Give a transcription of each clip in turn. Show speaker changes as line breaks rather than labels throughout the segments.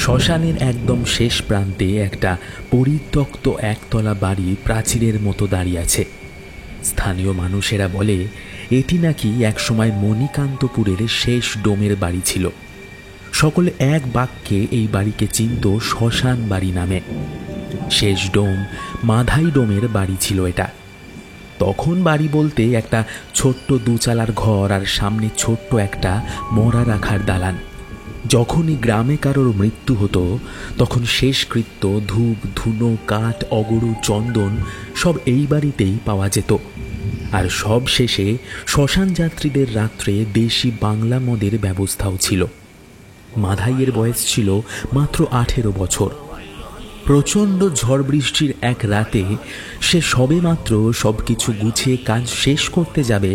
শ্মশানের একদম শেষ প্রান্তে একটা পরিত্যক্ত একতলা বাড়ি প্রাচীরের মতো দাঁড়িয়ে আছে। স্থানীয় মানুষেরা বলে এটি নাকি একসময় মণিকান্তপুরের শেষ ডোমের বাড়ি ছিল। সকলে এক বাক্যে এই বাড়িকে চিনত শ্মশান বাড়ি নামে। শেষ ডোম মাধাই ডোমের বাড়ি ছিল এটা। তখন বাড়ি বলতে একটা ছোট্ট দুচালার ঘর আর সামনে ছোট্ট একটা মরা রাখার দালান। যখনই গ্রামে কারোর মৃত্যু হতো তখন শেষকৃত্য ধূপ ধুনো কাঠ অগরু চন্দন সব এই বাড়িতেই পাওয়া যেত। আর সব শেষে শ্মশান যাত্রীদের রাত্রে দেশি বাংলা মদের ব্যবস্থাও ছিল। মাধাইয়ের বয়স ছিল মাত্র 18 বছর। প্রচণ্ড ঝড় বৃষ্টির এক রাতে সে সবেমাত্র সব কিছু গুছিয়ে কাজ শেষ করতে যাবে,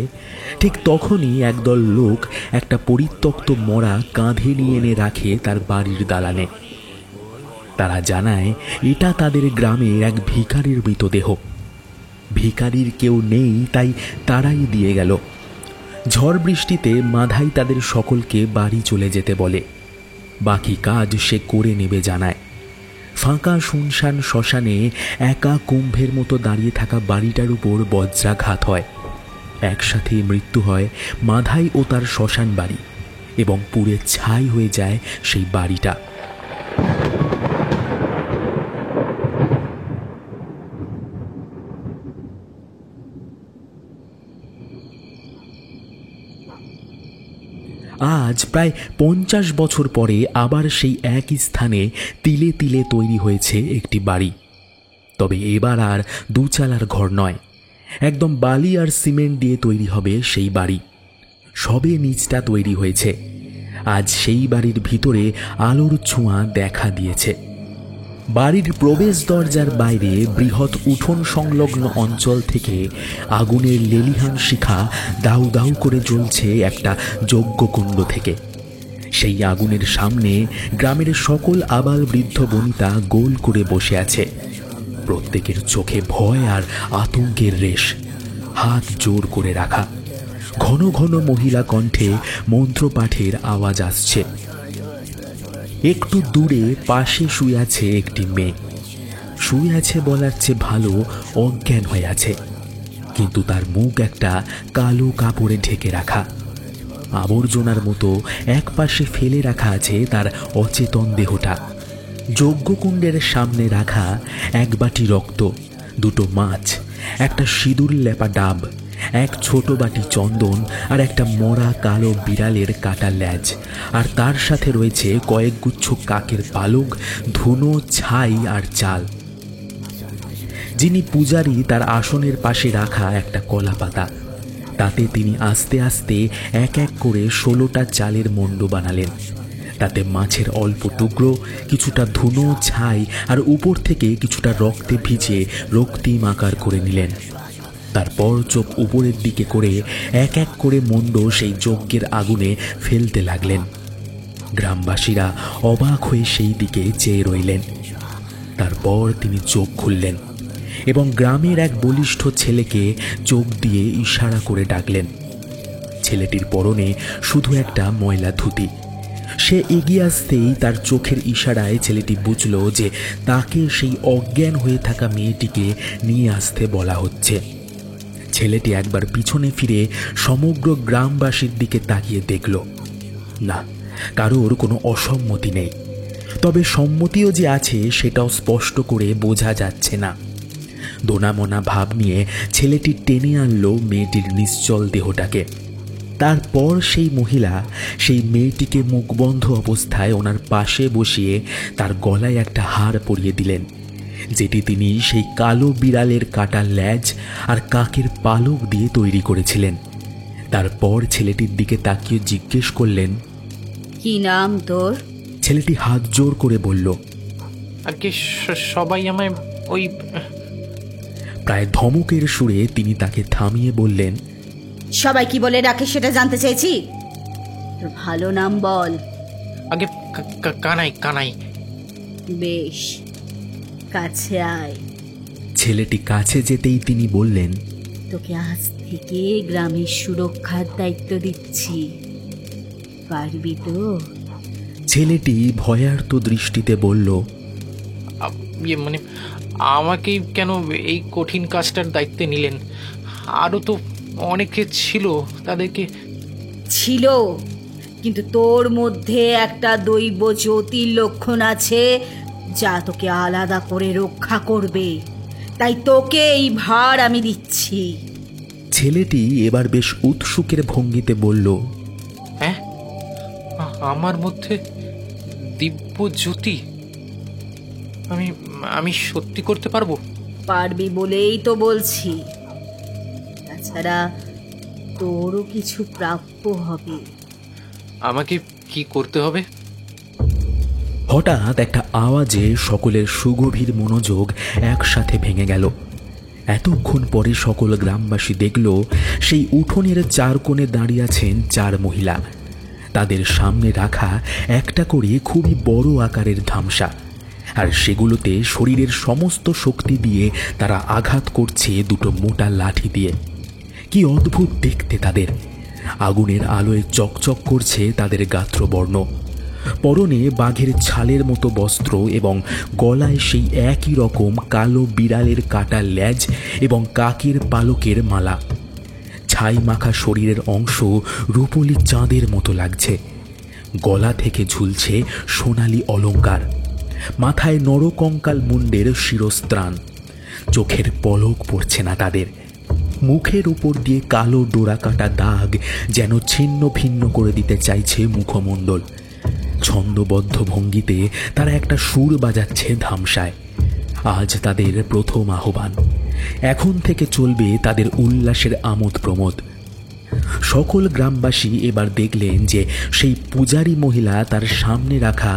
ঠিক তখনই একদল লোক একটা পরিত্যক্ত মরা কাঁধে নিয়ে এনে রাখে তার বাড়ির দালানে। তারা জানায় এটা তাদের গ্রামের এক ভিখারির মৃতদেহ। ভিখারির কেউ নেই, তাই তারাই দিয়ে গেল। ঝড় বৃষ্টিতে মাধাই তাদের সকলকে বাড়ি চলে যেতে বলে। বাকি কাজ সে করে নেবে জানায়। ফাঁকা শুনশান শ্মশানে একা কুম্ভের মতো দাঁড়িয়ে থাকা বাড়িটার উপর বজ্রাঘাত হয়। একসাথে মৃত্যু হয় মাধাই ও তার শ্মশান বাড়ি, এবং পুড়ে ছাই হয়ে যায় সেই বাড়িটা। আজ প্রায় 50 বছর পরে আবার সেই একই স্থানে তিলে তিলে তৈরি হয়েছে একটি বাড়ি। তবে এবার আর দুচালার ঘর নয়, একদম বালি আর সিমেন্ট দিয়ে তৈরি হবে সেই বাড়ি। সবে নিচটা তৈরি হয়েছে। আজ সেই বাড়ির ভিতরে আলোর ছোঁয়া দেখা দিয়েছে। বাড়ির প্রবেশ দরজার বাইরে বৃহৎ উঠোন সংলগ্ন অঞ্চল থেকে আগুনের লেলিহান শিখা দাউ দাউ করে জ্বলছে একটা যজ্ঞকুণ্ড থেকে। সেই আগুনের সামনে গ্রামের সকল আবাল বৃদ্ধ বনিতা গোল করে বসে আছে। প্রত্যেকের চোখে ভয় আর আতঙ্কের রেশ, হাত জোর করে রাখা। ঘন ঘন মহিলা কণ্ঠে মন্ত্রপাঠের আওয়াজ আসছে। একটু দূরে পাশে শুয়ে আছে একটি মেয়ে। শুয়ে আছে বলার চেয়ে ভালো অজ্ঞান হয়ে আছে, কিন্তু তার মুখ একটা কালো কাপড়ে ঢেকে রাখা। আবর্জনার মতো এক পাশে ফেলে রাখা আছে তার অচেতন দেহটা। যজ্ঞকুণ্ডের সামনে রাখা এক বাটি রক্ত, দুটো মাছ, একটা সিঁদুর লেপা ডাব, এক ছোট বাটি চন্দন আর একটা মরা কালো বিড়ালের কাটা ল্যাজ, আর তার সাথে রয়েছে কয়েকগুচ্ছ কাকের পালক, ধুনো, ছাই আর চাল। যিনি পূজারী তার আসনের পাশে রাখা একটা কলা পাতা, তাতে তিনি আস্তে আস্তে এক এক করে 16টা চালের মণ্ড বানালেন। তাতে মাছের অল্প টুকরো, কিছুটা ধুনো, ছাই আর উপর থেকে কিছুটা রক্তে ভিজে রক্তিম আকার করে নিলেন। তারপর চোখ উপরের দিকে করে এক এক করে মণ্ড সেই যজ্ঞের আগুনে ফেলতে লাগলেন। গ্রামবাসীরা অবাক হয়ে সেই দিকে চেয়ে রইলেন। তারপর তিনি চোখ খুললেন এবং গ্রামের এক বলিষ্ঠ ছেলেকে চোখ দিয়ে ইশারা করে ডাকলেন। ছেলেটির পরনে শুধু একটা ময়লা ধুতি। সে এগিয়ে আসতেই তার চোখের ইশারায় ছেলেটি বুঝল যে তাকে সেই অজ্ঞান হয়ে থাকা মেয়েটিকে নিয়ে আসতে বলা হচ্ছে। ছেলেটি একবার পিছনে ফিরে সমগ্র গ্রামবাসীর দিকে তাকিয়ে দেখল। না, কারোর কোনো অসম্মতি নেই, তবে সম্মতিও যে আছে সেটাও স্পষ্ট করে বোঝা যাচ্ছে না। দোনামোনা ভাব নিয়ে ছেলেটি টেনে আনল মেয়েটির নিশ্চল দেহটাকে। তারপর সেই মহিলা সেই মেয়েটিকে মুখবন্ধ অবস্থায় ওনার পাশে বসিয়ে তার গলায় একটা হার পরিয়ে দিলেন, যেটি তিনি সেই কালো বিড়ালের কাটা ল্যাজ আর কাকের পালক দিয়ে তৈরি করেছিলেন। তারপর ছেলেটির দিকে তাকিয়ে জিজ্ঞেস করলেন,
কি নাম তোর?
ছেলেটি হাত জোর করে বলল,
আগে সবাই আমায় ওই।
প্রায় ধমকের সুরে তিনি তাকে থামিয়ে বললেন,
সবাই কি বলে ডাকে সেটা জানতে চাইছি। তোর ভালো নাম বল।
আগে কানাই কানাই।
বেশ, কাছে আয়।
ছেলেটি কাছে যেতেই তিনি বললেন,
তোকে আজ থেকে গ্রামের সুরক্ষার দায়িত্ব দিচ্ছি, পারবি তো?
ছেলেটি ভয়ার্ত দৃষ্টিতে বলল,
মানে আমাকেই কেন এই কঠিন কাজটার দায়িত্বে নিলেন? আরও তো অনেকে ছিল, তাদেরকে।
ছিল, কিন্তু তোর মধ্যে একটা দৈব জ্যোতির লক্ষণ আছে যা তোকে আলাদা করে রক্ষা করবে, তাই তোকে এই ভার আমি দিচ্ছি।
ছেলেটি এবার বেশ উৎসুকের ভঙ্গিতে বলল,
হ্যাঁ, আমার মধ্যে দিব্য জ্যোতি? আমি আমি সত্যি করতে পারবো?
পারবি বলেই তো বলছি। তাছাড়া তোরও কিছু প্রাপ্য হবে।
আমাকে কি করতে হবে?
হঠাৎ একটা আওয়াজে সকলের সুগভীর মনোযোগ একসাথে ভেঙে গেল। এতক্ষণ পরে সকল গ্রামবাসী দেখল সেই উঠোনের চার কোণে দাঁড়িয়ে আছেন চার মহিলা। তাদের সামনে রাখা একটা করে খুবই বড় আকারের ধামসা, আর সেগুলোতে শরীরের সমস্ত শক্তি দিয়ে তারা আঘাত করছে দুটো মোটা লাঠি দিয়ে। কি অদ্ভুত দেখতে তাদের! আগুনের আলোয় চকচক করছে তাদের গাত্রবর্ণ। পরনে বাঘের ছালের মতো বস্ত্র এবং গলায় সেই একই রকম কালো বিড়ালের কাটা লেজ এবং কাকের পালকের মালা। ছাই মাখা শরীরের অংশ রূপলি চাঁদের মতো লাগছে। গলা থেকে ঝুলছে সোনালি অলংকার। মাথায় নরকঙ্কাল মুন্ডের শিরস্ত্রাণ। চোখের পলক পড়ছে না তাদের। মুখের উপর দিয়ে কালো ডোরা কাটা দাগ যেন ছিন্ন ভিন্ন করে দিতে চাইছে মুখমণ্ডল। ছন্দবদ্ধ ভঙ্গিতে তারা একটা সুর বাজাচ্ছে ধামসায়। আজ তাদের প্রথম আহ্বান। এখন থেকে চলবে তাদের উল্লাসের আমোদ প্রমোদ। সকল গ্রামবাসী এবার দেখলেন যে সেই পূজারী মহিলা তার সামনে রাখা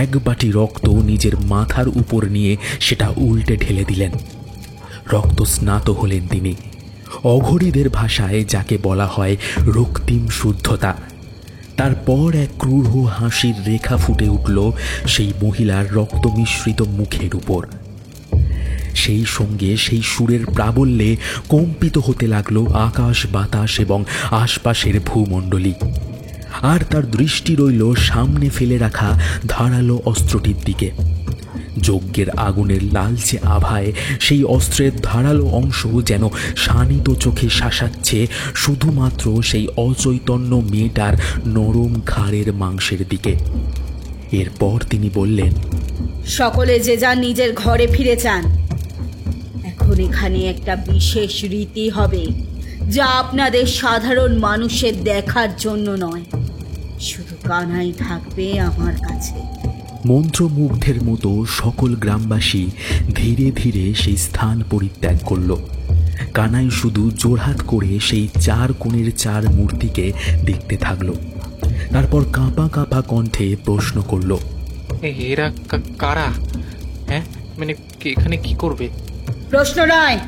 এক বাটি রক্ত নিজের মাথার উপর নিয়ে সেটা উল্টে ঢেলে দিলেন। রক্ত স্নাত হলেন তিনি। অঘরীদের ভাষায় যাকে বলা হয় রক্তিম শুদ্ধতা। তারপর এক ক্রূর হাসির রেখা ফুটে উঠল সেই মহিলার রক্ত মিশ্রিত মুখের উপর। সেই সঙ্গে সেই সুরের প্রাবল্যে কম্পিত হতে লাগলো আকাশ বাতাস এবং আশপাশের ভূমণ্ডলী। আর তার দৃষ্টি রইল সামনে ফেলে রাখা ধারালো অস্ত্রটির দিকে। যজ্ঞের আগুনের লালচে আভায় সেই অস্ত্রের ধারালো অংশ যেন শানিত চোখে শাসাচ্ছে শুধুমাত্র সেই অচৈতন্য মেয়েটার নরম ঘাড়ের মাংসের দিকে। এরপর তিনি বললেন,
সকলে যে যার নিজের ঘরে ফিরে যান। এখন এখানে একটা বিশেষ রীতি হবে যা আপনাদের সাধারণ মানুষের দেখার জন্য নয়, শুধু কানাই থাকবে আমার কাছে।
মন্ত্রমুগ্ধের মতো সকল গ্রামবাসী ধীরে ধীরে সেই স্থান পরিত্যাগ করল। কানাই শুধু জোড়হাত করে সেই চার কোণের চার মূর্তিকে দেখতে থাকল। তারপর কাঁপা কাঁপা কণ্ঠে প্রশ্ন করল,
এরা কারা? হ্যাঁ, মানে এখানে কি করবে?
প্রশ্ন নয়,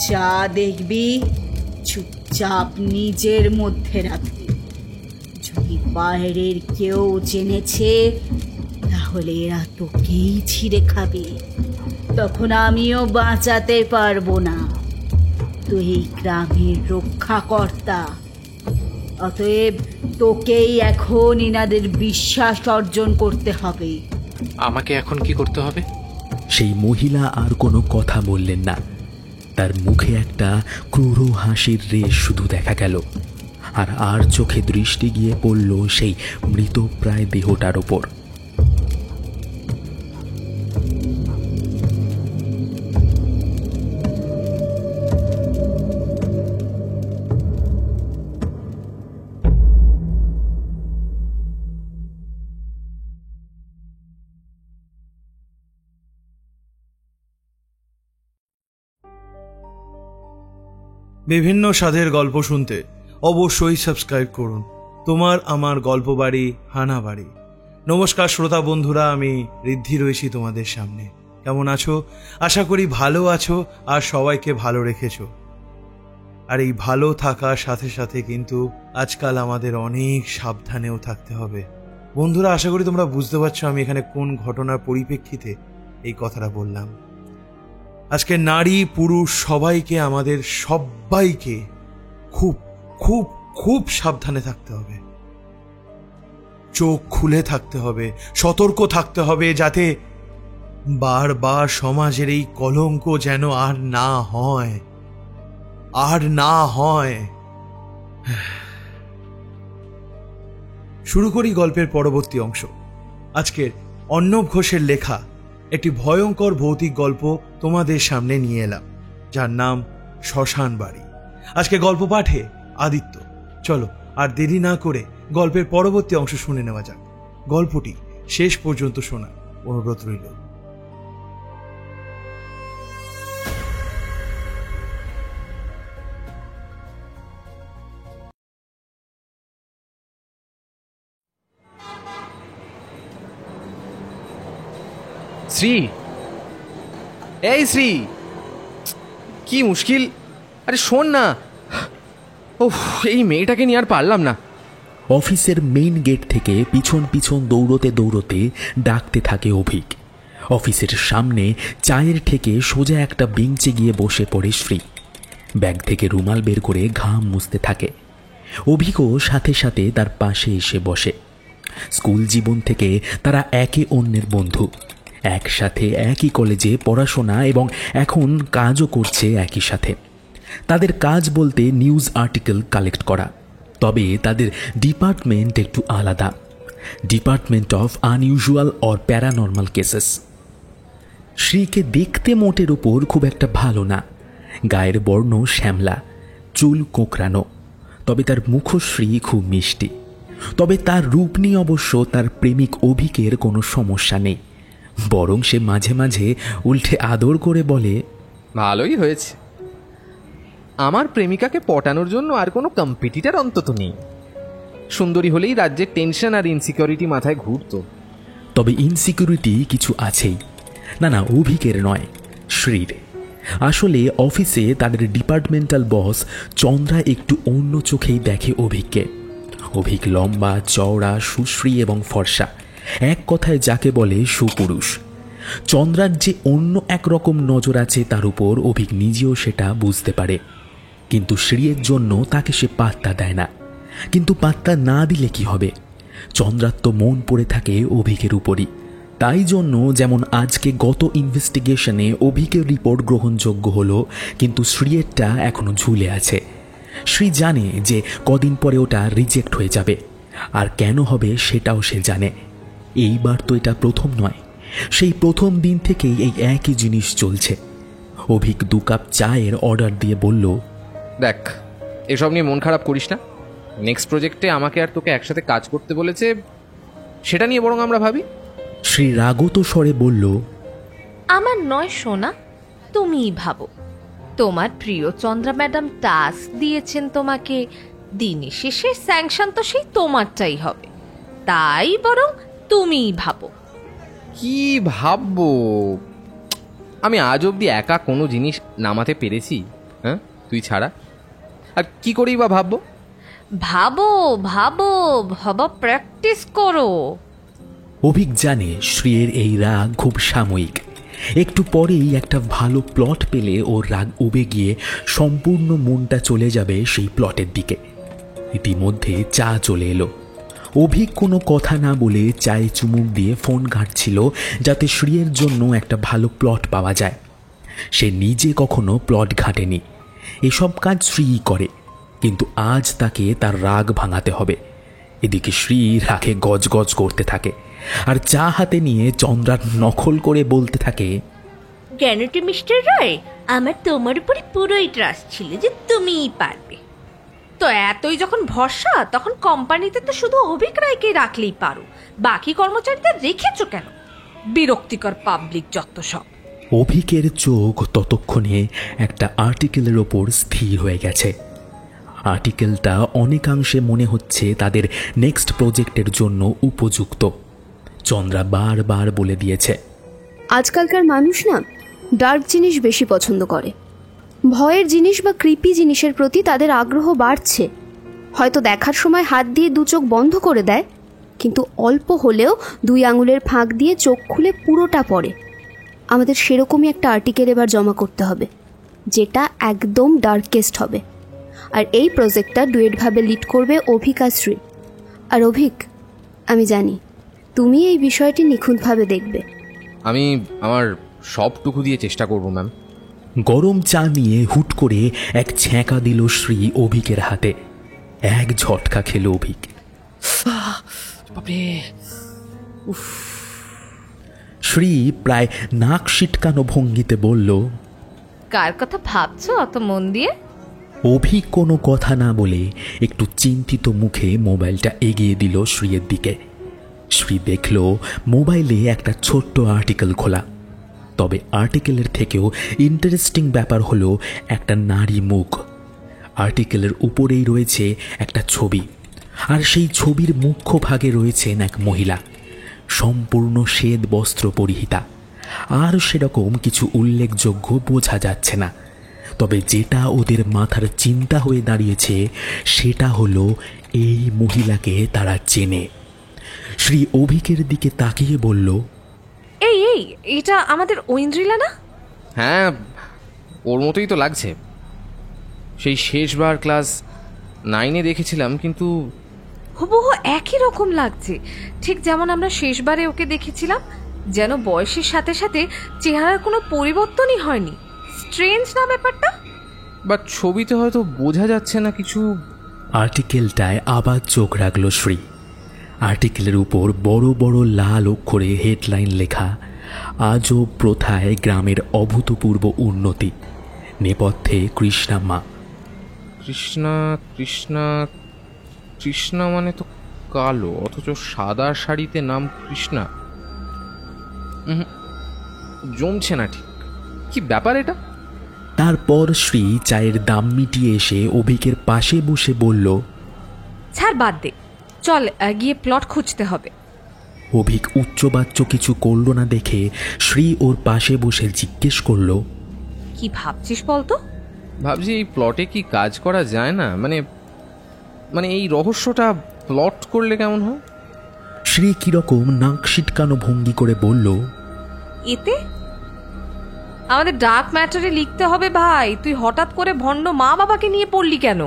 যা দেখবি চুপচাপ নিজের মধ্যে রাখবি। যদি বাইরের কেউ জেনেছে তাহলে এরা তোকেই ছিঁড়ে খাবে, তখন আমিও বাঁচাতে পারবো না। তুই এই গ্রামের রক্ষাকর্তা, অতএব তোকেই এখন এনাদের বিশ্বাস অর্জন করতে হবে।
আমাকে এখন কি করতে হবে?
সেই মহিলা আর কোনো কথা বললেন না। তার মুখে একটা ক্রূর হাসির রেশ শুধু দেখা গেল, আর চোখে দৃষ্টি গিয়ে পড়ল সেই মৃতপ্রায় দেহটার ওপর।
বিভিন্ন স্বাদের গল্প শুনতে অবশ্যই সাবস্ক্রাইব করুন তোমার আমার গল্প বাড়ি হানা বাড়ি। নমস্কার শ্রোতা বন্ধুরা, আমি ঋদ্ধি রয়েছি তোমাদের সামনে। কেমন আছো? আশা করি ভালো আছো আর সবাইকে ভালো রেখেছো। আর এই ভালো থাকার সাথে সাথে কিন্তু আজকাল আমাদের অনেক সাবধানেও থাকতে হবে। বন্ধুরা, আশা করি তোমরা বুঝতে পারছো আমি এখানে কোন ঘটনার পরিপ্রেক্ষিতে এই কথাটা বললাম। আজকে নারী পুরুষ সবাইকে, আমাদের সবাইকে খুব খুব খুব সাবধানে থাকতে হবে। চোখ খুলে থাকতে হবে, সতর্ক থাকতে হবে, যাতে বারবার সমাজের এই কলঙ্ক যেন আর না হয়, আর না হয়। শুরু করি গল্পের পরবর্তী অংশ। আজকের অর্ণব ঘোষের লেখা একটি ভয়ঙ্কর ভৌতিক গল্প তোমাদের সামনে নিয়ে এলাম, যার নাম শ্মশান বাড়ি। আজকে গল্প পাঠে আদিত্য। চলো আর দেরি না করে গল্পের পরবর্তী অংশ শুনে নেওয়া যাক। গল্পটি শেষ পর্যন্ত শোনার অনুরোধ রইল।
শ্রী, এই শ্রী, কি মুশকিল! আরে শোন না। ওহ, এই মেয়েটাকে নিয়ে আর পারলাম না।
অফিসের মেইন গেট থেকে পিছন পিছন দৌড়তে দৌড়তে ডাকতে থাকে অভিক। অফিসের সামনে চায়ের ঠেকে সোজা একটা বেঞ্চে গিয়ে বসে পড়ে শ্রী। ব্যাগ থেকে রুমাল বের করে ঘাম মুছতে থাকে। অভিকও সাথে সাথে তার পাশে এসে বসে। স্কুল জীবন থেকে তারা একে অন্যের বন্ধু, একসাথে একই কলেজে পড়াশোনা এবং এখন কাজও করছে একই সাথে। তাদের কাজ বলতে নিউজ আর্টিকেল কালেক্ট করা, তবে তাদের ডিপার্টমেন্ট একটু আলাদা, department of unusual or paranormal cases. শ্রীকে দেখতে মোটের ওপর খুব একটা ভালো না, গায়ের বর্ণ শ্যামলা, চুল কোঁকড়ানো, তবে তার মুখশ্রী খুব মিষ্টি। তবে তার রূপ নিয়ে অবশ্য তার প্রেমিক অভিকের কোনো সমস্যা নেই, বরং সে মাঝে মাঝে উল্টে আদর করে বলে,
ভালোই হয়েছে, আমার প্রেমিকাকে পটানোর জন্য আর কোনো কম্পিটিটার অন্তত নেই। সুন্দরী হলেই রাজ্যের টেনশন আর ইনসিকিউরিটি মাথায় ঘুরতো।
তবে ইনসিকিউরিটি কিছু আছেই। না, অভিকের নয়, শ্রীর। আসলে অফিসে তাদের ডিপার্টমেন্টাল বস চন্দ্রা একটু অন্য চোখেই দেখে অভিককে। অভিক লম্বা, চওড়া, সুশ্রী এবং ফর্সা, এক কথায় যাকে বলে সুপুরুষ। চন্দ্রার যে অন্য একরকম নজর আছে তার উপর অভিক নিজেও সেটা বুঝতে পারে, কিন্তু শ্রীয়ের জন্য তাকে সে পাত্তা দেয় না। কিন্তু পাত্তা না দিলে কি হবে? চন্দ্রার তো মন পড়ে থাকে অভিকের উপরই। তাই জন্য যেমন আজকে গত ইনভেস্টিগেশনে অভিকের রিপোর্ট গ্রহণযোগ্য হলো, কিন্তু শ্রীয়েরটা এখনো ঝুলে আছে। শ্রী জানে যে কদিন পরে ওটা রিজেক্ট হয়ে যাবে, আর কেন হবে সেটাও সে জানে। এইবার তো এটা প্রথম নয়, সেই প্রথম দিন থেকেই এই একই জিনিস চলছে। অভিক 2 কাপ চায়ের অর্ডার দিয়ে বলল,
দেখ, এসব নিয়ে মন খারাপ করিস না। নেক্সট প্রজেক্টে আমাকে আর তোকে একসাথে কাজ করতে বলেছে, সেটা নিয়ে বরং আমরা ভাবি।
শ্রী রাগত স্বরে বলল,
আমার নয় সোনা, তুমিই ভাবো। তোমার প্রিয় চন্দ্রা ম্যাডাম টাস্ক দিয়েছেন তোমাকে, দিনের শেষে স্যাংশন তো সেই তোমারটাই হবে। তাই বরং তুমিই ভাবো।
কি ভাববো? আমি আজ অবধি একা কোনো জিনিস নামাতে পেরেছি? হ্যাঁ, তুই ছাড়া। আর কি করেই বা ভাববো?
ভাবো ভাবো, ভাবা প্র্যাকটিস করো।
অভিক জানে শ্রীয়ের এই রাগ খুব সাময়িক। একটু পরেই একটা ভালো প্লট পেলে ওর রাগ উবে গিয়ে সম্পূর্ণ মনটা চলে যাবে সেই প্লটের দিকে। ইতিমধ্যে চা চলে এলো। অভিক কোনো কথা না বলে চায়ে চুমুক দিয়ে ফোন ঘাঁটছিল, যাতে শ্রীয়ের জন্য একটা ভালো প্লট পাওয়া যায়। সে নিজে কখনো প্লট ঘাঁটেনি, এসব কাজ শ্রীই করে, কিন্তু আজ তাকে তার রাগ ভাঙাতে হবে। এদিকে শ্রী রাগে গজগজ করতে থাকে, আর চা হাতে নিয়ে চন্দ্রার নকল করে বলতে থাকে,
জ্ঞানটি মিস্টার রায়, আমার তোমার উপরে পুরোই ট্রাস্ট ছিল যে তুমিই পারবে। তো এতই যখন ভরসা, তখন কোম্পানিতে তো শুধু অভিক রায়কে রাখলেই পারো, বাকি কর্মচারীদের রেখেছো কেন? বিরক্তিকর পাবলিক যত সব।
অভিকের চোখ ততক্ষণে একটা আর্টিকেলের ওপর স্থির হয়ে গেছে। আর্টিকেলটা অনেকাংশে মনে হচ্ছে তাদের নেক্সট প্রজেক্টের জন্য উপযুক্ত। চন্দ্রা বারবার বলে দিয়েছে,
আজকালকার মানুষ না ডার্ক জিনিস বেশি পছন্দ করে। ভয়ের জিনিস বা ক্রিপি জিনিসের প্রতি তাদের আগ্রহ বাড়ছে। হয়তো দেখার সময় হাত দিয়ে 2 চোখ বন্ধ করে দেয়, কিন্তু অল্প হলেও 2 আঙুলের ফাঁক দিয়ে চোখ খুলে পুরোটা পড়ে। আমাদের সেরকমই একটা আর্টিকেল এবার জমা করতে হবে, যেটা একদম ডার্কেস্ট হবে। আর এই প্রজেক্টটা ডুয়েটভাবে লিড করবে অভিক আর শ্রী। আর অভিক, আমি জানি তুমি এই বিষয়টি নিখুঁতভাবে দেখবে।
আমি আমার সবটুকু দিয়ে চেষ্টা করব ম্যাম।
গরম চা নিয়ে হুট করে এক ছ্যাঁকা দিল শ্রী অভিকের হাতে। এক ঝটকা খেল অভিক। শ্রী প্রায় নাক সিটকানো ভঙ্গিতে বলল,
কার কথা ভাবছো অত মন দিয়ে?
অভিক কোনো কথা না বলে একটু চিন্তিত মুখে মোবাইলটা এগিয়ে দিল শ্রীয়ের দিকে। শ্রী দেখল মোবাইলে একটা ছোট্ট আর্টিকেল খোলা। তবে আর্টিকেলের থেকেও ইন্টারেস্টিং ব্যাপার হলো একটা নারী মুখ। আর্টিকেলের উপরেই রয়েছে একটা ছবি, আর সেই ছবির মুখ্য ভাগে রয়েছেন এক মহিলা, সম্পূর্ণ শ্বেত বস্ত্র পরিহিতা। আর সেরকম কিছু উল্লেখযোগ্য বোঝা যাচ্ছে না। তবে যেটা ওদের মাথার চিন্তা হয়ে দাঁড়িয়েছে সেটা হলো এই মহিলাকে তারা চেনে। শ্রী অভিকের দিকে তাকিয়ে বলল,
এই এই এটা আমাদের ঐন্দ্রিলা না?
হ্যাঁ, ওর মতোই তো লাগছে। সেই শেষবার ক্লাস 9-এ দেখেছিলাম, কিন্তু
হুবহু একই রকম লাগছে, ঠিক যেমন আমরা শেষবারে ওকে দেখেছিলাম। যেন বয়সের সাথে সাথে চেহারার কোনো পরিবর্তনই হয়নি। স্ট্রেঞ্জ না ব্যাপারটা?
বাট ছবিতে হয়তো বোঝা যাচ্ছে না কিছু।
আর্টিকেলটায় আবার চোখ রাখল শ্রী। আর্টিকেলের উপর বড় বড় লাল অক্ষরে হেডলাইন লেখা, আজও প্রথায় গ্রামের অভূতপূর্ব উন্নতি, নেপথ্যে কৃষ্ণা মা।
কৃষ্ণা কৃষ্ণা কৃষ্ণা মানে তো কালো, অথচ সাদা শাড়িতে নাম কৃষ্ণা। জমছে না ঠিক, কি ব্যাপার এটা?
তারপর শ্রী চায়ের দাম মিটিয়ে এসে অভিকের পাশে বসে বলল,
ছাড়, বাদ দে, চল গিয়ে প্লট খুঁজতে হবে।
অভিক উচ্চবাচ্য কিছু করল না দেখে শ্রী ওর পাশে বসে জিজ্ঞেস করল,
কি ভাবছিস বলতো?
ভাবছি এই প্লটে কি কাজ করা যায় না, মানে এই রহস্যটা প্লট করলে কেমন হয়?
শ্রী কিরকম নাক সিটকানো ভঙ্গি করে বলল,
এতে আমাদের ডার্ক ম্যাটারে লিখতে হবে ভাই। তুই হঠাৎ করে ভণ্ড মা বাবাকে নিয়ে পড়লি কেন?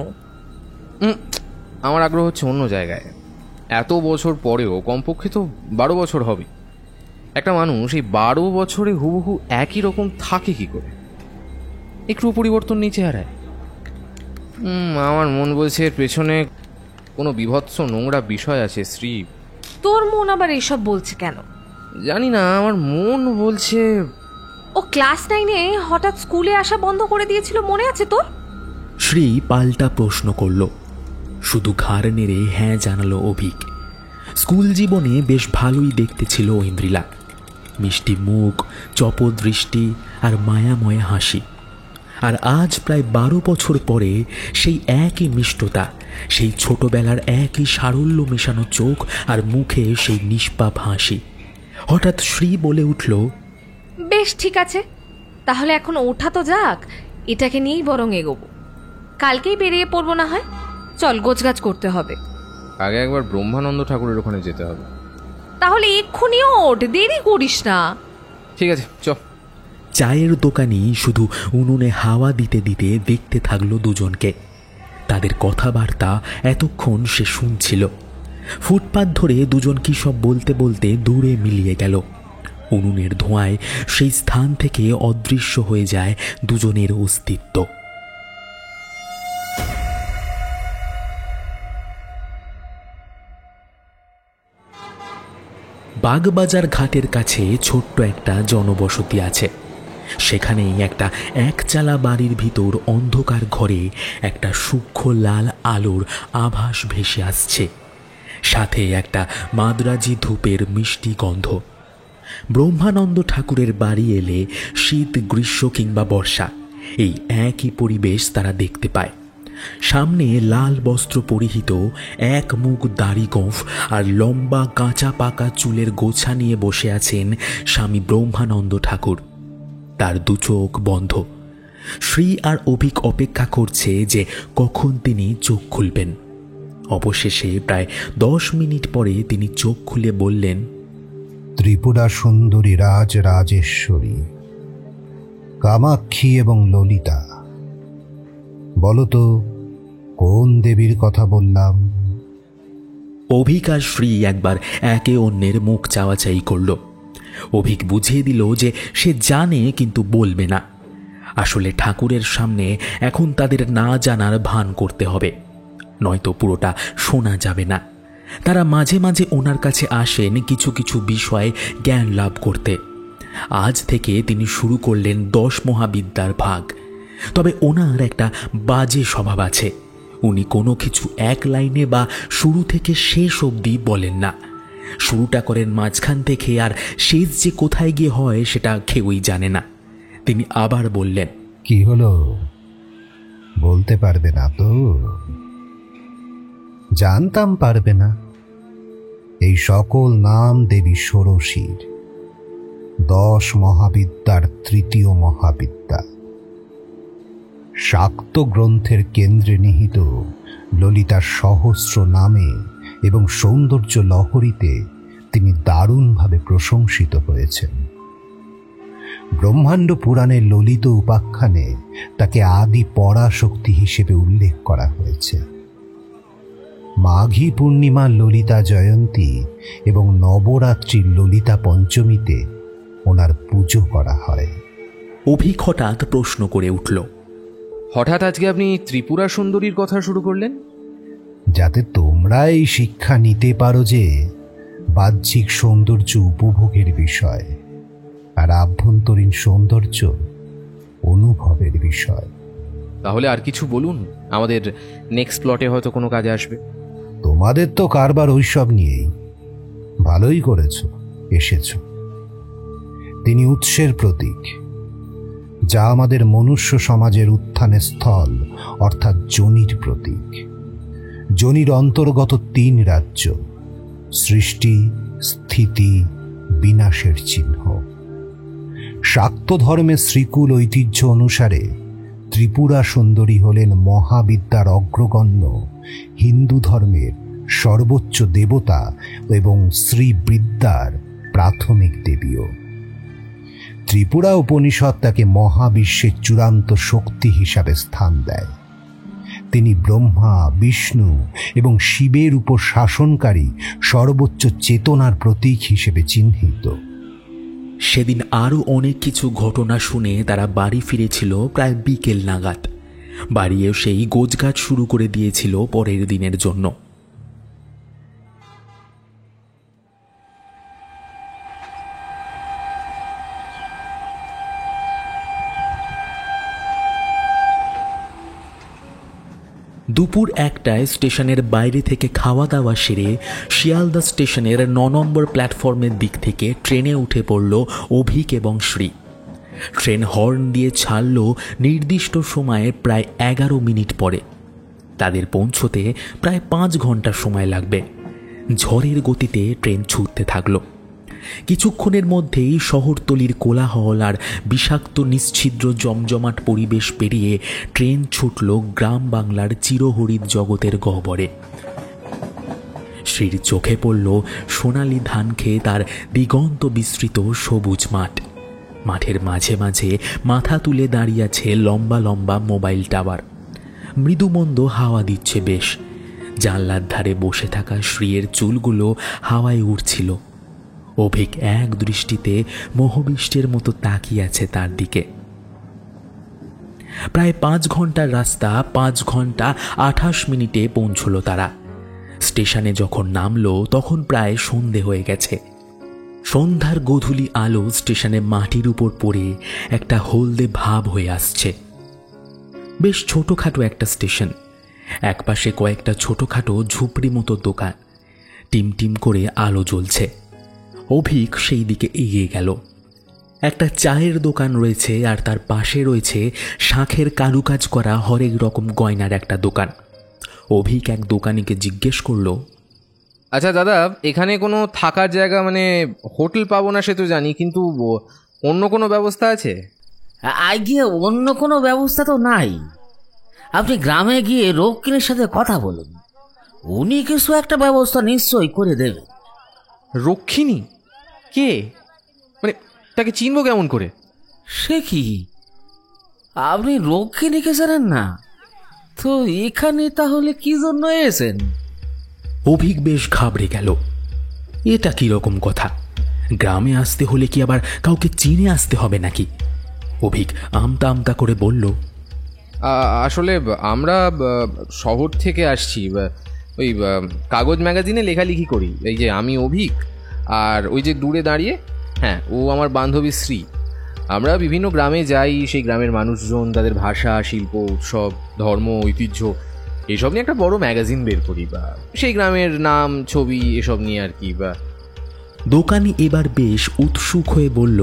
আমার আগ্রহ হচ্ছে অন্য জায়গায়। এত বছর পরেও, কমপক্ষে তো 12 বছর হবে, একটা মানুষ এই 12 বছরে হুবহু একই রকম থাকে কি করে? একটু পরিবর্তন নেই চেহারায়। আমার মন বলছে এর পেছনে কোনো বিভৎস নোংরা বিষয় আছে শ্রী।
তোর মন আবার এসব বলছে কেন?
জানি না, আমার মন বলছে।
ও ক্লাস 9-এ হঠাৎ স্কুলে আসা বন্ধ করে দিয়েছিল, মনে আছে তোর?
শ্রী পাল্টা প্রশ্ন করল। শুধু ঘাড় নেড়ে হ্যাঁ জানালো অভিক। স্কুল জীবনে বেশ ভালোই দেখতে ছিল ঐন্দ্রিলা। মিষ্টি মুখ, চপল দৃষ্টি আর মায়াময় হাসি। আর আজ প্রায় 12 বছর পরে সেই একই মিষ্টতা, সেই ছোটবেলার একই সারল্য মেশানো চোখ আর মুখে সেই নিষ্পাপ হাসি। হঠাৎ শ্রী বলে উঠল,
বেশ ঠিক আছে, তাহলে এখন ওঠা তো যাক, এটাকে নিয়েই বরং এগোবো। কালকেই বেরিয়ে পড়বো না হয়। চল, গোছগাছ করতে হবে।
আগে একবার ব্রহ্মানন্দ ঠাকুরের ওখানে যেতে হবে।
তাহলে এক্ষুনি ওঠ, দেরি করিস না।
ঠিক আছে, চল।
চায়ের দোকানি শুধু উনুনে হাওয়া দিতে দিতে দেখতে থাকলো দুজনকে। তাদের কথাবার্তা এতক্ষণ সে শুনছিল। ফুটপাত ধরে দুজন কি সব বলতে বলতে দূরে মিলিয়ে গেল। উনুনের ধোঁয়ায় সেই স্থান থেকে অদৃশ্য হয়ে যায় দুজনের অস্তিত্ব। বাগবাজার ঘাটের কাছে ছোট্ট একটা জনবসতি আছে। সেখানেই একটা একচালা বাড়ির ভিতর অন্ধকার ঘরে একটা সূক্ষ্ম লাল আলোর আভাস ভেসে আসছে, সাথে একটা মাদ্রাজি ধূপের মিষ্টি গন্ধ। ব্রহ্মানন্দ ঠাকুরের বাড়ি এলে শীত, গ্রীষ্ম কিংবা বর্ষা এই একই পরিবেশ তারা দেখতে পায়। সামনে লাল বস্ত্র পরিহিত, এক মুখ দাড়ি গোঁফ আর লম্বা কাঁচা পাকা চুলের গোছা নিয়ে বসে আছেন স্বামী ব্রহ্মানন্দ ঠাকুর। তার দু চোখ বন্ধ। শ্রী আর অভিক অপেক্ষা করছে যে কখন তিনি চোখ খুলবেন। অবশেষে প্রায় 10 মিনিট পরে তিনি চোখ খুলে বললেন,
ত্রিপুরা সুন্দরী রাজরাজেশ্বরী, কামাক্ষী এবং ললিতা, বলো তো কোন দেবীর কথা বললাম?
অভিক আর শ্রী একবার একে অন্যের মুখ চাওয়াচাই করল। অভিক বুঝিয়ে দিল যে সে জানে কিন্তু বলবে না। আসলে ঠাকুরের সামনে এখন তাদের না জানার ভান করতে হবে, নয়তো পুরোটা শোনা যাবে না। তারা মাঝে মাঝে ওনার কাছে আসেন কিছু কিছু বিষয়ে জ্ঞান লাভ করতে। আজ থেকে তিনি শুরু করলেন 10 মহাবিদ্যার ভাগ। তবে ওনার একটা বাজে স্বভাব আছে, উনি কোনো কিছু এক লাইনে বা শুরু থেকে শেষ অবধি বলেন না। শুরুটা করেন মাঝখান থেকে, আর শেষ যে কোথায় গিয়ে হয় সেটা কেউই জানে না। তিনি আবার বললেন,
কি হলো, বলতে পারবে না তো? জানতাম পারবে না। এই সকল নাম দেবী ষোড়শীর, 10 মহাবিদ্যার তৃতীয় মহাবিদ্যা। শাক্ত গ্রন্থের কেন্দ্রে নিহিত ললিতার সহস্র নামে এবং সৌন্দর্য লহরীতে তিনি দারুণভাবে প্রশংসিত হয়েছেন। ব্রহ্মাণ্ড পুরাণের ললিত উপাখ্যানে তাকে আদি পরাশক্তি হিসেবে উল্লেখ করা হয়েছে। মাঘী পূর্ণিমা ললিতা জয়ন্তী এবং নবরাত্রির ললিতা পঞ্চমীতে ওনার পুজো করা হয়।
অভিক হঠাৎ প্রশ্ন করে উঠল,
হঠাৎ আজকে আপনি ত্রিপুরা সুন্দরীর কথা শুরু করলেন?
যাতে তোমরা এই শিক্ষা নিতে পারো যে বাহ্যিক সৌন্দর্য উপভোগের বিষয়, আর আভ্যন্তরীণ সৌন্দর্য অনুভবের বিষয়।
তাহলে আর কিছু বলুন, আমাদের নেক্সট প্লটে হয়তো কোনো কাজে আসবে।
তোমাদের তো কারবার ওইসব নিয়েই। ভালোই করেছ এসেছ। তিনি উৎসের প্রতীক, যা আমাদের মনুষ্য সমাজের উত্থানের স্থল, অর্থাৎ যোনির প্রতীক। যোনির অন্তর্গত 3 রাজ্য, সৃষ্টি, স্থিতি, বিনাশের চিহ্ন। শাক্ত ধর্মের শ্রীকুল ঐতিহ্য অনুসারে ত্রিপুরা সুন্দরী হলেন মহাবিদ্যার অগ্রগণ্য, হিন্দু ধর্মের সর্বোচ্চ দেবতা এবং শ্রীবিদ্যার প্রাথমিক দেবীও। ত্রিপুরা উপনিষদ তাকে মহাবিশ্বের চূড়ান্ত শক্তি হিসাবে স্থান দেয়। তিনি ব্রহ্মা, বিষ্ণু এবং শিবের উপর শাসনকারী সর্বোচ্চ চেতনার প্রতীক হিসেবে চিহ্নিত।
সেদিন আরও অনেক কিছু ঘটনা শুনে তারা বাড়ি ফিরেছিল প্রায় বিকেল নাগাদ। বাড়ি এসেই গোছগাছ শুরু করে দিয়েছিল পরের দিনের জন্য। দুপুর 1টায় স্টেশনের বাইরে থেকে খাওয়া দাওয়া সেরে শিয়ালদা স্টেশনের 9 নম্বর প্ল্যাটফর্মের দিক থেকে ট্রেনে উঠে পড়ল অভিক এবং শ্রী। ট্রেন হর্ন দিয়ে ছাড়ল নির্দিষ্ট সময়ে প্রায় 11 মিনিট পরে। তাদের পৌঁছতে প্রায় 5 ঘন্টা সময় লাগবে। ঝড়ের গতিতে ট্রেন ছুটতে থাকল। কিছুক্ষণের মধ্যেই শহরতলির কোলাহল আর বিষাক্ত নিশ্ছিদ্র জমজমাট পরিবেশ পেরিয়ে ট্রেন ছুটল গ্রাম বাংলার চিরহরিত জগতের গহ্বরে। শ্রীর চোখে পড়ল সোনালি ধান খেয়ে তার দিগন্ত বিস্তৃত সবুজ মাঠ। মাঠের মাঝে মাঝে মাথা তুলে দাঁড়িয়ে আছে লম্বা লম্বা মোবাইল টাওয়ার। মৃদুমন্দ হাওয়া দিচ্ছে বেশ। জানলার ধারে বসে থাকা শ্রীয়ের চুলগুলো হাওয়ায় উড়ছিল। অভিক এক দৃষ্টিতে মোহবিষ্টের মতো তাকিয়ে আছে তার দিকে। প্রায় 5 ঘন্টার রাস্তা 5 ঘন্টা 28 মিনিটে পৌঁছল তারা। স্টেশনে যখন নামলো তখন প্রায় সন্ধে হয়ে গেছে। সন্ধ্যার গোধূলি আলো স্টেশনে মাটির উপর পড়ে একটা হলদে ভাব হয়ে আসছে। বেশ ছোটখাটো একটা স্টেশন। একপাশে কয়েকটা ছোটখাটো ঝুপড়ি মতো দোকান, টিমটিম করে আলো জ্বলছে। অভিক সেই দিকে এগিয়ে গেল। একটা চায়ের দোকান রয়েছে, আর তার পাশে রয়েছে শাঁখের কারুকাজ করা হরেক রকম গয়নার একটা দোকান। অভিক এক দোকানিকে জিজ্ঞেস করলো,
আচ্ছা দাদা, এখানে কোনো থাকার জায়গা মানে হোটেল পাবো না সে তো জানি, কিন্তু অন্য কোনো ব্যবস্থা আছে?
গিয়ে অন্য কোনো ব্যবস্থা তো নাই। আপনি গ্রামে গিয়ে রক্ষিণীর সাথে কথা বলুন, উনি কিছু একটা ব্যবস্থা নিশ্চয়ই করে দেবেন।
রক্ষিণী কে? মানে তাকে চিনবো কেমন করে?
সে কি, আপনি রক্ষিণীকে জানেন না? তো এখানে তাহলে কি জন্য এসেছেন?
অভিক বেশ ঘাবড়ে গেল। এটা কি রকম কথা? গ্রামে আসতে হলে কি আবার কাউকে চিনে আসতে হবে নাকি? অভিক আমতা আমতা করে বলল,
আসলে আমরা শহর থেকে আসছি, ওই কাগজ ম্যাগাজিনে লেখালেখি করি। এই যে আমি অভিক, আর ওই যে দূরে দাঁড়িয়ে, হ্যাঁ, ও আমার বান্ধবী শ্রী। আমরা বিভিন্ন গ্রামে যাই, সেই গ্রামের মানুষজন, তাদের ভাষা, শিল্প, উৎসব, ধর্ম, ঐতিহ্য এসব নিয়ে একটা বড় ম্যাগাজিন বের করি, বা সেই গ্রামের নাম, ছবি এসব নিয়ে আর কি। বা
দোকানি এবার বেশ উৎসুক হয়ে বলল,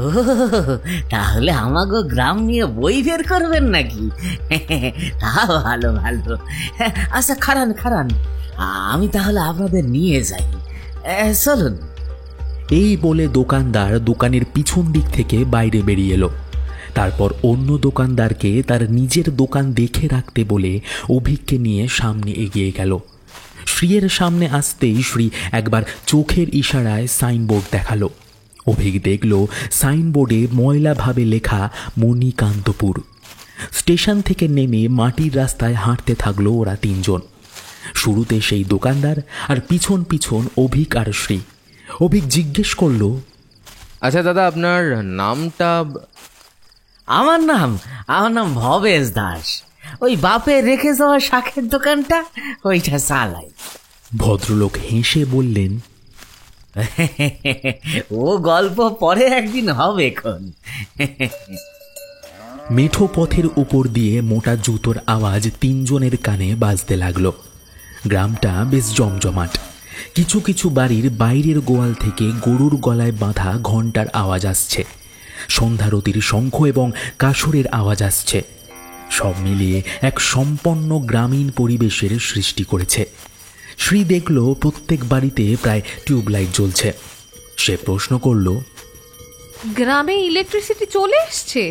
ও, তাহলে আমাকে গ্রাম নিয়ে বই বের করবেন নাকি? তা ভালো ভালো। আচ্ছা, খারান খারান, আমি তাহলে আপনাদের নিয়ে যাই, চলুন।
এই বলে দোকানদার দোকানের পিছন দিক থেকে বাইরে বেরিয়ে এলো। তারপর অন্য দোকানদারকে তার নিজের দোকান দেখে রাখতে বলে অভিককে নিয়ে সামনে এগিয়ে গেল। শ্রীয়ের সামনে আসতেই শ্রী একবার চোখের ইশারায় সাইনবোর্ড দেখালো। অভিক দেখল সাইনবোর্ডে ময়লাভাবে লেখা মণিকান্তপুর। স্টেশন থেকে নেমে মাটির রাস্তায় হাঁটতে থাকলো ওরা তিনজন। শুরুতে সেই দোকানদার, আর পিছন পিছন অভিক আর শ্রী। অভিক জিজ্ঞেস করল,
আচ্ছা দাদা, আপনার নামটা?
আমার নাম ভবেশ দাস। ওই বাপে রেখে যাওয়া শাকের দোকানটা, ওইটা চালাই।
ভদ্রলোক হেসে বললেন,
ও গল্প পরে একদিন হবে খন।
মেঠো পথের উপর দিয়ে মোটা জুতোর আওয়াজ তিনজনের কানে বাজতে লাগলো। গ্রামটা বেশ জমজমাট। কিছু কিছু বাড়ির বাইরের গোয়াল থেকে গরুর গলায় বাঁধা ঘণ্টার আওয়াজ আসছে। সন্ধ্যারতির শঙ্খ এবং কাসরের আওয়াজ আসছে। সব মিলিয়ে এক সম্পন্ন গ্রামীণ পরিবেশের সৃষ্টি করেছে। শ্রী দেখল প্রত্যেক বাড়িতে প্রায় টিউবলাইট জ্বলছে। সে প্রশ্ন করল,
গ্রামে ইলেকট্রিসিটি চলে এসছে?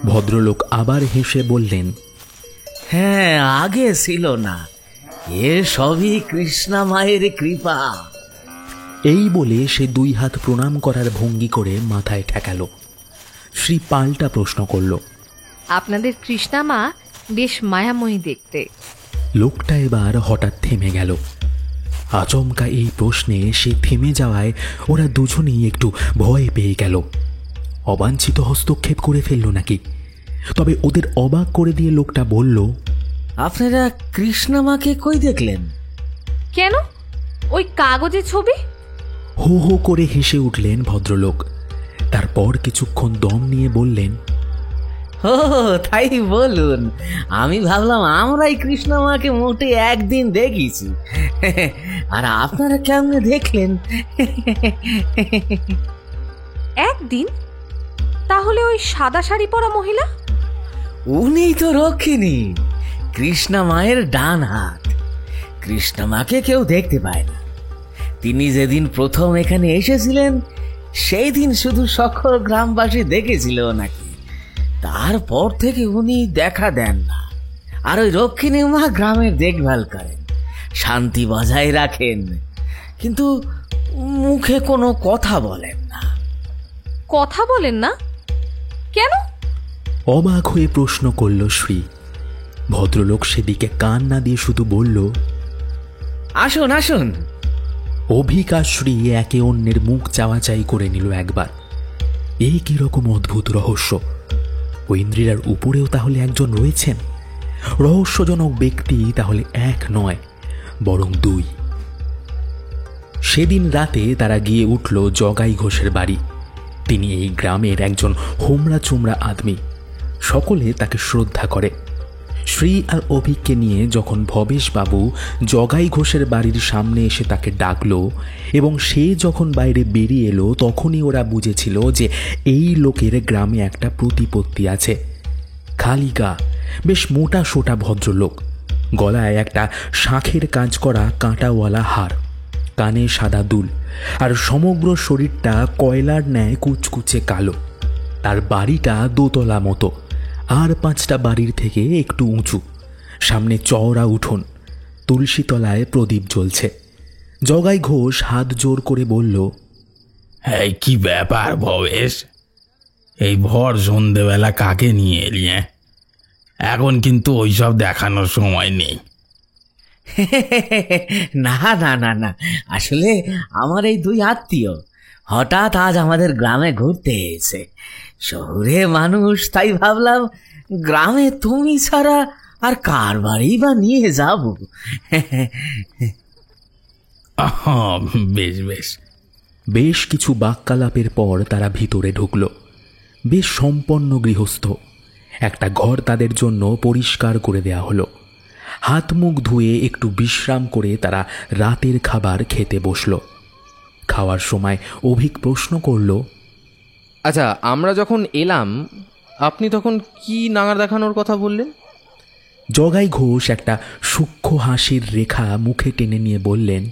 ভদ্রলোক আবার হেসে বললেন,
হ্যাঁ, আগে ছিল না, এ সবই কৃষ্ণা মায়ের কৃপা।
এই বলে সে দুই হাত প্রণাম করার ভঙ্গি করে মাথায় ঠেকাল। শ্রী পাল্টা প্রশ্ন করল,
আপনাদের কৃষ্ণা মা বেশ মায়াময়ী দেখতে।
লোকটা এবার হঠাৎ থেমে গেল। আচমকা এই প্রশ্নে সে থেমে যাওয়ায় ওরা দুজনেই একটু ভয় পেয়ে গেল। অবাঞ্ছিত হস্তক্ষেপ করে ফেলল নাকি? তবে ওদের অবাক করে দিয়ে লোকটা বলল,
আপনারা কৃষ্ণা মাকে কই দেখলেন?
কেন, ওই কাগজে ছবি।
হো হো করে হেসে উঠলেন ভদ্রলোক। তারপর কিছুক্ষণ দম নিয়ে বললেন,
ও তাই বলুন, আমি ভাবলাম আমরাই কৃষ্ণা মাকে মোটে একদিন দেখিছি, আর আপনারা কেমনে দেখলেন?
একদিন? তাহলে ওই সাদা শাড়ি পরা মহিলা?
উনি তো রক্ষিণী, কৃষ্ণা মায়ের ডান হাত। কৃষ্ণা মাকে কেউ দেখতে পায় না। তিনি যেদিন প্রথম এখানে এসেছিলেন সেই দিন শুধু সকল গ্রামবাসী দেখেছিল নাকি। তারপর থেকে উনি দেখা দেন না। আর ওই রক্ষিণী মা গ্রামের দেখভাল করেন, শান্তি বজায় রাখেন, কিন্তু মুখে কোনো কথা বলেন না।
কথা বলেন না কেন?
অবাক হয়ে প্রশ্ন করল শ্রী। ভদ্রলোক সেদিকে কান না দিয়ে শুধু বলল,
আসুন আসুন।
অভিক আর শ্রী একে অন্যের মুখ চাওয়াচাই করে নিল একবার। এই কিরকম অদ্ভুত রহস্য! ঐন্দ্রিলার উপরেও তাহলে একজন রয়েছেন। রহস্যজনক ব্যক্তি তাহলে এক নয়, বরং দুই। সেদিন রাতে তারা গিয়ে উঠল জগাই ঘোষের বাড়ি। তিনি এই গ্রামের একজন হোমরা চোমরা আদমি। সকলে তাকে শ্রদ্ধা করে। শ্রী আর অভিককে নিয়ে যখন ভবেশবাবু জগাই ঘোষের বাড়ির সামনে এসে তাকে ডাকলো এবং সে যখন বাইরে বেরিয়ে এলো, তখনই ওরা বুঝেছিল যে এই লোকের গ্রামে একটা প্রতিপত্তি আছে। খালি গা, বেশ মোটা সোটা ভদ্রলোক, গলায় একটা শাঁখের কাজ করা কাঁটাওয়ালা হার, কানে সাদা দুল, আর সমগ্র শরীরটা কয়লার ন্যায় কুচকুচে কালো। তার বাড়িটা দোতলা মতো, আর 5টা বাড়ির থেকে একটু উঁচু। সামনে চওড়া উঠোন, তুলসী তলায় প্রদীপ জ্বলছে। জগাই ঘোষ হাত জোর করে বলল,
এই কি ব্যাপার ভবেশ, এই ভর সন্ধেবেলা কাকে নিয়ে এলি? এখন কিন্তু ওইসব দেখানোর সময় নেই।
না না না না, আসলে আমার এই দুই আত্মীয় হঠাৎ আজ আমাদের গ্রামে ঘুরতে এসে। শহরে মানুষ, তাই ভাবলাম গ্রামে তুমি ছাড়া আর কার বাড়ি বা নিয়ে যাব।
বেশ বেশ।
বেশ কিছু বাক্যালাপের পর তারা ভিতরে ঢুকল। বেশ সম্পন্ন গৃহস্থ। একটা ঘর তাদের জন্য পরিষ্কার করে দেয়া হলো। হাত মুখ ধুয়ে একটু বিশ্রাম করে তারা রাতের খাবার খেতে বসল। খাওয়ার সময় অভিক প্রশ্ন করল,
আচ্ছা, আমরা যখন এলাম আপনি তখন কি নাগার দেখানোর কথা বললেন?
জগাই ঘোষ একটা সূক্ষ্ম হাসির রেখা মুখে টেনে নিয়ে বললেন,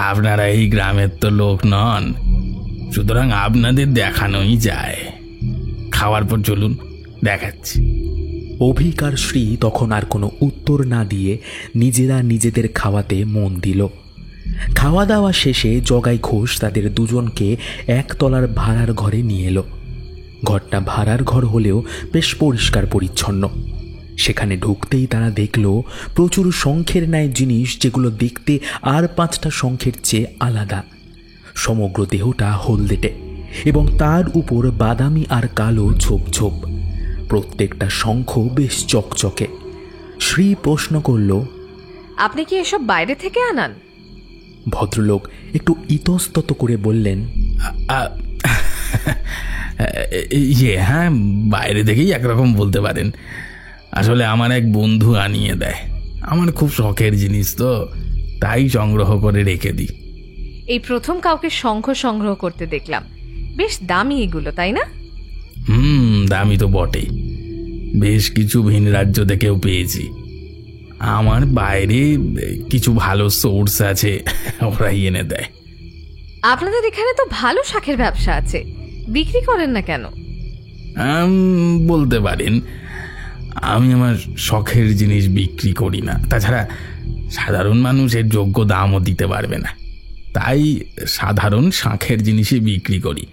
আপনারা এই গ্রামের তো লোক নন, সুতরাং আপনাদের দেখানোই যায়। খাওয়ার পর চলুন, দেখাচ্ছি।
অভিক আর শ্রী তখন আর কোনো উত্তর না দিয়ে নিজেরা নিজেদের খাওয়াতে মন দিল। খাওয়া দাওয়া শেষে জগাই ঘোষ তাদের দুজনকে একতলার ভাড়ার ঘরে নিয়ে এলো। ঘরটা ভাড়ার ঘর হলেও বেশ পরিষ্কার পরিচ্ছন্ন। সেখানে ঢুকতেই তারা দেখল প্রচুর শঙ্খের ন্যায় জিনিস, যেগুলো দেখতে আর 5টা শঙ্খের চেয়ে আলাদা। সমগ্র দেহটা হলদেটে এবং তার উপর বাদামি আর কালো ছোপ ছোপ। প্রত্যেকটা শঙ্খ বেশ চকচকে। শ্রী প্রশ্ন করল,
আপনি কি এসব বাইরে থেকে আনান?
ভদ্রলোক একটু ইতস্তত করে বললেন,
হ্যাঁ, বাইরে থেকেই একরকম বলতে পারেন। আসলে আমার এক বন্ধু আনিয়ে দেয়। আমার খুব শখের জিনিস তো, তাই সংগ্রহ করে রেখে দিই।
এই প্রথম কাউকে শঙ্খ সংগ্রহ করতে দেখলাম। বেশ দামি এগুলো, তাই না?
দামি তো বটেই। বেশ কিছু ভিন রাজ্য থেকেও পেয়েছি। আমার বাইরে কিছু ভালো সোর্স আছে, ওরাই এনে দেয়।
আপনাদের এখানে তো ভালো শাঁখের ব্যবসা আছে, বিক্রি করেন না কেন?
বলতে পারেন, আমি আমার শখের জিনিস বিক্রি করি না। তাছাড়া সাধারণ মানুষ এর যোগ্য দামও দিতে পারবে না, তাই সাধারণ শাঁখের জিনিসই বিক্রি করি।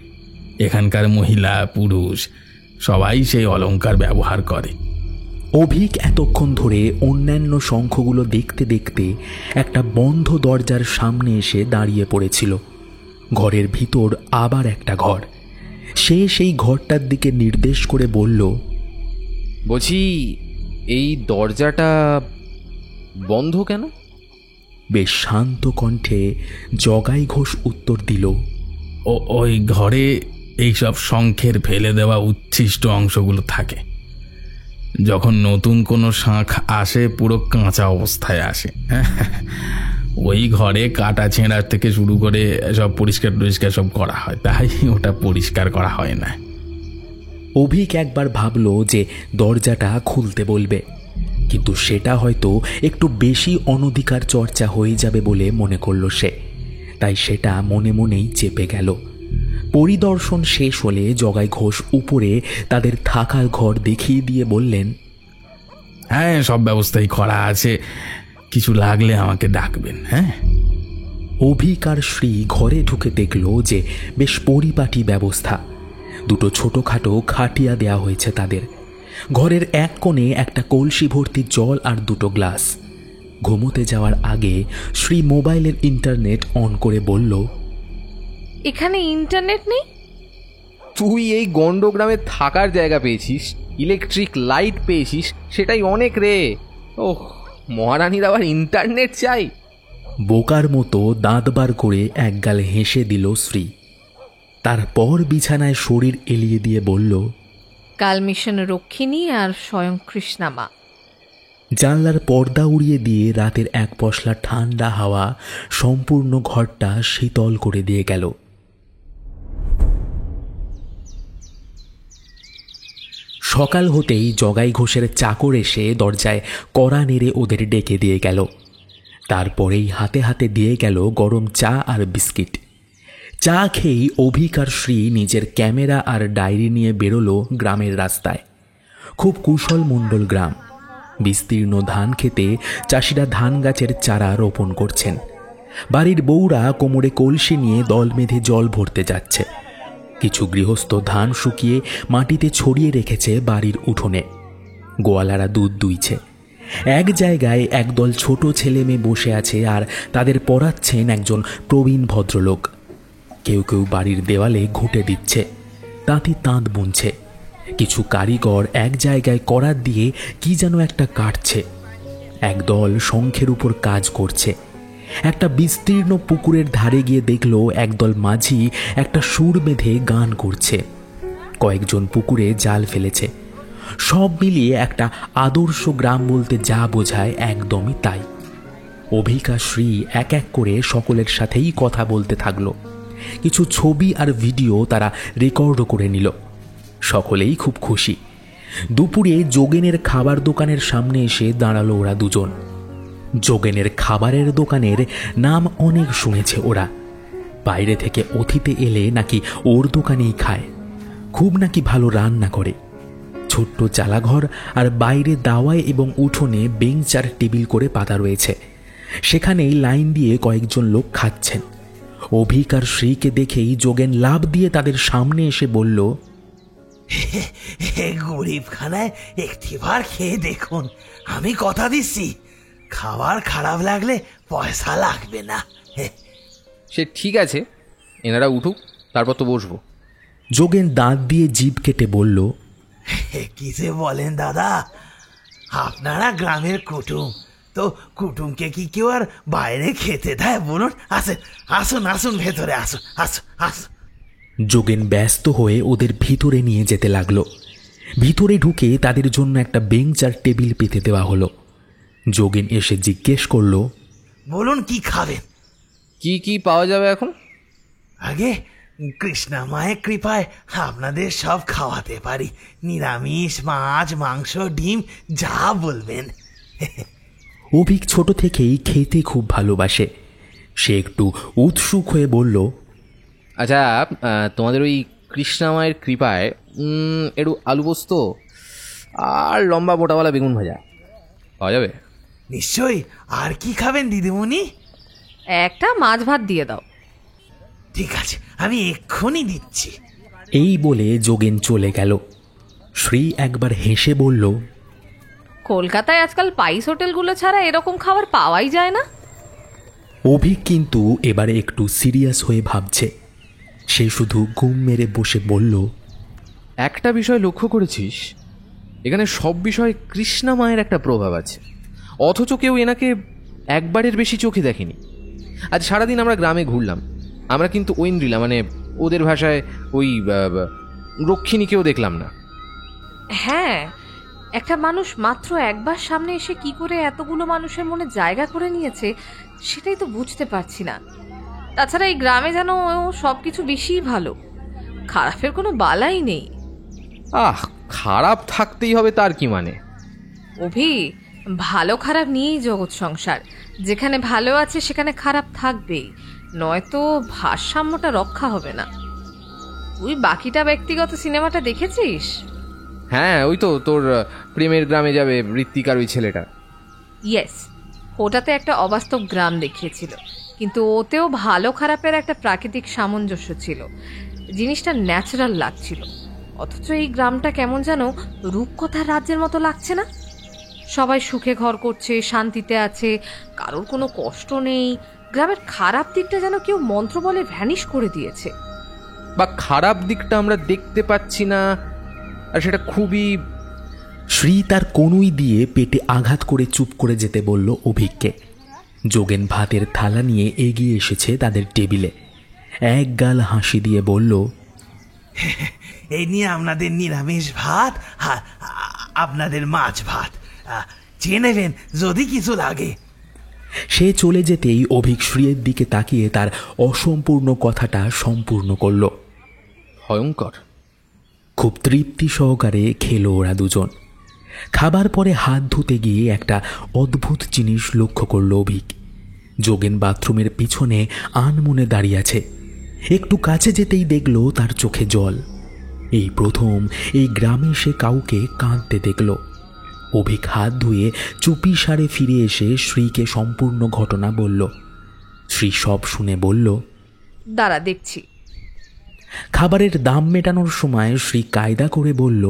এখানকার মহিলা পুরুষ সবাই সেই অলংকার ব্যবহার করে।
অভিক এতক্ষণ ধরে অন্যান্য শঙ্খগুলো দেখতে দেখতে একটা বন্ধ দরজার সামনে এসে দাঁড়িয়ে পড়েছিল। ঘরের ভিতর আবার একটা ঘর। সে সেই ঘরটার দিকে নির্দেশ করে বলল,
বলছি এই দরজাটা বন্ধ কেন?
বেশ শান্ত কণ্ঠে জগাই ঘোষ উত্তর দিল,
ওই ঘরে এইসব শঙ্খের ফেলে দেওয়া উচ্ছিষ্ট অংশগুলো থাকে। যখন নতুন কোনো শাঁখ আসে পুরো কাঁচা অবস্থায় আসে। ওই ঘরে কাটা ছেঁড়ার থেকে শুরু করে সব পরিষ্কার সব করা হয়, তাই ওটা পরিষ্কার করা হয় না।
অভিক একবার ভাবল যে দরজাটা খুলতে বলবে, কিন্তু সেটা হয়তো একটু বেশি অনধিকার চর্চা হয়ে যাবে বলে মনে করল সে। তাই সেটা মনে মনেই চেপে গেল। পরিদর্শন শেষ হলে জগাই ঘোষ উপরে তাদের থাকার ঘর দেখিয়ে দিয়ে বললেন,
হ্যাঁ, সব ব্যবস্থাই করা আছে, কিছু লাগলে আমাকে ডাকবেন। হ্যাঁ।
অভিক আর শ্রী ঘরে ঢুকে দেখল যে বেশ পরিপাটি ব্যবস্থা। দুটো ছোটখাটো খাটিয়া দেয়া হয়েছে তাদের। ঘরের এক কোণে একটা কলসি ভর্তি জল আর দুটো গ্লাস। ঘুমোতে যাওয়ার আগে শ্রী মোবাইলের ইন্টারনেট অন করে বলল,
এখানে ইন্টারনেট নেই?
তুই এই গন্ডগ্রামে থাকার জায়গা পেয়েছিস, ইলেকট্রিক লাইট পেয়েছিস, সেটাই অনেক রে। ওহ, মহারানীর আবার ইন্টারনেট চাই?
বোকার মতো দাঁত বার করে একগাল হেসে দিল শ্রী। তারপর বিছানায় শরীর এলিয়ে দিয়ে বলল,
কাল মিশন রক্ষিণী আর স্বয়ং কৃষ্ণামা।
জানলার পর্দা উড়িয়ে দিয়ে রাতের এক পশলা ঠান্ডা হাওয়া সম্পূর্ণ ঘরটা শীতল করে দিয়ে গেল। সকাল হতেই জগাই ঘোষের চাকর এসে দরজায় কড়া নেড়ে ওদের ডেকে দিয়ে গেল। তারপরেই হাতে হাতে দিয়ে গেল গরম চা আর বিস্কিট। চা খেয়েই অভিক আর শ্রী নিজের ক্যামেরা আর ডায়েরি নিয়ে বেরোলো গ্রামের রাস্তায়। খুব কুশলমণ্ডল গ্রাম। বিস্তীর্ণ ধান খেতে চাষিরা ধান গাছের চারা রোপণ করছেন। বাড়ির বউরা কোমরে কলসি নিয়ে দল বেঁধে জল ভরতে যাচ্ছে। কিছু গৃহস্থ ধান শুকিয়ে মাটিতে ছড়িয়ে রেখেছে বাড়ির উঠোনে। গোয়ালারা দুধ দুইছে। এক জায়গায় একদল ছোট ছেলে মেয়ে বসে আছে আর তাদের পড়াচ্ছেন একজন প্রবীণ ভদ্রলোক। কেউ কেউ বাড়ির দেওয়ালে ঘুঁটে দিচ্ছে, তাঁতি তাঁত বুনছে। কিছু কারিগর এক জায়গায় করাত দিয়ে কি যেন একটা কাটছে। একদল শঙ্খের উপর কাজ করছে। একটা বিস্তীর্ণ পুকুরের ধারে গিয়ে দেখলো একদল মাঝি একটা সুর বেঁধে গান করছে। কয়েকজন পুকুরে জাল ফেলেছে। সব মিলিয়ে একটা আদর্শ গ্রাম বলতে যা বোঝায় একদমই তাই। অভিক আর শ্রী এক এক করে সকলের সাথেই কথা বলতে থাকলো। কিছু ছবি আর ভিডিও তারা রেকর্ডও করে নিল। সকলেই খুব খুশি। দুপুরে যোগেনের খাবার দোকানের সামনে এসে দাঁড়ালো ওরা দুজন। যোগেনের খাবারের দোকানের নাম অনেক শুনেছে ওরা। বাইরে থেকে অতিথি এলে নাকি ওর দোকানেই খায়। খুব নাকি ভালো রান্না করে। ছোট্ট চালাঘর আর বাইরে দাওয়ায় এবং উঠোনে বেঞ্চ আর টেবিল করে পাতা রয়েছে। সেখানেই লাইন দিয়ে কয়েকজন লোক খাচ্ছেন। অভিক আর শ্রীকে দেখেই যোগেন লাফ দিয়ে তাদের সামনে এসে বলল,
গরিবখানায় একটিবার খেয়ে দেখুন, আমি কথা দিচ্ছি খাবার খারাপ লাগলে পয়সা লাগবে না।
সে ঠিক আছে, এনারা উঠুক, তারপর তো বসবো।
যোগেন দাঁত দিয়ে জিভ কেটে বলল,
কিসে বলেন দাদা, আপনারা গ্রামের কুটুম, তো কুটুমকে কি কেউ আর বাইরে খেতে দেয় বলুন? আসেন, আসুন আসুন, ভেতরে আসুন, আসুন আসুন।
যোগেন ব্যস্ত হয়ে ওদের ভিতরে নিয়ে যেতে লাগলো। ভিতরে ঢুকে তাদের জন্য একটা বেঞ্চ আর টেবিল পেতে দেওয়া হলো। যোগেন এসে জিজ্ঞেস করলো,
বলুন কি খাবেন?
কি কি পাওয়া যাবে এখন?
আগে কৃষ্ণা মায়ের কৃপায় আপনাদের সব খাওয়াতে পারি। নিরামিষ, মাছ, মাংস, ডিম, যা বলবেন।
অভিক ছোট থেকেই খেতে খুব ভালোবাসে। সে একটু উৎসুক হয়ে বলল,
আচ্ছা, তোমাদের ওই কৃষ্ণা মায়ের কৃপায় একটু আলু পোস্ত আর লম্বা মোটাওয়ালা বেগুন ভাজা পাওয়া যাবে?
নিশ্চয়ই। আর কি খাবেন দিদিমণি?
একটা মাছ ভাত দিয়ে দাও।
ঠিক আছে, আমি এক্ষুনি দিচ্ছি।
এই বলে যোগেন চলে গেল। শ্রী একবার হেসে বলল,
কলকাতায় আজকাল পাইস হোটেলগুলো ছাড়া এরকম খাবার পাওয়াই যায় না।
অভিক কিন্তু এবারে একটু সিরিয়াস হয়ে ভাবছে। সে শুধু ঘুম মেরে বসে বলল,
একটা বিষয় লক্ষ্য করেছিস, এখানে সব বিষয়ে কৃষ্ণা মায়ের একটা প্রভাব আছে, অথচ কেউ এনাকে একবারের বেশি চোখে দেখেনি। আজ সারাদিন আমরা গ্রামে ঘুরলাম, আমরা কিন্তু ঐন্দ্রিলা, মানে ওদের ভাষায় ওই রক্ষিণীকেও দেখলাম না।
হ্যাঁ, একটা মানুষ মাত্র একবার সামনে এসে কি করে এতগুলো মানুষের মনে জায়গা করে নিয়েছে সেটাই তো বুঝতে পারছি না। তাছাড়া এই গ্রামে যেন সব কিছু বেশিই ভালো, খারাপের কোনো বালাই নেই।
খারাপ থাকতেই হবে তার কি মানে?
অভি, ভালো খারাপ নিয়েই জগৎ সংসার। যেখানে ভালো আছে সেখানে খারাপ থাকবেই, নয়তো ভারসাম্যটা রক্ষা হবে না। তুই বাকিটা ব্যক্তিগত সিনেমাটা দেখেছিস?
হ্যাঁ, ওই তো তোর প্রেমের গ্রামে যাবে ঋত্বিকার ওই ছেলেটা।
ইয়েস, ওটাতে একটা অবাস্তব গ্রাম দেখিয়েছিল, কিন্তু ওতেও ভালো খারাপের একটা প্রাকৃতিক সামঞ্জস্য ছিল। জিনিসটা ন্যাচারাল লাগছিল। অথচ এই গ্রামটা কেমন যেন রূপকথার রাজ্যের মতো লাগছে না? সবাই সুখে ঘর করছে, শান্তিতে আছে, কারোর কোনো কষ্ট নেই। গ্রামের খারাপ দিকটা যেন কেউ মন্ত্র বলে ভ্যানিশ করে দিয়েছে।
বা খারাপ দিকটা আমরা দেখতে পাচ্ছি না, আর সেটা খুবই।
শ্রী তার কনুই দিয়ে পেটে আঘাত করে চুপ করে যেতে বলল অভিককে। যোগেন ভাতের থালা নিয়ে এগিয়ে এসেছে তাদের টেবিলে। এক গাল হাসি দিয়ে বলল,
এই নিয়ে আপনাদের নিরামিষ ভাত, আপনাদের মাছ ভাত, চেয়ে নেবেন যদি কিছু লাগে।
সে চলে যেতেই অভিক শ্রীয়ের দিকে তাকিয়ে তার অসম্পূর্ণ কথাটা সম্পূর্ণ করল।
ভয়ঙ্কর।
খুব তৃপ্তি সহকারে খেলো ওরা দুজন। খাবার পরে হাত ধুতে গিয়ে একটা অদ্ভুত জিনিস লক্ষ্য করল অভিক। যোগেন বাথরুমের পিছনে আনমনে দাঁড়িয়ে আছে। একটু কাছে যেতেই দেখল তার চোখে জল। এই প্রথম এই গ্রামে সে কাউকে কাঁদতে দেখল। অভিক হাত ধুয়ে চুপি সারে ফিরে এসে শ্রীকে সম্পূর্ণ ঘটনা বলল। শ্রী সব শুনে বলল,
দাঁড়া দেখছি।
খাবারের দাম মেটানোর সময় শ্রী কায়দা করে বলল,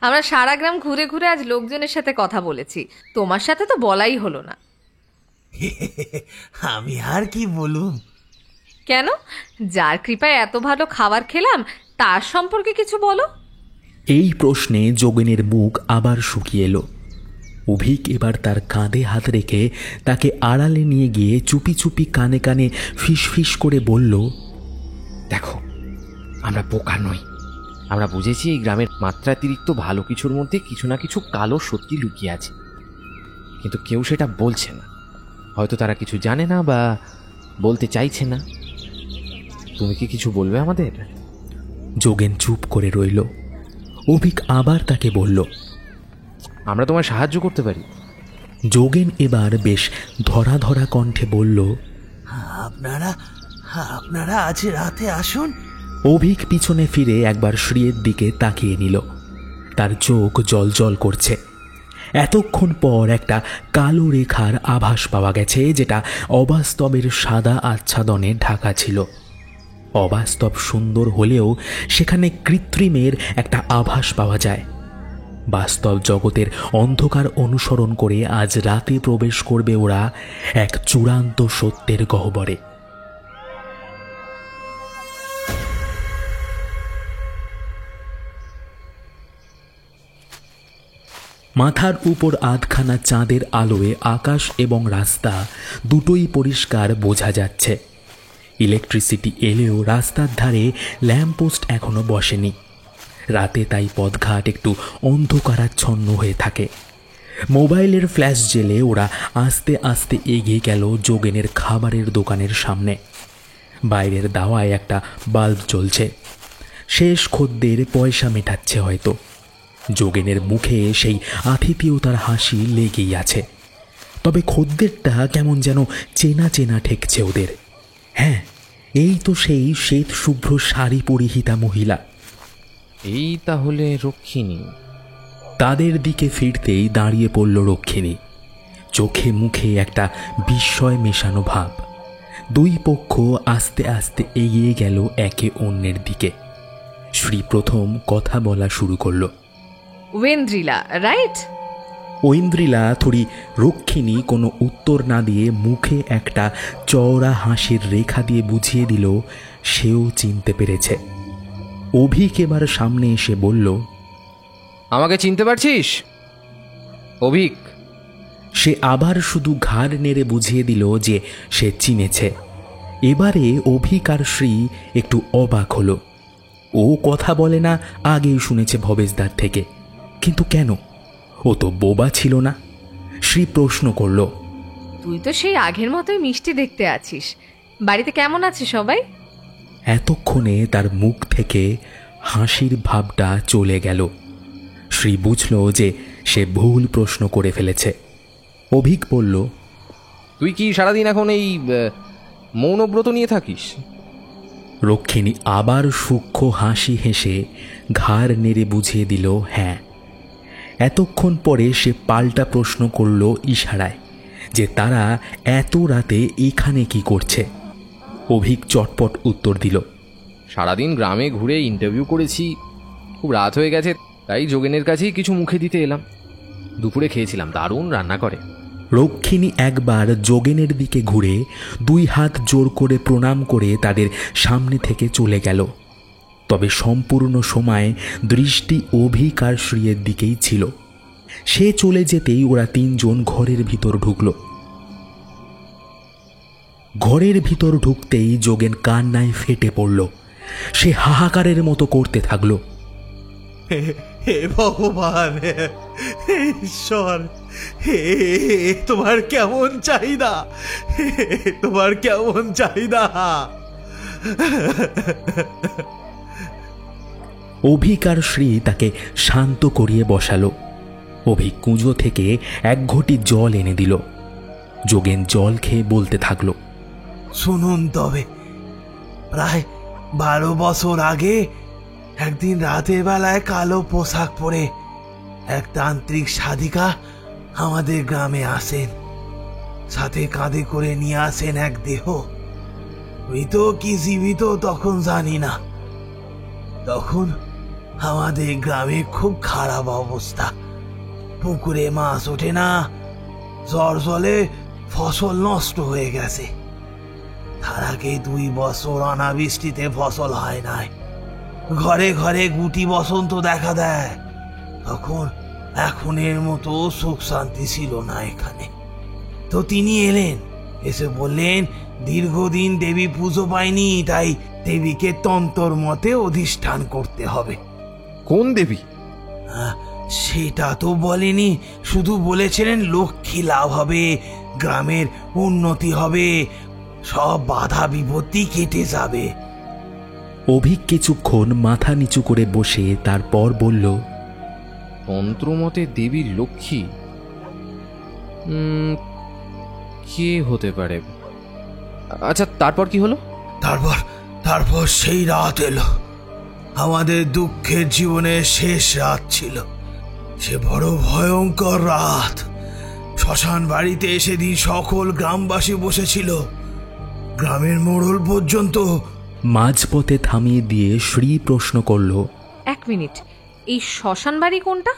আমরা সারা গ্রাম ঘুরে ঘুরে আজ লোকজনের সাথে কথা বলেছি, তোমার সাথে তো বলাই হলো না।
আমি আর কি বলুম।
কেন? যার কৃপায় এত ভালো খাবার খেলাম তার সম্পর্কে কিছু বলো।
এই প্রশ্নে যোগেনের মুখ আবার শুকিয়ে এলো। অভিক এবার তার কাঁধে হাত রেখে তাকে আড়ালে নিয়ে গিয়ে চুপি চুপি কানে কানে ফিস করে বলল,
দেখো, আমরা বোকা নই। আমরা বুঝেছি এই গ্রামের মাত্রাতিরিক্ত ভালো কিছুর মধ্যে কিছু না কিছু কালো সত্যি লুকিয়ে আছে, কিন্তু কেউ সেটা বলছে না। হয়তো তারা কিছু জানে না বা বলতে চাইছে না। তুমি কি কিছু বলবে আমাদের?
যোগেন চুপ করে রইল। অভিক আবার তাকে বলল,
আমরা তোমার সাহায্য করতে পারি।
যোগেন এবার বেশ ধরা ধরা কণ্ঠে বলল,
আপনারা আজ রাতে আসুন।
অভিক পিছনে ফিরে একবার শ্রীয়ের দিকে তাকিয়ে নিল। তার চোখ জল করছে। এতক্ষণ পর একটা কালো রেখার আভাস পাওয়া গেছে, যেটা অবাস্তবের সাদা আচ্ছাদনে ঢাকা ছিল। অবাস্তব সুন্দর হলেও সেখানে কৃত্রিমের একটা আভাস পাওয়া যায়। বাস্তব জগতের অন্ধকার অনুসরণ করে আজ রাতে প্রবেশ করবে ওরা এক চূড়ান্ত সত্যের গহ্বরে। মাথার উপর আধখানা চাঁদের আলোয় আকাশ এবং রাস্তা দুটোই পরিষ্কার বোঝা যাচ্ছে। ইলেকট্রিসিটি এলেও রাস্তার ধারে ল্যাম্পপোস্ট এখনো বসেনি। রাতে তাই পথঘাট একটু অন্ধকারাচ্ছন্ন হয়ে থাকে। মোবাইলের ফ্ল্যাশ জেলে ওরা আস্তে আস্তে এগিয়ে গেল যোগেনের খাবারের দোকানের সামনে। বাইরের দাওয়ায় একটা বাল্ব জ্বলছে। শেষ খদ্দের পয়সা মেটাচ্ছে হয়তো। যোগেনের মুখে সেই আতিথেয়তার হাসি লেগেই আছে। তবে খদ্দেরটা কেমন যেন চেনা চেনা ঠেকছে ওদের। হ্যাঁ, এই তো সেই শ্বেত শুভ্র শাড়ি পরিহিতা মহিলা।
এই তাহলে রক্ষিণী।
তাদের দিকে ফিরতেই দাঁড়িয়ে পড়ল রক্ষিণী। চোখে মুখে একটা বিস্ময় মেশানো ভাব। দুই পক্ষ আস্তে আস্তে এগিয়ে গেল একে অন্যের দিকে। শ্রী প্রথম কথা বলা শুরু করল।
ওয়েন্দ্রিলা, রাইট?
ঐন্দ্রিলা থরি রক্ষিণী কোনো উত্তর না দিয়ে মুখে একটা চওড়া হাসির রেখা দিয়ে বুঝিয়ে দিল সেও চিনতে পেরেছে। অভিক এবার সামনে এসে বলল,
আমাকে চিনতে পারছিস? অভিক।
সে আবার শুধু ঘাড় নেড়ে বুঝিয়ে দিল যে সে চিনেছে। এবারে অভিক আর শ্রী একটু অবাক হলো। ও কথা বলে না, আগেই শুনেছে ভবেশদার থেকে, কিন্তু কেন? ও তো বোবা ছিল না। শ্রী প্রশ্ন করল,
তুই তো সেই আগের মতোই মিষ্টি দেখতে আছিস। বাড়িতে কেমন আছে সবাই?
এতক্ষণে তার মুখ থেকে হাসির ভাবটা চলে গেল। শ্রী বুঝল যে সে ভুল প্রশ্ন করে ফেলেছে। অভিক বলল,
তুই কি সারাদিন এখন এই মৌনব্রত নিয়ে থাকিস?
রক্ষিণী আবার সূক্ষ্ম হাসি হেসে ঘাড় নেড়ে বুঝিয়ে দিল হ্যাঁ। এতক্ষণ পরে সে পাল্টা প্রশ্ন করল ইশারায় যে তারা এত রাতে এখানে কি করছে। অভিক চটপট উত্তর দিল,
সারাদিন গ্রামে ঘুরে ইন্টারভিউ করেছি, খুব রাত হয়ে গেছে, তাই যোগেনের কাছেই কিছু মুখে দিতে এলাম। দুপুরে খেয়েছিলাম, দারুণ রান্না করে।
রক্ষিণী একবার যোগেনের দিকে ঘুরে দুই হাত জোর করে প্রণাম করে তাদের সামনে থেকে চলে গেল। তবে সম্পূর্ণ সময় দৃষ্টি অভিক আর শ্রীয়ের দিকেই ছিল। সে চলে যেতেই ওরা তিনজন ঘরের ভিতর ঢুকল। ঘরের ভিতর ঢুকতেই যোগেন কান্নায় ফেটে পড়ল। সে হাহাকারের মতো করতে থাকলো,
হে ভগবান, হে ঈশ্বর, হে তোমার কেমন চাহিদা, তোমার কেমন চাহিদা।
অভিক আর শ্রী তাকে শান্ত করিয়ে বসালো। অভিক কুঁজো থেকে এক ঘটি জল এনে দিল। যোগেন জল খেয়ে বলতে থাকলো,
শুনুন, তবে প্রায় 12 বছর আগে একদিন রাতের বেলায় কালো পোশাক পরে এক তান্ত্রিক সাধিকা আমাদের গ্রামে আসেন। সাথে কাঁধে করে নিয়ে আসেন এক দেহ। মৃত কি জীবিত তখন জানি না। তখন আমাদের গ্রামে খুব খারাপ অবস্থা। পুকুরে মাছ ওঠে না, ঝড় জলে ফসল নষ্ট হয়ে গেছে। তার আগে 2 বছর অনাবৃষ্টিতে ফসল হয় নাই। ঘরে ঘরে গুটি বসন্ত দেখা দেয়। তখন এখনের মতো সুখ শান্তি ছিল না এখানে। তো তিনি এলেন, এসে বললেন দীর্ঘদিন দেবী পুজো পায়নি, তাই দেবীকে তন্তর মতে অধিষ্ঠান করতে হবে।
কোন দেবী?
সেটা তো বলেনি, শুধু বলেছিলেন লক্ষ্মী লাভ হবে, গ্রামের উন্নতি হবে, সব বাধা বিপত্তি কেটে যাবে।
অভিক কিছুক্ষণ মাথা নিচু করে বসে তারপর বলল,
তন্ত্রমতে দেবী লক্ষ্মী কে হতে পারে? আচ্ছা, তারপর কি হলো?
তারপর সেই রাত এলো, আমাদের দুঃখের জীবনের শেষ রাত ছিল। সে বড় ভয়ঙ্কর রাত। শ্মশান বাড়িতে সেদিন সকল গ্রামবাসী বসেছিল, গ্রামের মোড়ল পর্যন্ত।
মাঝপথে থামিয়ে দিয়ে শ্রী প্রশ্ন করল,
1 মিনিট, এই শ্মশান বাড়ি কোনটা?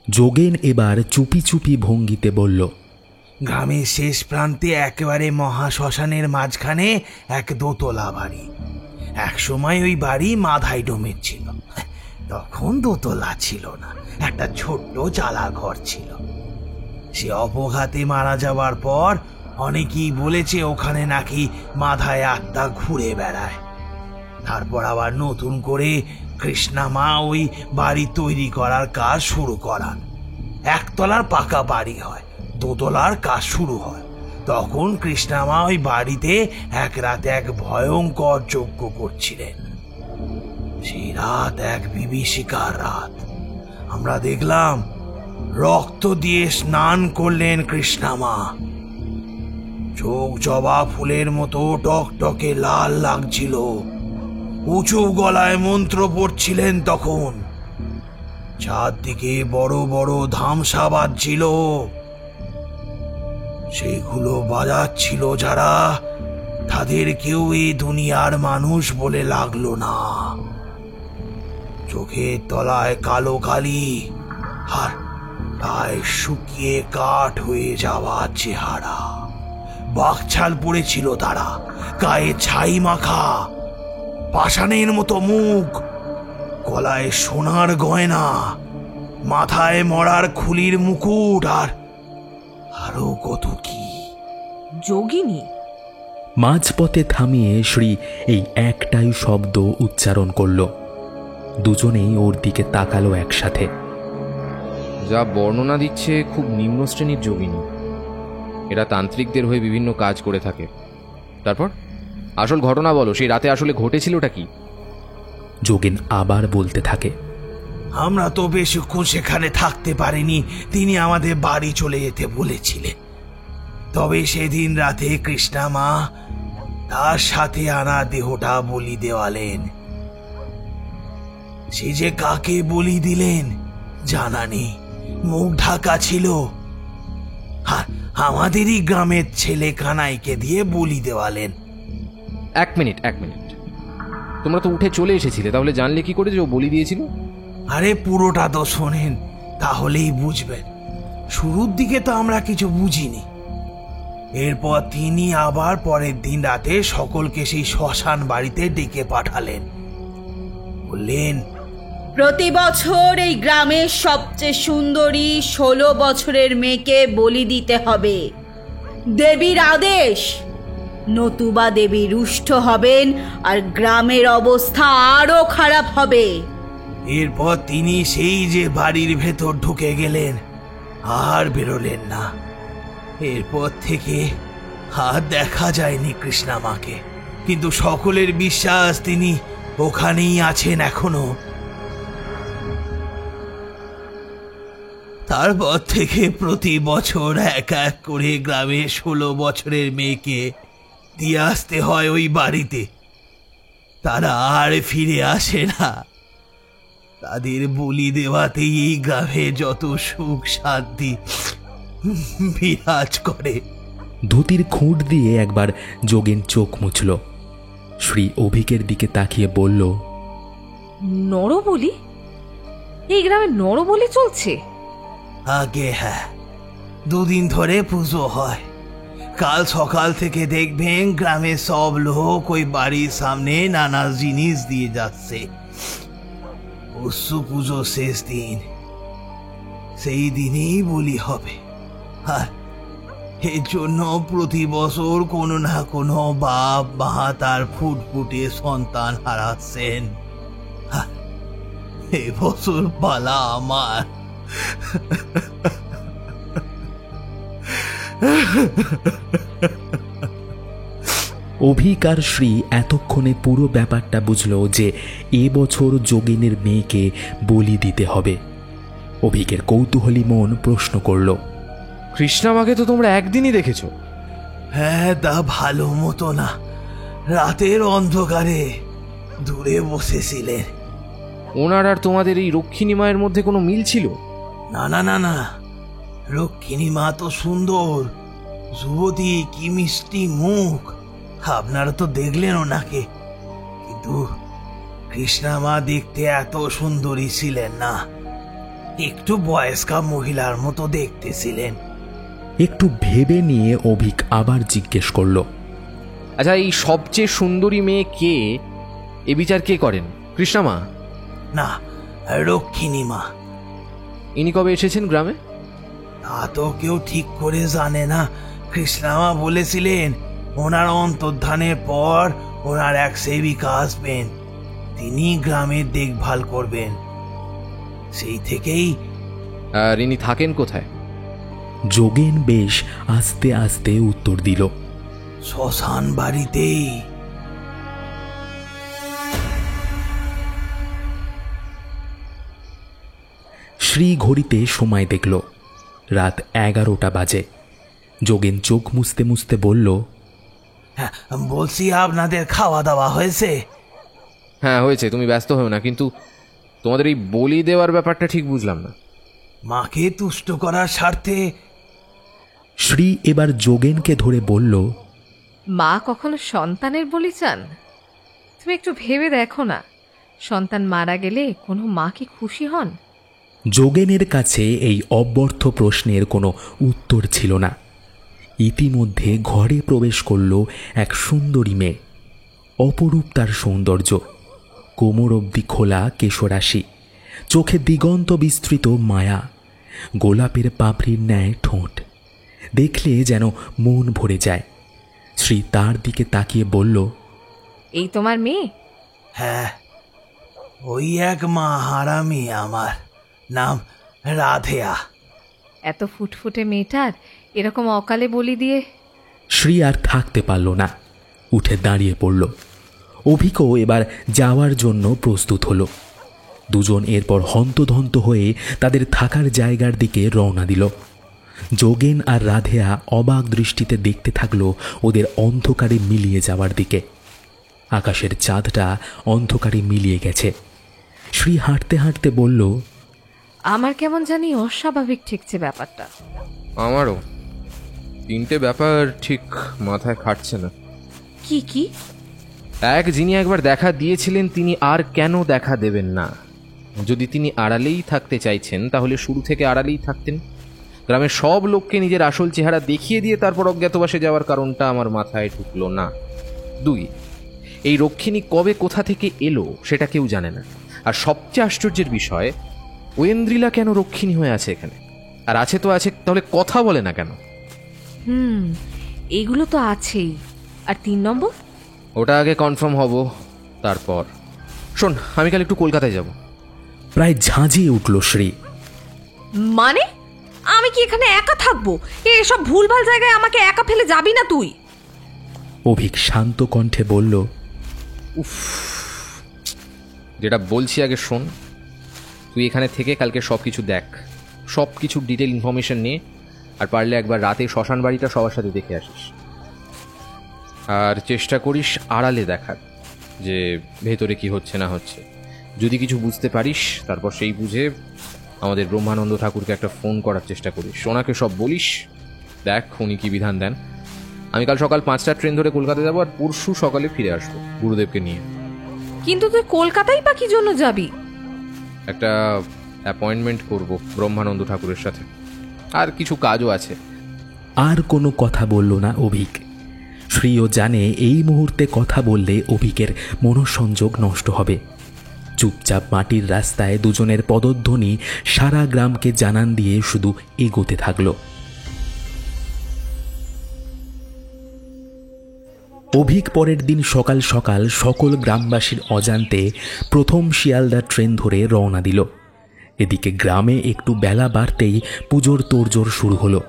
যোগেন এবার চুপি চুপি ভঙ্গিতে বলল,
গ্রামের শেষ প্রান্তে একেবারে মহাশ্মশানের মাঝখানে এক দোতলা বাড়ি। একসময় ওই বাড়ি মাধাই ডোমের ছিল। তখন দোতলা ছিল না, একটা ছোট্ট চালা ঘর ছিল। সে অপঘাতে মারা যাওয়ার পর অনেকেই বলেছে ওখানে নাকি মাধায় আত্মা ঘুরে বেড়ায়। তারপর আবার নতুন করে কৃষ্ণা মা ওই বাড়ি তৈরি করার কাজ শুরু করান। 1 তলার পাকা বাড়ি হয়, 2 তলার কাজ শুরু হয়। তখন কৃষ্ণা মা ওই বাড়িতে এক রাতে এক ভয়ঙ্কর যজ্ঞ করছিলেন। সেই রাত এক বিভীষিকার রাত। আমরা দেখলাম রক্ত দিয়ে স্নান করলেন কৃষ্ণা মা। চোখ জবা ফুলের মতো টকটকে লাল লাগছিল। উঁচু গলায় মন্ত্র পড়ছিলেন তখন। চারদিকে বড় বড় ধামসা বাজছিল। সেগুলো বাজাচ্ছিল যারা, তাদের কেউ এই দুনিয়ার মানুষ বলে লাগলো না। চোখের তলায় কালো কালি, আর গায়ে শুকিয়ে কাঠ হয়ে যাওয়া চেহারা। বাকছাল পড়েছিল তারা, গায়ে ছাই মাখা, পাষাণের মতো মুখ, গলায় সোনার গয়না, মাথায় মরার খুলির মুকুট, আর আরো কত কি।
যোগিনী?
মাঝপথে থামিয়ে শ্রী এই একটাই শব্দ উচ্চারণ করল। দুজনেই ওর দিকে তাকালো একসাথে।
যা বর্ণনা দিচ্ছে খুব নিম্ন শ্রেণীর যোগিনী। এরা তান্ত্রিকদের হয়ে বিভিন্ন কাজ করে থাকে। তারপর আসল ঘটনা বলো, সেই রাতে আসলে ঘটেছিলটা কি?
যোগেন আবার বলতে থাকে,
আমরা তো বেশিক্ষণ সেখানে থাকতে পারিনি, তিনি আমাদের বাড়ি চলে যেতে বলেছিলেন। তবে সেদিন রাতে কৃষ্ণা মা তার সাথে আনা দেহটা বলি দেওয়ালেন। সে যে কাকে বলি দিলেন জানা নেই, মুখ ঢাকা ছিল। আমাদেরই গ্রামের ছেলে কানাইকে দিয়ে বলি দেওয়ালেন।
1 মিনিট, তোমরা তো উঠে চলে এসেছিলে, তাহলে জানলে কি করে যে ও বলি দিয়েছিল?
আরে পুরোটা তো শোনেন, তাহলেই বুঝবেন। শুরুর দিকে তো আমরা কিছু বুঝিনি। এরপর তিনি আবার পরের দিন রাতে সকলকে সেই শ্মশান বাড়িতে ডেকে পাঠালেন। বললেন,
প্রতি বছর এই গ্রামের সবচেয়ে সুন্দরী 16 বছরের মেয়েকে বলি দিতে হবে। দেবীর আদেশ, নতুবা দেবী রুষ্ট হবেন আর গ্রামের অবস্থা আরো খারাপ হবে।
এরপর তিনি সেই যে বাড়ির ভেতর ঢুকে গেলেন, আর বেরোলেন না। এরপর থেকে আর দেখা যায়নি কৃষ্ণা মাকে, কিন্তু সকলের বিশ্বাস তিনি ওখানেই আছেন এখনো। তারপর থেকে প্রতি বছর এক এক করে গ্রামে 16 বছরের মেয়েকে দিয়ে আসতে হয় ওই বাড়িতে। তারা আর ফিরে আসে না। তাদের বলি দেওয়াতেই এই গ্রামে যত সুখ শান্তি বিরাজ করে।
ধুতির খুঁট দিয়ে একবার যোগেন চোখ মুছল। শ্রী অভিকের দিকে তাকিয়ে বলল,
নরবলি? এই গ্রামে নরবলি চলছে?
আগে হ্যাঁ, 2 দিন ধরে পুজো হয়। কাল সকাল থেকে দেখবেন গ্রামের সব লোক ওই বাড়ির সামনে নানা জিনিস দিয়ে যাচ্ছে। অশ্ব পুজো শেষ দিন, সেই দিনেই বলি হবে। আর এর জন্য প্রতি বছর কোনো না কোনো বাপ মা তার ফুটফুটে সন্তান হারাচ্ছেন। এবছর পালা আমার।
অভিক আর শ্রী এতক্ষণে পুরো ব্যাপারটা বুঝল যে এবছর যোগিনের মেয়েকে বলি দিতে হবে। অভিকের কৌতূহলী মন প্রশ্ন করল,
কৃষ্ণামাকে তো তোমরা একদিনই দেখেছ?
হ্যাঁ, তা ভালো মতো না, রাতের অন্ধকারে দূরে বসেছিলেন।
ওনার আর তোমাদের এই রক্ষিণী মায়ের মধ্যে কোনো মিল ছিল?
না না না না, রক্ষিণী মা তো সুন্দর যুবতী, কি মিষ্টি মুখ, আপনারা তো দেখলেন ওনাকে। কিন্তু কৃষ্ণা মা দেখতে এত সুন্দরী ছিলেন না, একটু বয়স্কা মহিলার মতো দেখতেছিলেন।
একটু ভেবে নিয়ে অভিক আবার জিজ্ঞেস করল,
আচ্ছা, এই সবচেয়ে সুন্দরী মেয়ে কে? এ বিচার কে করেন? কৃষ্ণামা?
না, রক্ষিণী মা।
ইনি কবে এসেছেন গ্রামে?
তা তো কেউ ঠিক করে জানে না। কৃষ্ণা মা বলেছিলেন ওনার অন্তর্ধানের পর ওনার এক সেবিকা আসবেন, তিনি গ্রামের দেখভাল করবেন। সেই থেকেই।
আর ইনি থাকেন কোথায়?
যোগেন বেশ আস্তে আস্তে উত্তর দিল,
শ্মশান বাড়িতেই।
শ্রী ঘড়িতে সময় দেখল রাত 11টা বাজে। যোগেন চোখ মুছতে মুছতে বলল,
হ্যাঁ, বলছি আপনাদের খাওয়া দাওয়া হয়েছে?
হ্যাঁ হয়েছে, তুমি ব্যস্ত হও না, কিন্তু তোমাদের এই বলি দেওয়ার ব্যাপারটা ঠিক বুঝলাম না।
মাকে তুষ্ট করার স্বার্থে।
শ্রী এবার যোগেনকে ধরে বলল,
মা কখনো সন্তানের বলি চান? তুমি একটু ভেবে দেখো না, সন্তান মারা গেলে কোনো মা কি খুশি হন?
যোগেনের কাছে এই অব্যর্থ প্রশ্নের কোনো উত্তর ছিল না। ইতিমধ্যে ঘরে প্রবেশ করল এক সুন্দরী মেয়ে। অপরূপ তার সৌন্দর্য, কোমর অবধি খোলা কেশরাশি, চোখে দিগন্ত বিস্তৃত মায়া, গোলাপের পাপড়ির ন্যায় ঠোঁট, দেখলে যেন মন ভরে যায়। শ্রী তার দিকে তাকিয়ে বলল,
এই তোমার মেয়ে?
হ্যাঁ, ওই এক মা হারা মেয়ে আমার, নাম রাধেয়া।
এত ফুটফুটে মেয়েটার এরকম অকালে বলি দিয়ে?
শ্রী আর থাকতে পারল না, উঠে দাঁড়িয়ে পড়ল। অভিকও এবার যাওয়ার জন্য প্রস্তুত হলো। দুজন এরপর হন্তদন্ত হয়ে তাদের থাকার জায়গার দিকে রওনা দিল। যোগেন আর রাধেয়া অবাক দৃষ্টিতে দেখতে থাকলো ওদের অন্ধকারে মিলিয়ে যাওয়ার দিকে। আকাশের চাঁদটা অন্ধকারে মিলিয়ে গেছে। শ্রী হাঁটতে হাঁটতে বলল,
আমার কেমন জানি অস্বাভাবিক ঠেকছে ব্যাপারটা।
আমারও 3টে ব্যাপার ঠিক মাথায় খাটছে না।
কি কি?
এক, যিনি একবার দেখা দিয়েছিলেন তিনি আর কেন দেখা দেবেন না? যদি তিনি আড়ালেই থাকতে চাইছেন তাহলে শুরু থেকে আড়ালেই থাকতেন। গ্রামের সব লোককে নিজের আসল চেহারা দেখিয়ে দিয়ে তারপর অজ্ঞাতবাসে যাওয়ার কারণটা আমার মাথায় ঢুকলো না। 2, এই রক্ষিণী কবে কোথা থেকে এলো সেটা কেউ জানে না। আর সবচেয়ে আশ্চর্যের বিষয়, ঐন্দ্রিলা কেন রক্ষিণী হয়ে আছে এখানে? আর আছে তো আছে, তাহলে কথা বলে না কেন?
এইগুলো তো আছেই। আর 3 নম্বর?
ওটা আগে কনফার্ম হব, তারপর। শোন, আমি কাল একটু কলকাতায় যাব।
প্রায় ঝাঁঝিয়ে উঠল শ্রী।
মানে আমি কি এখানে একা থাকবো? এসব ভুলভাল জায়গায় আমাকে একা ফেলে যাবি না তুই?
অভিক শান্ত কণ্ঠে বলল,
উফ, যেটা বলছি আগে শোন। তুই এখানে থেকে কালকে সব কিছু দেখ, সব কিছু ডিটেল ইনফরমেশন নিয়ে, আর পারলে একবার রাতে শ্মশান বাড়িটা সবার সাথে দেখে আসিস। আর চেষ্টা করিস আড়ালে দেখার, যে ভেতরে কি হচ্ছে না হচ্ছে। যদি কিছু বুঝতে পারিস তারপর সেই বুঝে আমাদের ব্রহ্মানন্দ ঠাকুরকে একটা ফোন করার চেষ্টা করিস, ওনাকে সব বলিস, দেখ উনি কি বিধান দেন। আমি কাল সকাল 5টার ট্রেন ধরে কলকাতা যাবো, আর পরশু সকালে ফিরে আসবো গুরুদেবকে নিয়ে।
কিন্তু তুই কলকাতায় বা কি জন্য যাবি?
অ্যাপয়েন্টমেন্ট করব ব্রহ্মানন্দ ঠাকুরের সাথে, আর কিছু কাজও আছে।
আর কোনো কথা বলল না অভিক। শ্রীও জানে এই মুহূর্তে কথা বললে অভিকের মনোসংযোগ নষ্ট হবে। চুপচাপ মাটির রাস্তায় দুজনের পদধ্বনি সারা গ্রামকে জানান দিয়ে শুধু এগোতে থাকল। অভিক পরের দিন সকাল সকাল সকল গ্রামবাসীর অজান্তে প্রথম শিয়ালদা ট্রেন ধরে রওনা দিল। এদিকে গ্রামে একটু বেলা বাড়তেই পুজোর তোড়জোড় শুরু হলো।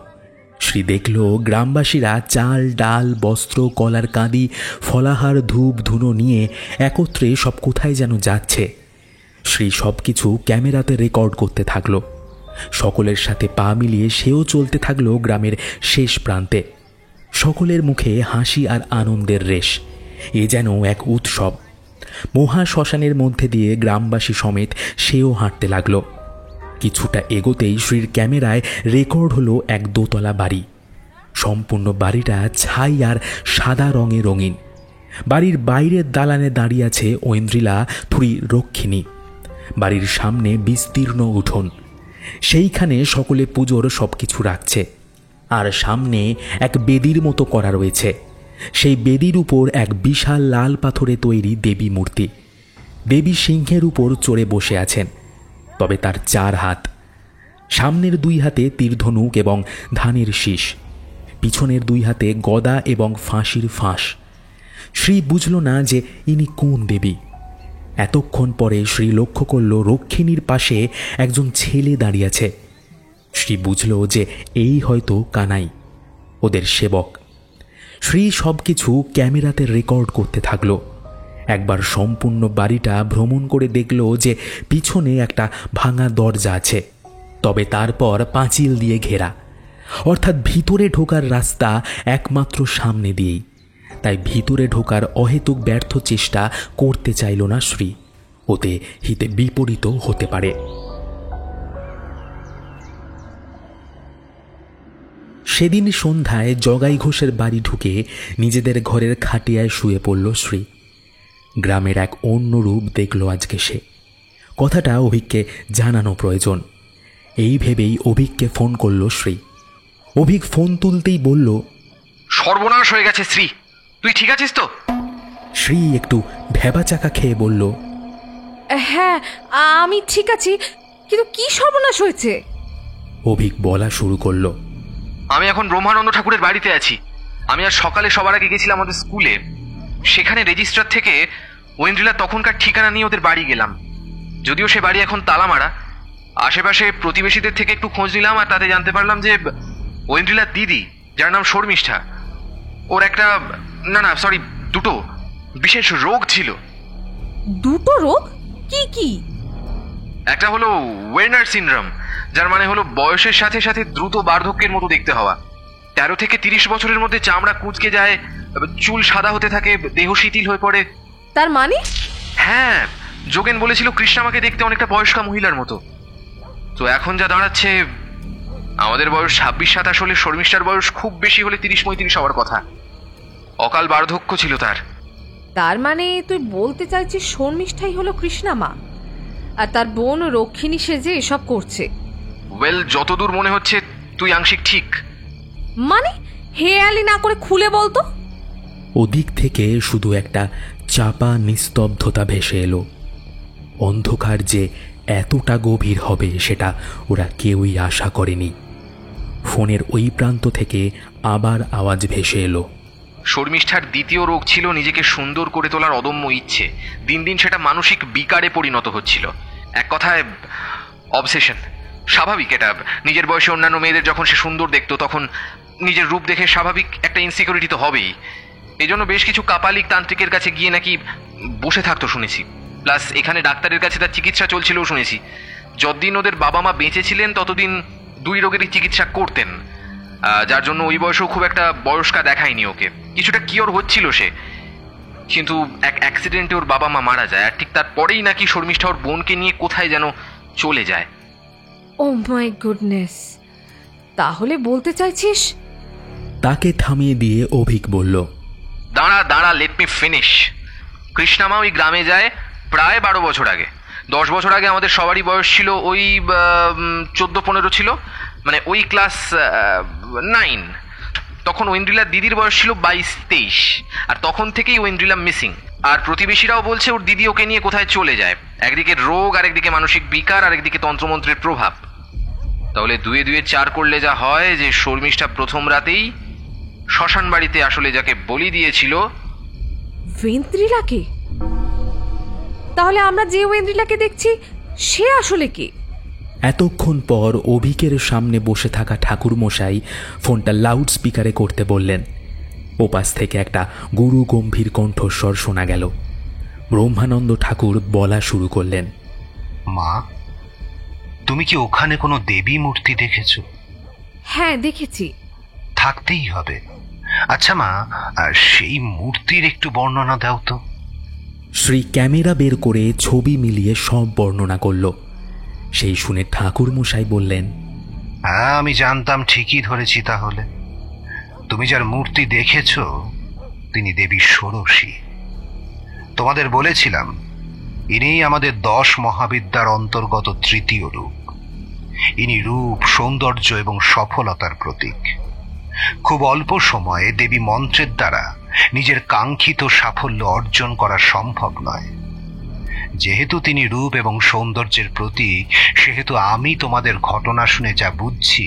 শ্রী দেখল গ্রামবাসীরা চাল ডাল বস্ত্র কলার কাঁদি ফলাহার ধূপ ধুনো নিয়ে একত্রে সব কোথায় যেন যাচ্ছে। শ্রী সব কিছু ক্যামেরাতে রেকর্ড করতে থাকল। সকলের সাথে পা মিলিয়ে সেও চলতে থাকল গ্রামের শেষ প্রান্তে। সকলের মুখে হাসি আর আনন্দের রেশ। এ যেন এক উৎসব। মহা শ্মশানের মধ্যে দিয়ে গ্রামবাসী সমেত সেও হাঁটতে লাগল। কিছুটা এগোতেই শ্রীর ক্যামেরায় রেকর্ড হলো এক দোতলা বাড়ি। সম্পূর্ণ বাড়িটা ছাই আর সাদা রঙে রঙিন। বাড়ির বাইরের দালানে দাঁড়িয়ে আছে ঐন্দ্রিলা থুরি রক্ষিণী। বাড়ির সামনে বিস্তীর্ণ উঠোন, সেইখানে সকলে পুজোর সব কিছু রাখছে। আর সামনে এক বেদির মতো করা রয়েছে। সেই বেদির উপর এক বিশাল লাল পাথরে তৈরি দেবী মূর্তি। দেবী সিংহের উপর চড়ে বসে আছেন, তবে তার 4 হাত। সামনের 2 হাতে তীরধনুক এবং ধানের শীষ, পিছনের 2 হাতে গদা এবং ফাঁসির ফাঁস। শ্রী বুঝল না যে ইনি কোন দেবী। এতক্ষণ পরে শ্রী লক্ষ্য করল রক্ষিণীর পাশে একজন ছেলে দাঁড়িয়ে আছে। শ্রী বুঝল যে এই হয়তো কানাই, ওদের সেবক। শ্রী সব কিছু ক্যামেরাতে রেকর্ড করতে থাকল। একবার সম্পূর্ণ বাড়িটা ভ্রমণ করে দেখল যে পিছনে একটা ভাঙা দরজা আছে, তবে তারপর পাঁচিল দিয়ে ঘেরা, অর্থাৎ ভিতরে ঢোকার রাস্তা একমাত্র সামনে দিয়েই। তাই ভিতরে ঢোকার অহেতুক ব্যর্থ চেষ্টা করতে চাইল না শ্রী, ওতে হিতে বিপরীত হতে পারে। সেদিন সন্ধ্যায় জগাই ঘোষের বাড়ি ঢুকে নিজেদের ঘরের খাটিয়ায় শুয়ে পড়ল শ্রী। গ্রামের এক অন্য রূপ দেখল আজকে সে। কথাটা অভিককে জানানো প্রয়োজন। এই ভেবেই অভিককে ফোন করল শ্রী। অভিক ফোন তুলতেই বলল,
সর্বনাশ হয়ে গেছে শ্রী, তুই ঠিক আছিস তো?
শ্রী একটু ভেবাচাকা খেয়ে বলল,
হ্যাঁ আমি ঠিক আছি, কিন্তু কি সর্বনাশ হয়েছে?
অভিক বলা শুরু করল,
আমি এখন ব্রহ্মানন্দ ঠাকুরের বাড়িতে আছি। আমি আজ সকালে সবার আগে গেছিলাম আমাদের স্কুলে। সেখানে রেজিস্ট্রার থেকে ঐন্দ্রিলা তখনকার ঠিকানা নিয়ে ওদের বাড়ি গেলাম। যদিও সে বাড়ি এখন তালা মারা। আশেপাশে প্রতিবেশীদের থেকে একটু খোঁজ নিলাম, আর তাতে জানতে পারলাম যে ঐন্দ্রিলার দিদি, যার নাম শর্মিষ্ঠা, ওর একটা দুটো বিশেষ রোগ ছিল।
দুটো রোগ? কি কি?
একটা হলো ওয়েনার সিনড্রোম, যার মানে হলো বয়সের সাথে সাথে দ্রুত বার্ধক্যের মতো দেখতে হওয়া। 13 থেকে 30 বছরের মধ্যে চামড়া কুঁচকে যায়, চুল সাদা হতে থাকে, দেহ শিথিল হয়ে পড়ে।
তার মানে?
হ্যাঁ, যোগেন বলেছিল কৃষ্ণামাকে দেখতে অনেকটা বয়স্কা মহিলার মতো। তো এখন যা দাঁড়াচ্ছে, আমাদের বয়স 26-27 হলে শর্মিষ্ঠার বয়স খুব বেশি হলে 30-35 হওয়ার কথা। অকাল বার্ধক্য ছিল তার।
তার মানে তুই বলতে চাইছিস শর্মিষ্ঠাই হলো কৃষ্ণামা, আর তার বোন রক্ষিণী সেজে এসব করছে?
ওয়েল, যতদূর মনে হচ্ছে তুই আংশিক ঠিক।
মানে হেয়ালি না করে খুলে বলতো।
ওদিক থেকে শুধু একটা চাপা নিস্তব্ধতা ভেসে এলো। অন্ধকার যে এতটা গভীর হবে সেটা ওরা কেউই আশা করেনি। ফোনের ওই প্রান্ত থেকে আবার আওয়াজ ভেসে এলো,
শর্মিষ্ঠার দ্বিতীয় রোগ ছিল নিজেকে সুন্দর করে তোলার অদম্য ইচ্ছে। দিন দিন সেটা মানসিক বিকারে পরিণত হচ্ছিল। এক কথায় অবসেশন। স্বাভাবিক এটা, নিজের বয়সে অন্যান্য মেয়েদের যখন সে সুন্দর দেখতো তখন নিজের রূপ দেখে স্বাভাবিক একটা ইনসিকিউরিটি তো হবেই। এই জন্য বেশ কিছু কাপালিক তান্ত্রিকের কাছে গিয়ে নাকি বসে থাকতো শুনেছি। প্লাস এখানে ডাক্তারের কাছে তার চিকিৎসা চলছিলও শুনেছি। যতদিন ওদের বাবা মা বেঁচে ছিলেন ততদিন 2 রোগেরই চিকিৎসা করতেন, যার জন্য ওই বয়সেও খুব একটা বয়স্কা দেখায়নি ওকে। কিছুটা কিওর হচ্ছিল সে, কিন্তু এক অ্যাক্সিডেন্টে ওর বাবা মা মারা যায়, আর ঠিক তারপরেই নাকি শর্মিষ্ঠা ওর বোনকে নিয়ে কোথায় যেন চলে যায়।
ও মাই গুডনেস, তাহলে বলতে চাইছিস?
তাকে থামিয়ে দিয়ে অভিক বলল,
দাঁড়া, লেট মি ফিনিশ। কৃষ্ণামা ওই গ্রামে যায় প্রায় 12 বছর আগে। 10 বছর আগে আমাদের সবারই বয়স ছিল ওই 14-15 ছিল, মানে ওই ক্লাস 9। তখন ঐন্দ্রিলার দিদির বয়স ছিল 22-23, আর তখন থেকেই ঐন্দ্রিলা মিসিং। আর প্রতিবেশীরাও বলছে ওর দিদি ওকে নিয়ে কোথায় চলে যায়। একদিকে রোগ, আর একদিকে মানসিক বিকার, আর একদিকে তন্ত্রমন্ত্রের প্রভাব। তাহলে 2 4 করলে যা হয় যে শর্মিষ্ঠা প্রথম রাতেই শ্মশান বাড়িতে আসলে যাকে বলি দিয়েছিল।
ওয়েন্দ্রিলাকে? তাহলে আমরা যে ওয়েন্দ্রিলাকে দেখছি সে আসলে কে?
এতক্ষণ পর অভিকের সামনে বসে থাকা ঠাকুরমশাই ফোনটা লাউড স্পিকারে করতে বললেন। ওপাশ থেকে একটা গুরু গম্ভীর কণ্ঠস্বর শোনা গেল। ব্রহ্মানন্দ ঠাকুর বলা শুরু করলেন,
মা, তুমি কি ওখানে কোনো দেবী মূর্তি দেখেছ?
হ্যাঁ, দেখেছি।
থাকতেই হবে। আচ্ছা মা, সেই মূর্তির একটু বর্ণনা দাও তো।
শ্রী ক্যামেরা বের করে ছবি মিলিয়ে সব বর্ণনা করল। সেই শুনে ঠাকুরমশাই বললেন,
হ্যাঁ, আমি জানতাম, ঠিকই ধরেছি। তাহলে তুমি যার মূর্তি দেখেছ তিনি দেবী ষোড়শী। তোমাদের বলেছিলাম ইনি আমাদের 10 মহাবিদ্যার অন্তর্গত তৃতীয় রূপ। ইনি রূপ, সৌন্দর্য এবং সফলতার প্রতীক। খুব অল্প সময়ে দেবী মন্ত্রের দ্বারা নিজের কাঙ্ক্ষিত সাফল্য অর্জন করা সম্ভব নয়। যেহেতু তিনি রূপ এবং সৌন্দর্যের প্রতীক, সেহেতু আমি তোমাদের ঘটনা শুনে যা বুঝছি,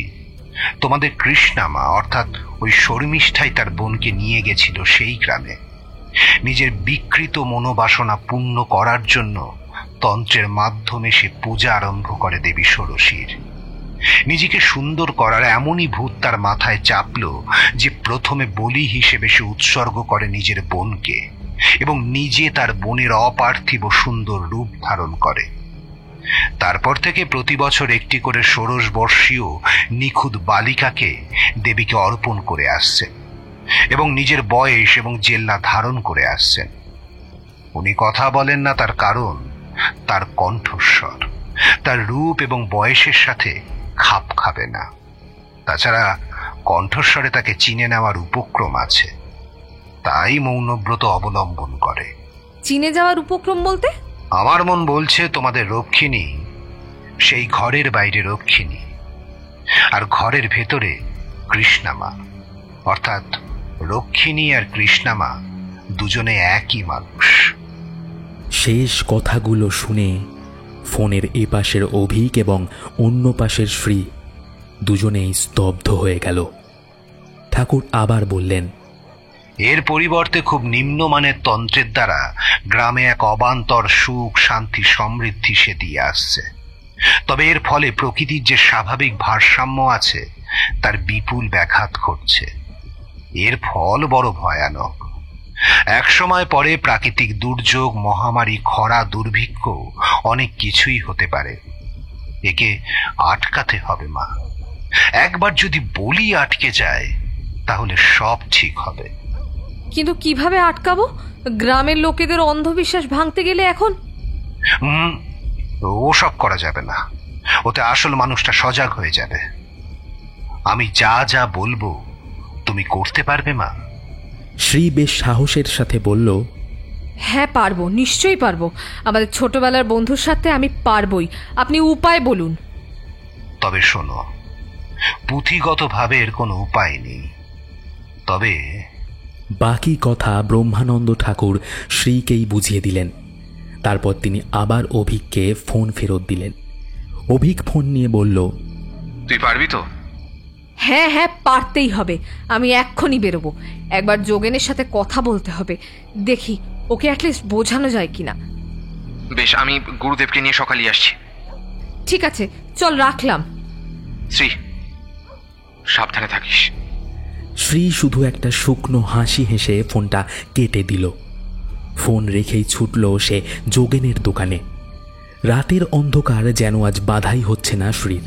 তোমাদের কৃষ্ণামা অর্থাৎ ওই শর্মিষ্ঠাই তার বোনকে নিয়ে গেছিল সেই গ্রামে। নিজের বিকৃত মনোবাসনা পূর্ণ করার জন্য তন্ত্রের মাধ্যমে সে পূজা আরম্ভ করে দেবী ষোড়শীর। নিজেকে সুন্দর করার এমনই ভূত তার মাথায় চাপল যে প্রথমে বলি হিসেবে সে উৎসর্গ করে নিজের বোনকে, এবং নিজে তার বোনের অপার্থিব সুন্দর রূপ ধারণ করে। তারপর থেকে প্রতি বছর একটি করে 16 বর্ষীয় নিখুঁত বালিকাকে দেবীকে অর্পণ করে আসছে, এবং নিজের বয়স এবং জেল্লা ধারণ করে আসছেন। উনি কথা বলেন না, তার কারণ তার কণ্ঠস্বর তার রূপ এবং বয়সের সাথে খাপ খাবে না। তাছাড়া কণ্ঠস্বরে তাকে চিনে নেওয়ার উপক্রম আছে, তাই মৌনব্রত অবলম্বন করে।
চিনে যাওয়ার উপক্রম বলতে?
আমার মন বলছে তোমাদের রক্ষিণী সেই ঘরের বাইরে রক্ষিণী, আর ঘরের ভেতরে কৃষ্ণামা। অর্থাৎ রক্ষিণী আর কৃষ্ণামা দুজনে একই মানুষ।
শেষ কথাগুলো শুনে ফোনের এপাশের অভিক এবং অন্য পাশের শ্রী দুজনেই স্তব্ধ হয়ে গেল। ঠাকুর আবার বললেন,
এর পরিবর্তে খুব নিম্নমানের তন্ত্রের দ্বারা গ্রামে এক অবান্তর সুখ, শান্তি, সমৃদ্ধি সে দিয়ে আসছে। তবে এর ফলে প্রকৃতির যে স্বাভাবিক ভারসাম্য আছে তার বিপুল ব্যাঘাত ঘটছে। এর ফল বড় ভয়ানক। এক সময় পরে প্রাকৃতিক দুর্যোগ, মহামারী, খরা, দুর্ভিক্ষ অনেক কিছুই হতে পারে। একে আটকাতে হবে মা। একবার যদি বলি আটকে যায় তাহলে সব ঠিক হবে।
কিন্তু কিভাবে আটকাবো? গ্রামের লোকেদের অন্ধবিশ্বাস ভাঙতে গেলে এখন
ওসব করা যাবে না। ওতে আসল মানুষটা সজাগ হয়ে যাবে। আমি যা যা বলবো তুমি করতে পারবে মা?
শ্রী বেশ সাহসের সাথে বলল,
হ্যাঁ পারবো, নিশ্চয়ই পারবো। আমাদের ছোটবেলার বন্ধুর সাথে আমি পারবই। আপনি উপায় বলুন।
তবে শোনো, পুঁথিগতভাবে এর কোনো উপায় নেই। তবে
বাকি কথা ব্রহ্মানন্দ ঠাকুর শ্রীকেই বুঝিয়ে দিলেন। তারপর তিনি আবার অভিককে ফোন ফেরত দিলেন। অভিক ফোন নিয়ে বলল,
তুই পারবি তো?
হ্যাঁ হ্যাঁ, পারতেই হবে। আমি এক্ষুনি বেরোবো। একবার যোগেনের সাথে কথা বলতে হবে, দেখি ওকে অ্যাটলিস্ট বোঝানো যায় কিনা।
বেশ, আমি গুরুদেবকে নিয়ে সকালে আসছি।
ঠিক আছে, চল রাখলাম।
শ্রী, সাবধানে থাকিস।
শ্রী শুধু একটা শুকনো হাসি হেসে ফোনটা কেটে দিল। ফোন রেখেই ছুটল সে যোগেনের দোকানে। রাতের অন্ধকার যেন আজ বাধাই হচ্ছে না শ্রীর।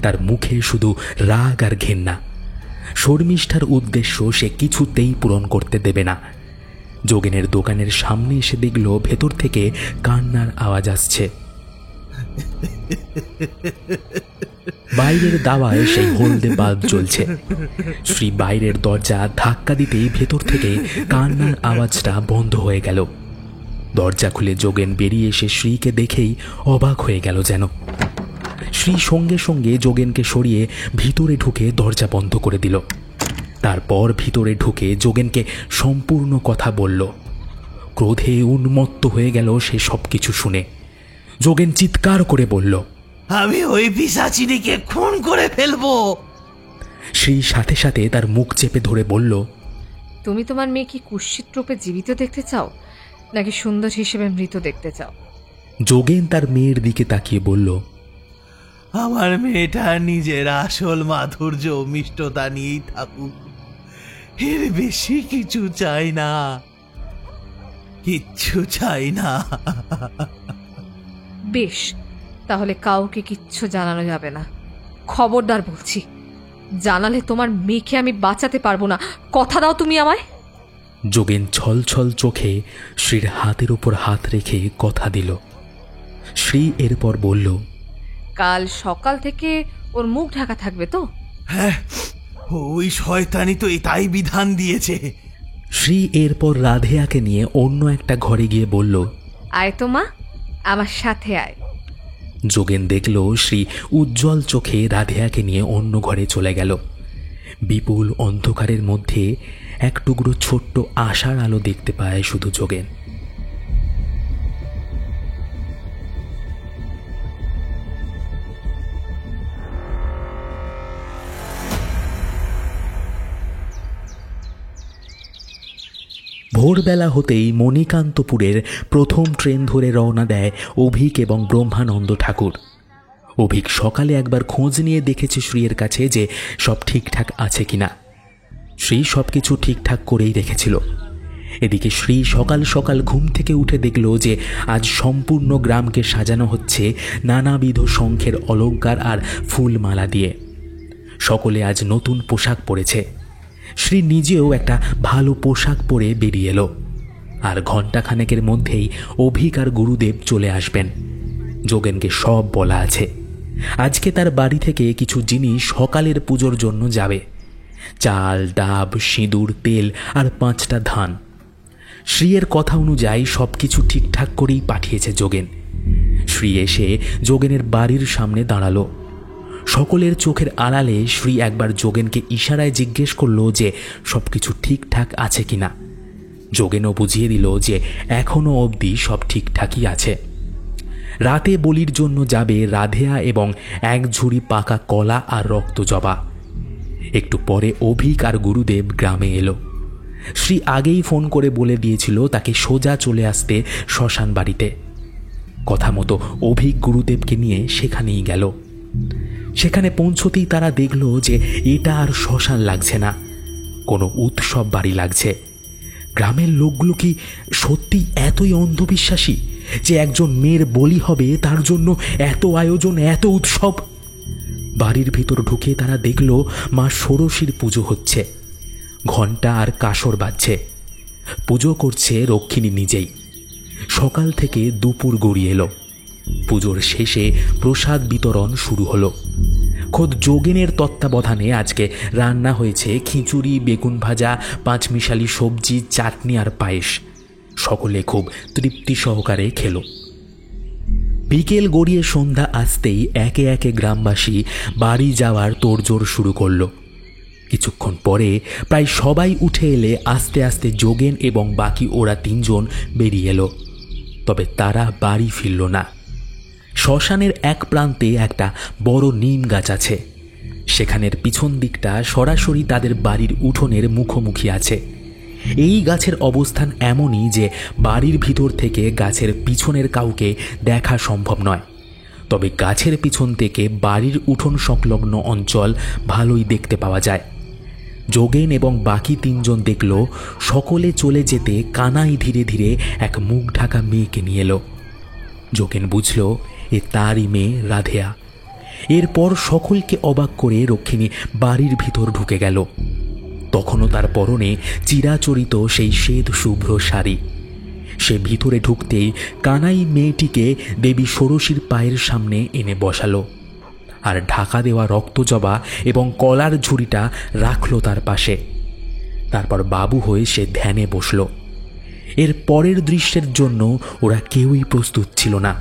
তার মুখে শুধু রাগ আর ঘেন্না। শর্মিষ্ঠার উদ্দেশ্য সে কিছুতেই পূরণ করতে দেবে না। যোগেনের দোকানের সামনে এসে দেখল ভেতর থেকে কান্নার আওয়াজ আসছে। বাইরের দাওয়ায় সেই হলদে বাল্ব জ্বলছে। শ্রী বাইরের দরজা ধাক্কা দিতেই ভেতর থেকে কান্নার আওয়াজটা বন্ধ হয়ে গেল। দরজা খুলে যোগেন বেরিয়ে এসে শ্রীকে দেখেই অবাক হয়ে গেল যেন। শ্রী সঙ্গে সঙ্গে যোগেনকে সরিয়ে ভিতরে ঢুকে দরজা বন্ধ করে দিল। তারপর ভিতরে ঢুকে যোগেনকে সম্পূর্ণ কথা বলল। ক্রোধে উন্মত্ত হয়ে গেল সে সবকিছু শুনে। যোগেন চিৎকার করে বলল,
আমি ওই পিশাচিনীকে খুন করে ফেলবো।
শ্রী সাথে সাথে তার মুখ চেপে ধরে বলল,
তুমি তোমার মেয়েকে কুৎসিত রূপে জীবিত দেখতে চাও নাকি সুন্দর হিসেবে মৃত দেখতে চাও?
যোগেন তার মেয়ের দিকে তাকিয়ে বলল,
আমার মেয়েটা নিজের আসল মাধুর্য মিষ্টতা নিয়েই থাকুক, এর বেশি কিছু চাই না, কিচ্ছু চাই না।
বেশ, তাহলে কাউকে কিচ্ছু জানানো যাবে না। খবরদার বলছি, জানালে তোমার মেয়েকে আমি বাঁচাতে পারবো না। কথা দাও তুমি আমায়।
যোগেন ছল ছল চোখে শ্রীর হাতের উপর হাত রেখে কথা দিল। শ্রী এরপর বলল,
কাল সকাল থেকে ওর মুখ ঢাকা থাকবে তো?
হ্যাঁ, ওই শয়তানি তো তাই বিধান দিয়েছে।
শ্রী এরপর রাধেয়াকে নিয়ে অন্য একটা ঘরে গিয়ে বলল,
আয় তো মা, আমার সাথে আয়।
যোগেন দেখল শ্রী উজ্জ্বল চোখে রাধেয়াকে নিয়ে অন্য ঘরে চলে গেল। বিপুল অন্ধকারের মধ্যে এক টুকরো ছোট্ট আশার আলো দেখতে পায় শুধু যোগেন। ভোরবেলা হতেই মণিকান্তপুরের প্রথম ট্রেন ধরে রওনা দেয় অভিক এবং ব্রহ্মানন্দ ঠাকুর। অভিক সকালে একবার খোঁজ নিয়ে দেখেছে শ্রীয়ের কাছে যে সব ঠিকঠাক আছে কিনা। শ্রী সব কিছু ঠিকঠাক করেই রেখেছিল। এদিকে শ্রী সকাল সকাল ঘুম থেকে উঠে দেখল যে আজ সম্পূর্ণ গ্রামকে সাজানো হচ্ছে নানাবিধ শঙ্খের অলঙ্কার আর ফুলমালা দিয়ে। সকলে আজ নতুন পোশাক পরেছে। শ্রী নিজেও একটা ভালো পোশাক পরে বেরিয়ে এলো। আর ঘণ্টাখানেকের মধ্যেই অভিক আর গুরুদেব চলে আসবেন। যোগেনকে সব বলা আছে। আজকে তার বাড়ি থেকে কিছু জিনিস সকালের পুজোর জন্য যাবে। চাল, ডাব, সিঁদুর, তেল আর 5টা ধান। শ্রীয়ের কথা অনুযায়ী সব কিছু ঠিকঠাক করেই পাঠিয়েছে যোগেন। শ্রী এসে যোগেনের বাড়ির সামনে দাঁড়ালো। সকলের চোখের আড়ালে শ্রী একবার যোগেনকে ইশারায় জিজ্ঞেস করল যে সবকিছু ঠিকঠাক আছে কিনা। যোগেনও বুঝিয়ে দিল যে এখনো অবধি সব ঠিকঠাকই আছে। রাতে বলির জন্য যাবে রাধেয়া এবং 1 ঝুড়ি পাকা কলা আর রক্তজবা। একটু পরে অভিক আর গুরুদেব গ্রামে এলো। শ্রী আগেই ফোন করে বলে দিয়েছিল তাকে সোজা চলে আসতে শ্মশান বাড়িতে। কথা মতো অভিক গুরুদেবকে নিয়ে সেখানেই গেল। সেখানে পৌঁছতেই তারা দেখল যে এটা আর শ্মশান লাগছে না, কোনো উৎসব বাড়ি লাগছে। গ্রামের লোকগুলো কি সত্যি এতই অন্ধবিশ্বাসী যে একজন মেয়ের বলি হবে তার জন্য এত আয়োজন, এত উৎসব? বাড়ির ভিতর ঢুকে তারা দেখল মা ষোড়শীর পুজো হচ্ছে। ঘণ্টা আর কাসর বাজছে। পুজো করছে রক্ষিণী নিজেই। সকাল থেকে দুপুর গড়িয়ে এলো। পুজোর শেষে প্রসাদ বিতরণ শুরু হলো। খোদ যোগেনের তত্ত্বাবধানে আজকে রান্না হয়েছে খিচুড়ি, বেগুন ভাজা, 5 মিশালি সবজি, চাটনি আর পায়েস। সকলে খুব তৃপ্তি সহকারে খেল। বিকেল গড়িয়ে সন্ধ্যা আসতেই একে একে গ্রামবাসী বাড়ি যাওয়ার তোড়জোড় শুরু করল। কিছুক্ষণ পরে প্রায় সবাই উঠে এলে আস্তে আস্তে যোগেন এবং বাকি ওরা 3 জন বেরিয়ে এলো। তবে তারা বাড়ি ফিরল না। শ্মশানের এক প্রান্তে একটা বড় নিম গাছ আছে। সেখানের পিছন দিকটা সরাসরি তাদের বাড়ির উঠোনের মুখোমুখি আছে। এই গাছের অবস্থান এমনই যে বাড়ির ভিতর থেকে গাছের পিছনের কাউকে দেখা সম্ভব নয়। তবে গাছের পিছন থেকে বাড়ির উঠোন সংলগ্ন অঞ্চল ভালোই দেখতে পাওয়া যায়। যোগেন এবং বাকি 3 জন দেখল সকলে চলে যেতে কানাই ধীরে ধীরে এক মুখ ঢাকা মেয়েকে নিয়ে এলো। যোগেন বুঝল এ তারই মেয়ে রাধেয়া। এরপর সকলকে অবাক করে রক্ষিণী বাড়ির ভিতর ঢুকে গেল। তখনও তার পরনে চিরাচরিত সেই শ্বেত শুভ্র শাড়ি। সে ভিতরে ঢুকতেই কানাই মেয়েটিকে দেবী ষোড়শীর পায়ের সামনে এনে বসালো আর ঢাকা দেওয়া রক্তজবা এবং কলার ঝুড়িটা রাখল তার পাশে। তারপর বাবু হয়ে সে ধ্যানে বসল। এর পরের দৃশ্যের জন্য ওরা কেউই প্রস্তুত ছিল না।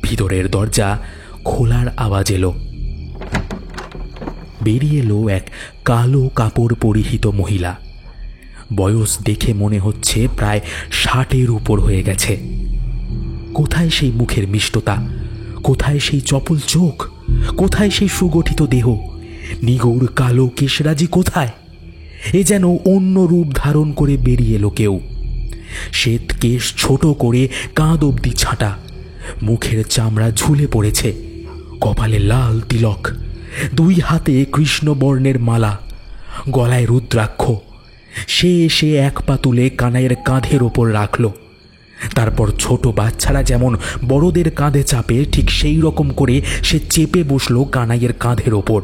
ভিতরের দরজা খোলার আওয়াজ এলো। বেরিয়ে এলো এক কালো কাপড় পরিহিত মহিলা। বয়স দেখে মনে হচ্ছে প্রায় 60-এর উপর হয়ে গেছে। কোথায় সেই মুখের মিষ্টতা, কোথায় সেই চপল চোখ, কোথায় সেই সুগঠিত দেহ, নিগৌড় কালো কেশরাজি কোথায়? এ যেন অন্য রূপ ধারণ করে বেরিয়ে এলো কেউ। শ্বেত কেশ ছোট করে কাঁধ অবধি ছাঁটা, মুখের চামড়া ঝুলে পড়েছে, কপালে লাল তিলক, 2 হাতে কৃষ্ণবর্ণের মালা, গলায় রুদ্রাক্ষ। সে এসে এক পা তুলে কানাইয়ের কাঁধের ওপর রাখল। তারপর ছোট বাচ্চারা যেমন বড়দের কাঁধে চাপে, ঠিক সেই রকম করে সে চেপে বসল কানাইয়ের কাঁধের ওপর।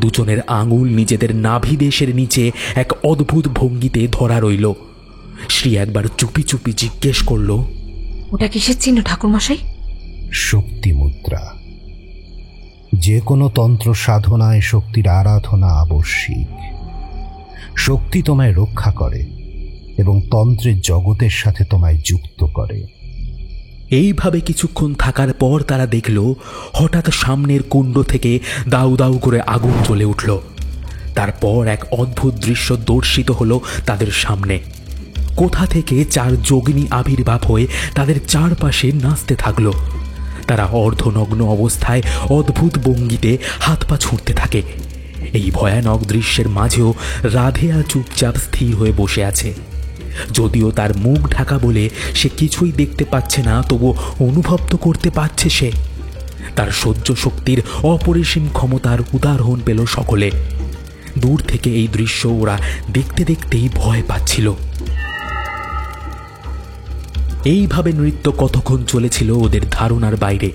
দুজনের আঙুল নিজেদের নাভিদেশের নিচে এক অদ্ভুত ভঙ্গিতে ধরা রইল। শ্রী একবার চুপি চুপি জিজ্ঞেস করল,
ওটা কিসের চিহ্ন ঠাকুরমশাই?
শক্তি মুদ্রা। যে কোনো তন্ত্র সাধনায় শক্তির আরাধনা আবশ্যিক। শক্তি তোমায় রক্ষা করে এবং তন্ত্রের জগতের সাথে তোমায় যুক্ত করে।
এইভাবে কিছুক্ষণ থাকার পর তারা দেখল হঠাৎ সামনের কুণ্ড থেকে দাউ দাউ করে আগুন জ্বলে উঠল। তারপর এক অদ্ভুত দৃশ্য দর্শিত হলো তাদের সামনে। কোথা থেকে 4 যোগিনী আবির্ভাব হয়ে তাদের চারপাশে নাচতে থাকলো। তারা অর্ধনগ্ন অবস্থায় অদ্ভুত ভঙ্গিতে হাত পা ছুঁড়তে থাকে। এই ভয়ানক দৃশ্যের মাঝেও রাধেয়া চুপচাপ স্থির হয়ে বসে আছে। যদিও তার মুখ ঢাকা বলে সে কিছুই দেখতে পাচ্ছে না, তবু অনুভব তো করতে পারছে সে। তার সহ্য শক্তির অপরিসীম ক্ষমতার উদাহরণ পেল সকলে। দূর থেকে এই দৃশ্য ওরা দেখতে দেখতেই ভয় পাচ্ছিল। এইভাবে নৃত্য কতক্ষণ চলেছিল ওদের ধারণার বাইরে।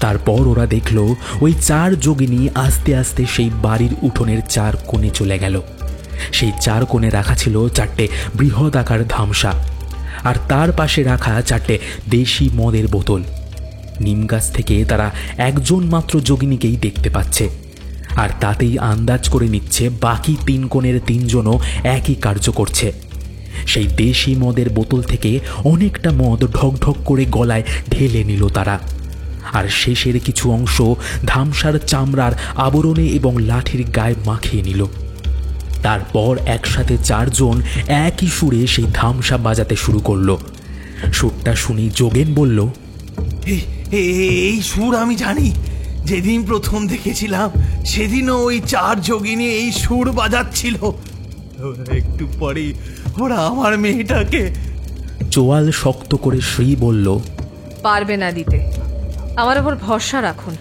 তারপর ওরা দেখল ওই 4 যোগিনী আস্তে আস্তে সেই বাড়ির উঠোনের 4 কোণে চলে গেল। সেই 4 কোণে রাখা ছিল 4টে বৃহৎ আকার ধামসা, আর তার পাশে রাখা 4টে দেশি মদের বোতল। নিম গাছ থেকে তারা একজন মাত্র যোগিনীকেই দেখতে পাচ্ছে, আর তাতেই আন্দাজ করে নিচ্ছে বাকি 3 কোণের 3 জনও একই কার্য করছে। সেই দেশি মদের বোতল থেকে অনেকটা মদ ঢকঢক করে গলায় ঢেলে নিল তারা, আর শেষের কিছু অংশ ধামসার চামড়ার আবরণে এবং লাঠির গায়ে মাখিয়ে নিল। তারপর একসাথে 4 জন একই সুরে সেই ধামসা বাজাতে শুরু করলো। সুরটা শুনি যোগেন বলল,
এই সুর আমি জানি। যেদিন প্রথম দেখেছিলাম সেদিনও ওই 4 যোগিনী এই সুর বাজাচ্ছিল। একটু পরেই ওরা আমার মেয়েটাকে।
চোয়াল শক্ত করে শ্রী বলল,
পারবে না দিতে, আমার ওপর ভরসা রাখুন।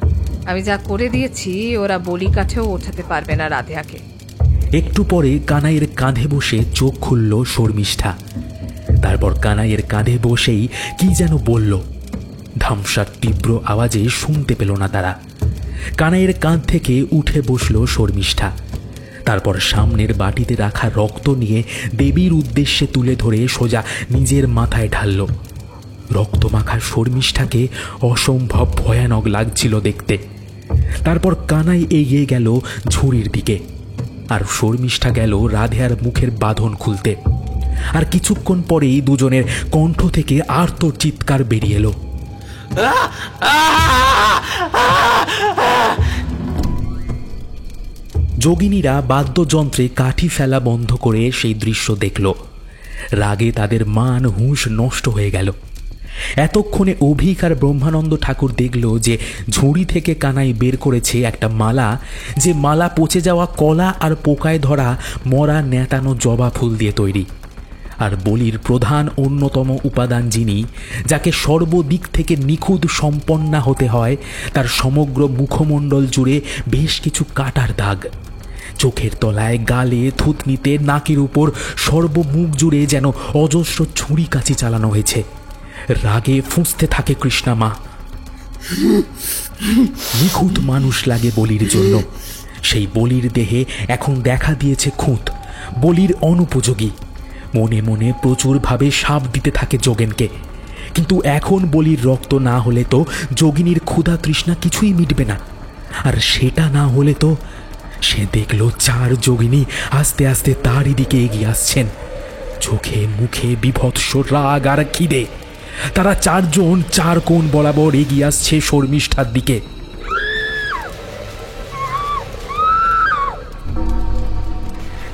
আমি যা করে দিয়েছি ওরা বলি কাঠেও ওঠাতে পারবে না রাধেয়াকে।
একটু পরে কানাইয়ের কাঁধে বসে চোখ খুলল শর্মিষ্ঠা। তারপর কানাইয়ের কাঁধে বসেই কি যেন বলল। ধামসার তীব্র আওয়াজে শুনতে পেল না তারা। কানাইয়ের কাঁধ থেকে উঠে বসল শর্মিষ্ঠা। তারপর সামনের বাটিতে রাখা রক্ত নিয়ে দেবীর উদ্দেশ্যে তুলে ধরে সোজা নিজের মাথায় ঢালল। রক্তমাখা শর্মিষ্ঠাকে অসম্ভব ভয়ানক লাগছিল দেখতে। তারপর কানাই এগিয়ে গেল ঝুড়ির দিকে, আর শর্মিষ্ঠা গেল রাধেয়ার মুখের বাঁধন খুলতে। আর কিছুক্ষণ পরেই দুজনের কণ্ঠ থেকে আর্ত চিৎকার বেরিয়ে এলো। যোগিনীরা বাদ্যযন্ত্রে কাঠি ফেলা বন্ধ করে সেই দৃশ্য দেখল। রাগে তাদের মান হুঁশ নষ্ট হয়ে গেল। এতক্ষণে অভিক আর ব্রহ্মানন্দ ঠাকুর দেখল যে ঝুড়ি থেকে কানাই বের করেছে একটা মালা, যে মালা পচে যাওয়া কলা আর পোকায় ধরা মরা নেতানো জবা ফুল দিয়ে তৈরি। আর বলির প্রধান অন্যতম উপাদান যিনি, যাকে সর্বদিক থেকে নিখুঁত সম্পন্না হতে হয়, তার সমগ্র মুখমণ্ডল জুড়ে বেশ কিছু কাটার দাগ। চোখের তলায়, গালে, থুতনিতে, নাকের উপর সর্বমুখ জুড়ে যেন অজস্র ছুরি কাঁচি চালানো হয়েছে। রাগে ফুঁসতে থাকে কৃষ্ণা মা। নিখুঁত মানুষ লাগে বলির জন্য। সেই বলির দেহে এখন দেখা দিয়েছে খুঁত, বলির অনুপযোগী। মনে মনে প্রচুরভাবে শাপ দিতে থাকে যোগেনকে। কিন্তু এখন বলির রক্ত না হলে তো যোগিনীর ক্ষুধা তৃষ্ণা কিছুই মিটবে না। আর সেটা না হলে তো সে দেখল 4 যোগিনী আস্তে আস্তে তারই দিকে এগিয়ে আসছেন। চোখে মুখে বিভৎস রাগ আর খিদে। তারা চারজন চার কোণ বরাবর এগিয়ে আসছে শর্মিষ্ঠার দিকে।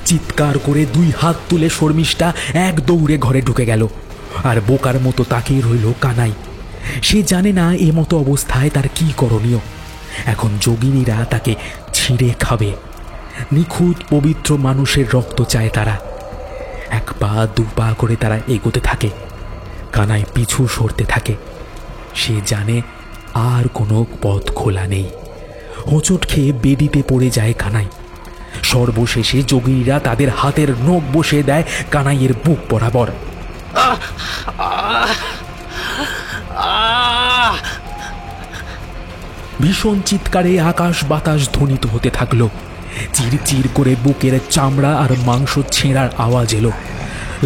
চিৎকার করে দুই হাত তুলে শর্মিষ্ঠা এক দৌড়ে ঘরে ঢুকে গেল, আর বোকার মতো তাকিয়ে রইল কানাই। সে জানে না এ মতো অবস্থায় তার কি করণীয়। এখন যোগিনীরা তাকে ছিঁড়ে খাবে। নিখুঁত পবিত্র মানুষের রক্ত চায় তারা। এক পা দু পা করে তারা এগোতে থাকে। কানাই পিছু সরতে থাকে। সে জানে আর কোনো পথ খোলা নেই। হোঁচট খেয়ে বেদিতে পড়ে যায় কানাই। সর্বশেষে যোগিনীরা তাদের হাতের নখ বসে দেয় কানাইয়ের বুক বরাবর। ভীষণ চিৎকারে আকাশ বাতাস ধ্বনিত হতে থাকলো। চিরচির করে বুকের চামড়া আর মাংস ছেঁড়ার আওয়াজ এলো।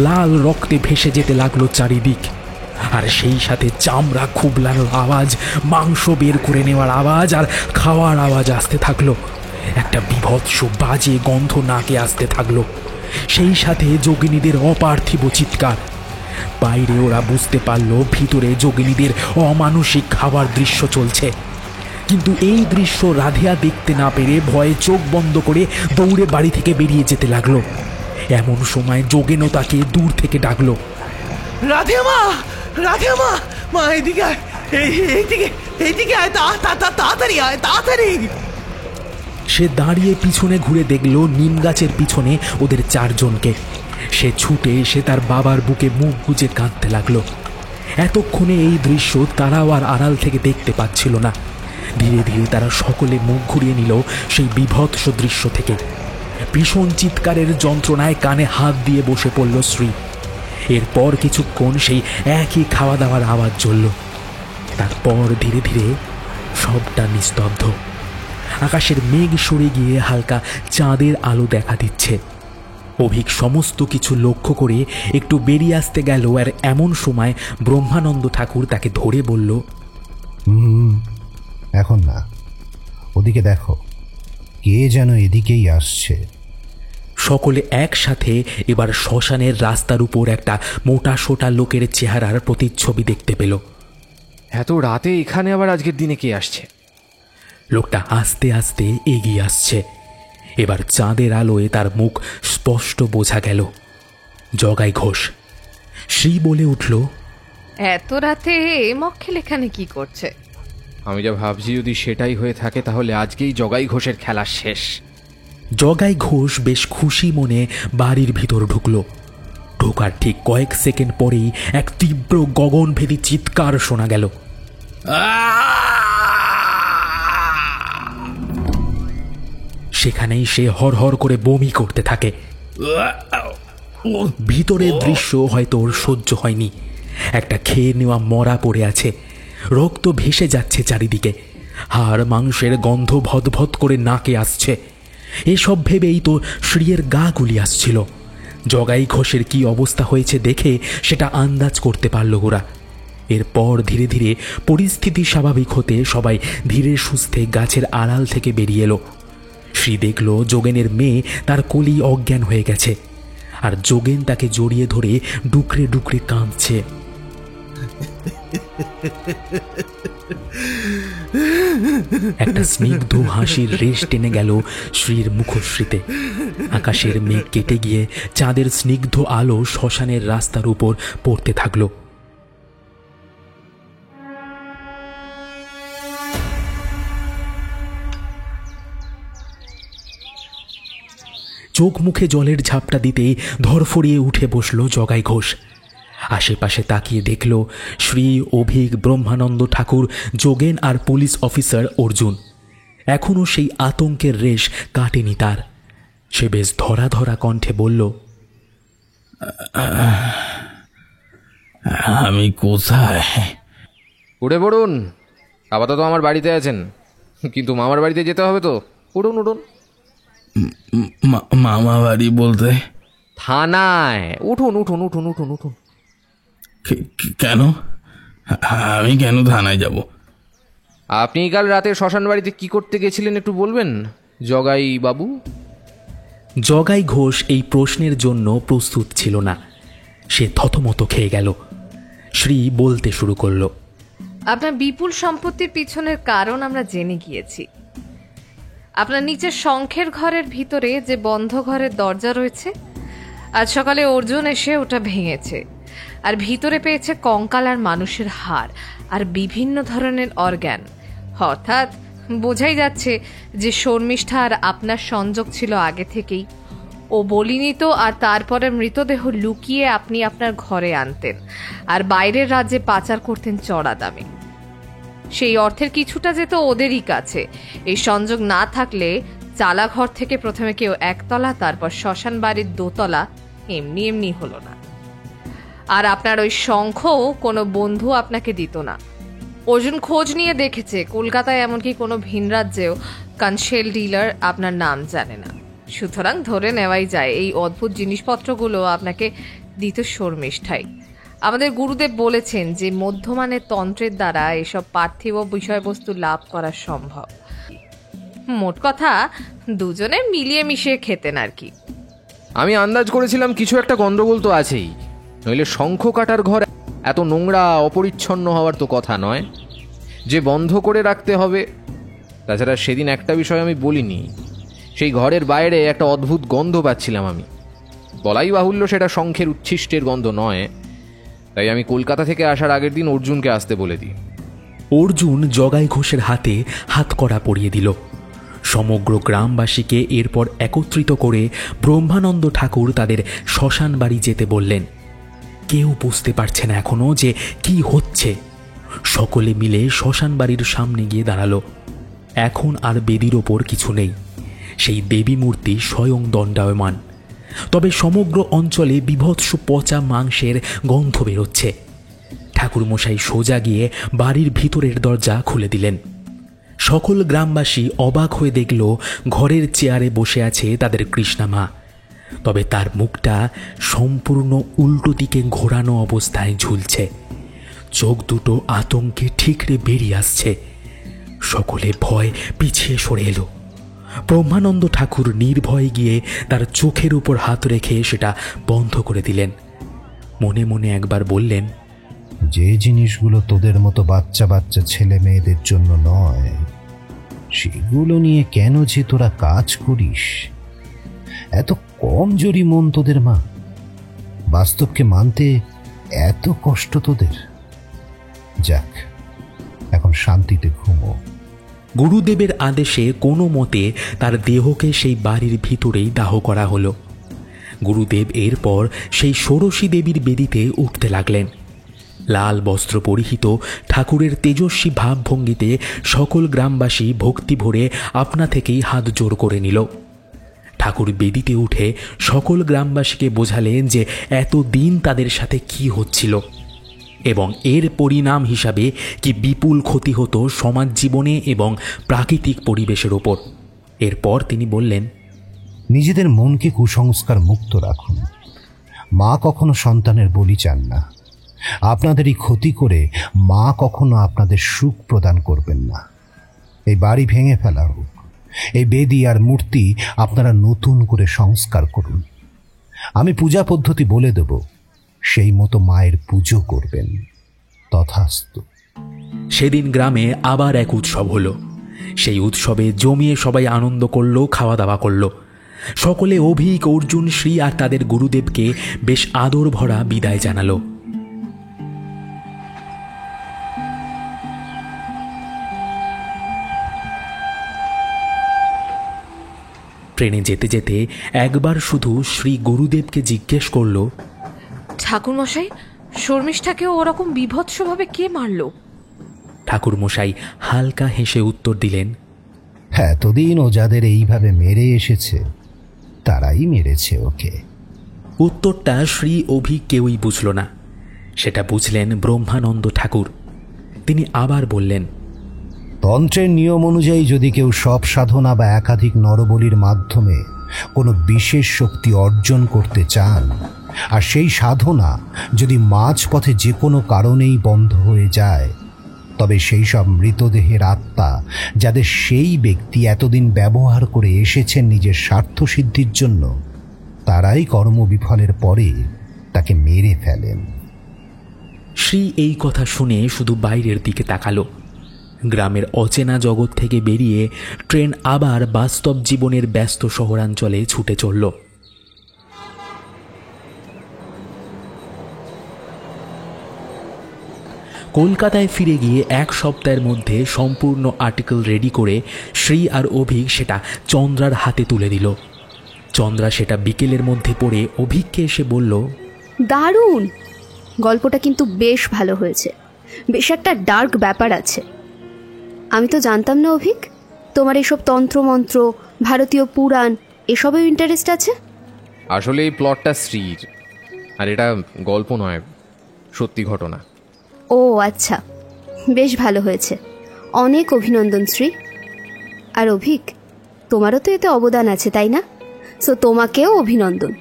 লাল রক্তে ভেসে যেতে লাগলো চারিদিক। আর সেই সাথে চামড়া খুবলানোর আওয়াজ, মাংস বের করে নেওয়ার আওয়াজ আর খাওয়ার আওয়াজ আসতে থাকলো। একটা বিভৎস বাজে গন্ধ নাকে আসতে থাকলো। সেই সাথে যোগিনীদের অপার্থিব চিৎকার। বাইরে ওরা বুঝতে পারলো ভিতরে যোগিনীদের অমানুষিক খাবার দৃশ্য চলছে। কিন্তু এই দৃশ্য রাধিয়া দেখতে না পেরে ভয়ে চোখ বন্ধ করে দৌড়ে বাড়ি থেকে বেরিয়ে যেতে লাগলো। এমন সময় যোগেনও তাকে দূর থেকে ডাকলো,
রাধিয়া মা, রাধিয়া মা, মা এইদিকে আয়, এইদিকে এইদিকে আয়, তাড়াতাড়ি আয়, তাড়াতাড়ি।
সে দাঁড়িয়ে পিছনে ঘুরে দেখলো নিম গাছের পিছনে ওদের চারজনকে। সে ছুটে এসে তার বাবার বুকে মুখ গুজে কাঁদতে লাগলো। এতক্ষণে এই দৃশ্য তারাও আর আড়াল থেকে দেখতে পাচ্ছিল না। ধীরে ধীরে তারা সকলে মুখ ঘুরিয়ে নিল সেই বিভৎস দৃশ্য থেকে। ভীষণ চিৎকারের যন্ত্রণায় কানে হাত দিয়ে বসে পড়ল শ্রী। এরপর কিছুক্ষণ সেই একই খাওয়া দাওয়ার আওয়াজ জ্বলল। তারপর ধীরে ধীরে সবটা নিস্তব্ধ। আকাশের মেঘ সরে গিয়ে হালকা চাঁদের আলো দেখা দিচ্ছে। অভিক সমস্ত কিছু লক্ষ্য করে একটু বেরিয়ে আসতে গেল, আর এমন সময় ব্রহ্মানন্দ ঠাকুর তাকে ধরে বলল,
এখন না, ওদিকে দেখো, কে যেন এদিকেই আসছে।
সকলে একসাথে এবার শ্মশানের রাস্তার উপর একটা মোটা সোটা লোকের চেহারার প্রতিচ্ছবি দেখতে পেল।
এত রাতে এখানে আবার আজকের দিনে কে আসছে?
লোকটা আস্তে আস্তে এগিয়ে আসছে। এবার চাঁদের আলোয় তার মুখ স্পষ্ট বোঝা গেল। জগাই ঘোষ। শ্রী বলে উঠল,
এত রাতে মক্কেল এখানে কি করছে?
আমি যা ভাবছি, যদি সেটাই হয়ে থাকে তাহলে আজকেই জগাই ঘোষের খেলা শেষ।
জগাই ঘোষ বেশ খুশি মনে বাড়ির ভিতর ঢুকল। ঢোকার ঠিক কয়েক সেকেন্ড পরেই এক তীব্র গগনভেদী চিৎকার শোনা গেল। সেখানেই সে হরহর করে বমি করতে থাকে। ভিতরের দৃশ্য হয়তো ওর সহ্য হয়নি। একটা খেয়ে নেওয়া মরা পড়ে আছে, রক্ত ভেসে যাচ্ছে চারিদিকে, হাড় মাংসের গন্ধ ভদভদ করে নাকে আসছে। এসব ভেবেই তো শ্রীয়ের গা গুলি আসছিল। জগাই ঘোষের কি অবস্থা হয়েছে দেখে সেটা আন্দাজ করতে পারল ওরা। এরপর ধীরে ধীরে পরিস্থিতি স্বাভাবিক হতে সবাই ধীরে সুস্থে গাছের আড়াল থেকে বেরিয়ে এলো। শ্রী দেখল যোগেনের মেয়ে তার কোলেই অজ্ঞান হয়ে গেছে, আর যোগেন তাকে জড়িয়ে ধরে ডুকরে ডুকরে কাঁদছে। একটা স্নিগ্ধ হাসির রেশ টেনে গেল শ্রীর মুখশ্রীতে। আকাশের মেঘ কেটে গিয়ে চাঁদের স্নিগ্ধ আলো শ্মশানের রাস্তার উপর পড়তে থাকলো। চোখ মুখে জলের ঝাপটা দিতেই ধরফড়িয়ে উঠে বসল জগাই ঘোষ। আশেপাশে তাকিয়ে দেখল শ্রী, অভিক, ব্রহ্মানন্দ ঠাকুর, যোগেন আর পুলিশ অফিসার অর্জুন। এখনও সেই আতঙ্কের রেশ কাটেনি তার। সে বেশ ধরা ধরা কণ্ঠে বলল,
আমি কোথায়?
উঠে পড়ুন। আপাতত আমার বাড়িতে আছেন, কিন্তু মামার বাড়িতে যেতে হবে তো। উঠুন উঠুন।
মামা বাড়ি বলতে?
থানায়। উঠুন উঠুন উঠুন উঠুন উঠুন।
কেন? আমি কেন থানায় যাব?
আপনি কাল রাতে শ্মশান বাড়িতে কি করতে গেছিলেন একটু বলবেন জগাই বাবু?
জগাই ঘোষ এই প্রশ্নের জন্য প্রস্তুত ছিল না। সে থতমত খেয়ে গেল। শ্রী বলতে শুরু করলো,
আপনার বিপুল সম্পত্তির পিছনের কারণ আমরা জেনে গিয়েছি। আপনার নিচের শঙ্খের ঘরের ভিতরে যে বন্ধ ঘরের দরজা রয়েছে, আজ সকালে অর্জুন এসে ওটা ভেঙেছে, আর ভিতরে পেয়েছে কঙ্কাল আর মানুষের হাড় আর বিভিন্ন ধরনের অর্গ্যান। অর্থাৎ বোঝাই যাচ্ছে যে শর্মিষ্ঠা আর আপনার সংযোগ ছিল আগে থেকেই। ও বলিনি তো, আর তারপরে মৃতদেহ লুকিয়ে আপনি আপনার ঘরে আনতেন আর বাইরের রাজ্যে পাচার করতেন চড়া দামে। সেই অর্থের কিছুটা যেত ওদেরই কাছে। এই সংযোগ না থাকলে চালাঘর থেকে প্রথমে কেউ একতলা, তারপর শ্মশান বাড়ির দোতলা এমনি এমনি হলো না। আর আপনার ওই শঙ্খও কোনো বন্ধু আপনাকে দিত না। অর্জুন খোঁজ নিয়ে দেখেছে কলকাতায় এমনকি কোনো ভিন রাজ্যেও কনশেল ডিলার আপনার নাম জানে না। সুতরাং ধরে নেওয়াই যায় এই অদ্ভুত জিনিসপত্রগুলো আপনাকে দিত শর্মিষ্ঠাই। আমাদের গুরুদেব বলেছেন যে মধ্যমানের তন্ত্রের দ্বারা এসব পার্থিব বিষয়বস্তু লাভ করা সম্ভব। মোট কথা দুজনে মিলিয়ে মিশিয়ে খেতেন আর কি।
আমি আন্দাজ করেছিলাম কিছু একটা গন্ডগোল তো আছেই, নইলে শঙ্খ কাটার ঘর এত নোংরা অপরিচ্ছন্ন হওয়ার তো কথা নয় যে বন্ধ করে রাখতে হবে। তাছাড়া সেদিন একটা বিষয় আমি বলিনি, সেই ঘরের বাইরে একটা অদ্ভুত গন্ধ পাচ্ছিলাম আমি। বলাই বাহুল্য সেটা শঙ্খের উচ্ছিষ্টের গন্ধ নয়, তাই আমি কলকাতা থেকে আসার আগের দিন অর্জুনকে আসতে বলে দিই।
অর্জুন জগাই ঘোষের হাতে হাতকড়া পরিয়ে দিল। সমগ্র গ্রামবাসীকে এরপর একত্রিত করে ব্রহ্মানন্দ ঠাকুর তাদের শ্মশান বাড়ি যেতে বললেন। কেউ বুঝতে পারছে না এখনো যে কি হচ্ছে। সকলে মিলে শ্মশান বাড়ির সামনে গিয়ে দাঁড়ালো। এখন আর বেদির ওপর কিছু নেই, সেই দেবী মূর্তি স্বয়ং দণ্ডায়মান। তবে সমগ্র অঞ্চলে বীভৎস পচা মাংসের গন্ধ বেরোচ্ছে। ঠাকুরমশাই সোজা গিয়ে বাড়ির ভিতরের দরজা খুলে দিলেন। সকল গ্রামবাসী অবাক হয়ে দেখল ঘরের চেয়ারে বসে আছে তাদের কৃষ্ণা মা। তবে তার মুখটা সম্পূর্ণ উল্টো দিকে ঘোরানো অবস্থায় ঝুলছে। চোখ দুটো আতঙ্কে ঠিকরে বেরিয়ে আসছে। সকলে ভয় পিছিয়ে সরে এলো। ব্রহ্মানন্দ ঠাকুর নির্ভয়ে গিয়ে তার চোখের উপর হাত রেখে সেটা বন্ধ করে দিলেন। মনে মনে একবার বললেন,
যে জিনিসগুলো তোদের মতো বাচ্চা বাচ্চা ছেলে মেয়েদের জন্য নয়, সেগুলো নিয়ে কেন যে তোরা কাজ করিস? এত কমজোরি মন তোদের, মা। বাস্তবকে মানতে এত কষ্ট তোদের। যাক, এখন শান্তিতে ঘুমো।
গুরুদেবের আদেশে কোনো মতে তার দেহকে সেই বাড়ির ভিতরেই দাহ করা হলো। গুরুদেব এরপর সেই ষোড়শী দেবীর বেদিতে উঠতে লাগলেন। লাল বস্ত্র পরিহিত ঠাকুরের তেজস্বী ভাবভঙ্গিতে সকল গ্রামবাসী ভক্তি ভরে আপনা থেকেই হাত জোর করে নিল। ঠাকুর বেদিতে উঠে সকল গ্রামবাসীকে বোঝালেন যে এতদিন তাদের সাথে কি হচ্ছিল এবং এর পরিণাম হিসাবে কি বিপুল ক্ষতি হতো সমাজ জীবনে এবং প্রাকৃতিক পরিবেশের ওপর। এরপর তিনি বললেন,
নিজেদের মনকে কুসংস্কার মুক্ত রাখুন। মা কখনো সন্তানের বলি চান না। আপনাদেরই ক্ষতি করে মা কখনো আপনাদের সুখ প্রদান করবেন না। এই বাড়ি ভেঙে ফেলা হোক, এই বেদি আর মূর্তি আপনারা নতুন করে সংস্কার করুন। আমি পূজা পদ্ধতি বলে দেব, সেই মতো মায়ের পুজো করবেন। তথাস্তু।
সেদিন গ্রামে আবার এক উৎসব হলো। সেই উৎসবে জমিয়ে সবাই আনন্দ করলো, খাওয়া দাওয়া করলো। সকলে অভিক, অর্জুন, শ্রী আর তাদের গুরুদেবকে বেশ আদর ভরা বিদায় জানালো। ট্রেনে যেতে যেতে একবার শুধু শ্রী গুরুদেবকে জিজ্ঞেস করল,
ঠাকুরমশাই, শর্মিষ্ঠাকেও ওরকম বিভৎসভাবে কে মারল?
ঠাকুরমশাই হালকা হেসে উত্তর দিলেন,
এতদিন ও যাদের এইভাবে মেরে এসেছে তারাই মেরেছে ওকে।
উত্তরটা শ্রী অভি কেউই বুঝল না। সেটা বুঝলেন ব্রহ্মানন্দ ঠাকুর। তিনি আবার বললেন,
তন্ত্রের নিয়ম অনুযায়ী যদি কেউ সব সাধনা বা একাধিক নরবলির মাধ্যমে কোনো বিশেষ শক্তি অর্জন করতে চান, আর সেই সাধনা যদি মাঝপথে যে কোনো কারণেই বন্ধ হয়ে যায়, তবে সেই সব মৃতদেহের আত্মা যাদের সেই ব্যক্তি এতদিন ব্যবহার করে এসেছেন নিজের স্বার্থ সিদ্ধির জন্য, তারাই কর্মবিফলের পরে তাকে মেরে ফেলেন।
শ্রী এই কথা শুনে শুধু বাইরের দিকে তাকালো। গ্রামের অচেনা জগৎ থেকে বেরিয়ে ট্রেন আবার বাস্তব জীবনের ব্যস্ত শহরাঞ্চলে ছুটে চলল। কলকাতায় ফিরে গিয়ে এক সপ্তাহের মধ্যে সম্পূর্ণ আর্টিকেল রেডি করে শ্রী আর অভিক সেটা চন্দ্রার হাতে তুলে দিল। চন্দ্রা সেটা বিকেলের মধ্যে পড়ে অভিককে এসে বলল,
দারুণ! গল্পটা কিন্তু বেশ ভালো হয়েছে, বেশ একটা ডার্ক ব্যাপার আছে। আমি তো জানতাম না অভিক, তোমার এসব তন্ত্রমন্ত্র, ভারতীয় পুরাণ এসবেও ইন্টারেস্ট আছে।
আসলে এই প্লটটা শ্রীর, আর এটা গল্প নয়, সত্যি ঘটনা।
ও আচ্ছা, বেশ ভালো হয়েছে, অনেক অভিনন্দন শ্রী। আর অভিক, তোমারও তো এতে অবদান আছে তাই না? সো তোমাকেও অভিনন্দন।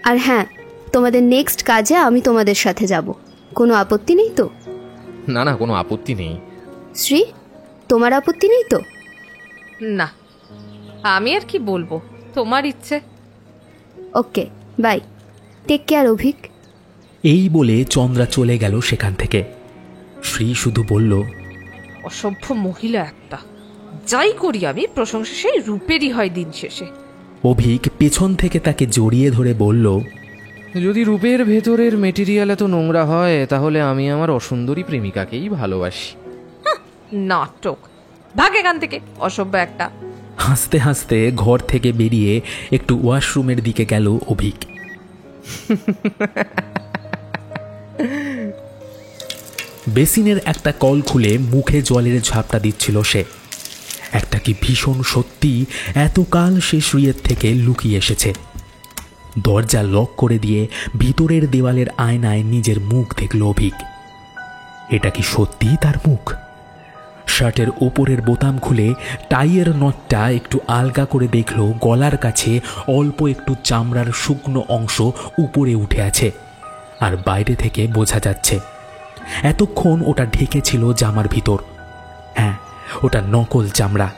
আর হ্যাঁ, তোমাদের নেক্সট কাজে আমি তোমাদের সাথে যাব, কোনো আপত্তি নেই তো?
না না, কোনো আপত্তি নেই।
শ্রী, তোমার আপত্তি নেই তো?
না, আমি আর কি বলবো, তোমার ইচ্ছে।
ওকে, বাই, টেক কেয়ার অভিক।
এই বলে চন্দ্রা চলে গেল সেখান থেকে। শ্রী শুধু বলল,
অসভ্য মহিলা একটা। যাই করি আমি, প্রশংসা সেই রূপেরই হয় দিন শেষে।
অভিক পেছন থেকে তাকে জড়িয়ে ধরে বলল,
যদি রূপের ভেতরের মেটেরিয়াল এত নোংরা হয়, তাহলে আমি আমার অসুন্দরী প্রেমিকাকেই ভালোবাসি।
নাটক, ভাগ এখান থেকে, অসভ্য একটা।
হাসতে হাসতে ঘর থেকে বেরিয়ে একটু ওয়াশরুমের দিকে গেল অভিক। বেসিনের একটা কল খুলে মুখে জলের ঝাপটা দিচ্ছিল সে। একটা কি ভীষণ সত্যি এতকাল সে শ্রীয়ের থেকে লুকিয়ে এসেছে। দরজা লক করে দিয়ে ভিতরের দেওয়ালের আয়নায় নিজের মুখ দেখল অভিক। এটা কি সত্যিই তার মুখ? শার্টের ওপরের বোতাম খুলে টাইয়ের নটটা একটু আলগা করে দেখল গলার কাছে অল্প একটু চামড়ার শুকনো অংশ উপরে উঠে আছে, আর বাইরে থেকে বোঝা যাচ্ছে এতক্ষণ ওটা ঢেকেছিল জামার ভিতর। হ্যাঁ, ওটা নকল চামড়া।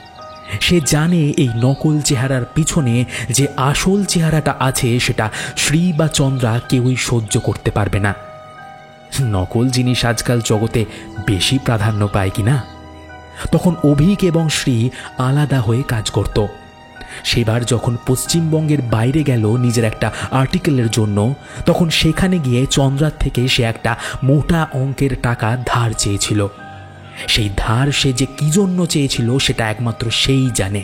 সে জানে এই নকল চেহারার পিছনে যে আসল চেহারাটা আছে সেটা শ্রী বা চন্দ্রা কেউই সহ্য করতে পারবে না। নকল জিনিস আজকাল জগতে বেশি প্রাধান্য পায় কিনা? তখন অভিক এবং শ্রী আলাদা হয়ে কাজ করত। সেবার যখন পশ্চিমবঙ্গের বাইরে গেল নিজের একটা আর্টিকেলের জন্য, তখন সেখানে গিয়ে চন্দ্রার থেকে সে একটা মোটা অঙ্কের টাকা ধার চেয়েছিল। সেই ধার সে যে কি জন্য চেয়েছিল সেটা একমাত্র সেই জানে।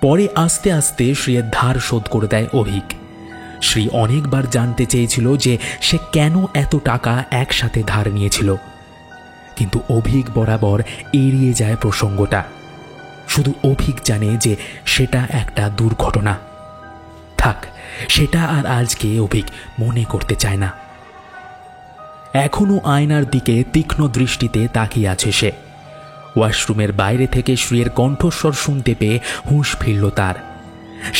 পরে আস্তে আস্তে শ্রীয়ের ধার শোধ করে দেয় অভিক। শ্রী অনেকবার জানতে চেয়েছিল যে সে কেন এত টাকা একসাথে ধার নিয়েছিল, কিন্তু অভিক বরাবর এড়িয়ে যায় প্রসঙ্গটা। শুধু অভিক জানে যে সেটা একটা দুর্ঘটনা। থাক, সেটা আর আজকে অভিক মনে করতে চায় না। এখনো আয়নার দিকে তীক্ষ্ণ দৃষ্টিতে তাকিয়ে আছে সে। ওয়াশরুমের বাইরে থেকে শ্রীয়ের কণ্ঠস্বর শুনতে পেয়ে হুঁশ ফিরল তার।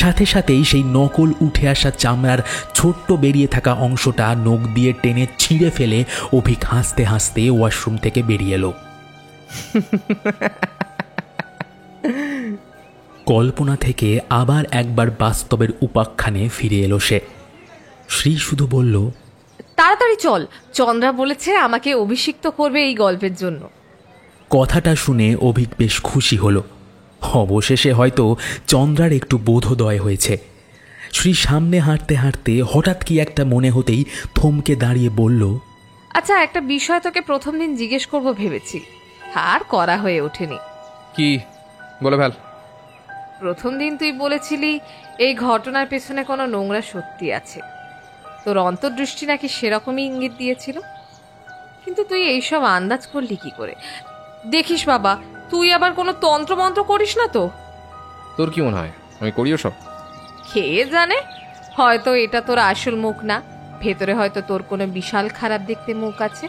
সাথে সাথেই সেই নকল উঠে আসা চামড়ার ছোট্ট বেরিয়ে থাকা অংশটা নখ দিয়ে টেনে ছিঁড়ে ফেলে অভিক হাসতে হাসতে ওয়াশরুম থেকে বেরিয়ে এলো। কল্পনা থেকে আবার একবার বাস্তবের উপাখ্যানে ফিরে এলো সে। শ্রী শুধু বলল,
তাড়াতাড়ি চল, চন্দ্রা বলেছে আমাকে অভিষিক্ত করবে এই গল্পের জন্য।
কথাটা শুনে অভিক বেশ খুশি হলো। অবশেষে হয়তো চন্দ্রার একটু বোধোদয় হয়েছে। শ্রী সামনে হাঁটতে হাঁটতে হঠাৎ কি একটা মনে হতেই থমকে দাঁড়িয়ে বলল,
আচ্ছা, একটা বিষয় তোকে প্রথম দিন জিজ্ঞেস করব ভেবেছি, আর করা হয়ে ওঠেনি।
কি? বলে ফেল।
প্রথম দিন তুই বলেছিলি এই ঘটনার পেছনে কোনো নোংরা সত্যি আছে। তোর অন্তর্দৃষ্টি নাকি সেরকমই ইঙ্গিত দিয়েছিল, কিন্তু তুই এইসব আন্দাজ করলি কি করে? দেখিস বাবা, তুই আবার কোনো তন্ত্রমন্ত্র করিস না তো?
তোর কি মনে হয় আমি করিও সব?
খেয়ে জানে, হয়তো এটা তোর আসল মুখ না, ভেতরে হয়তো তোর কোনো বিশাল খারাপ দেখতে মুখ আছে।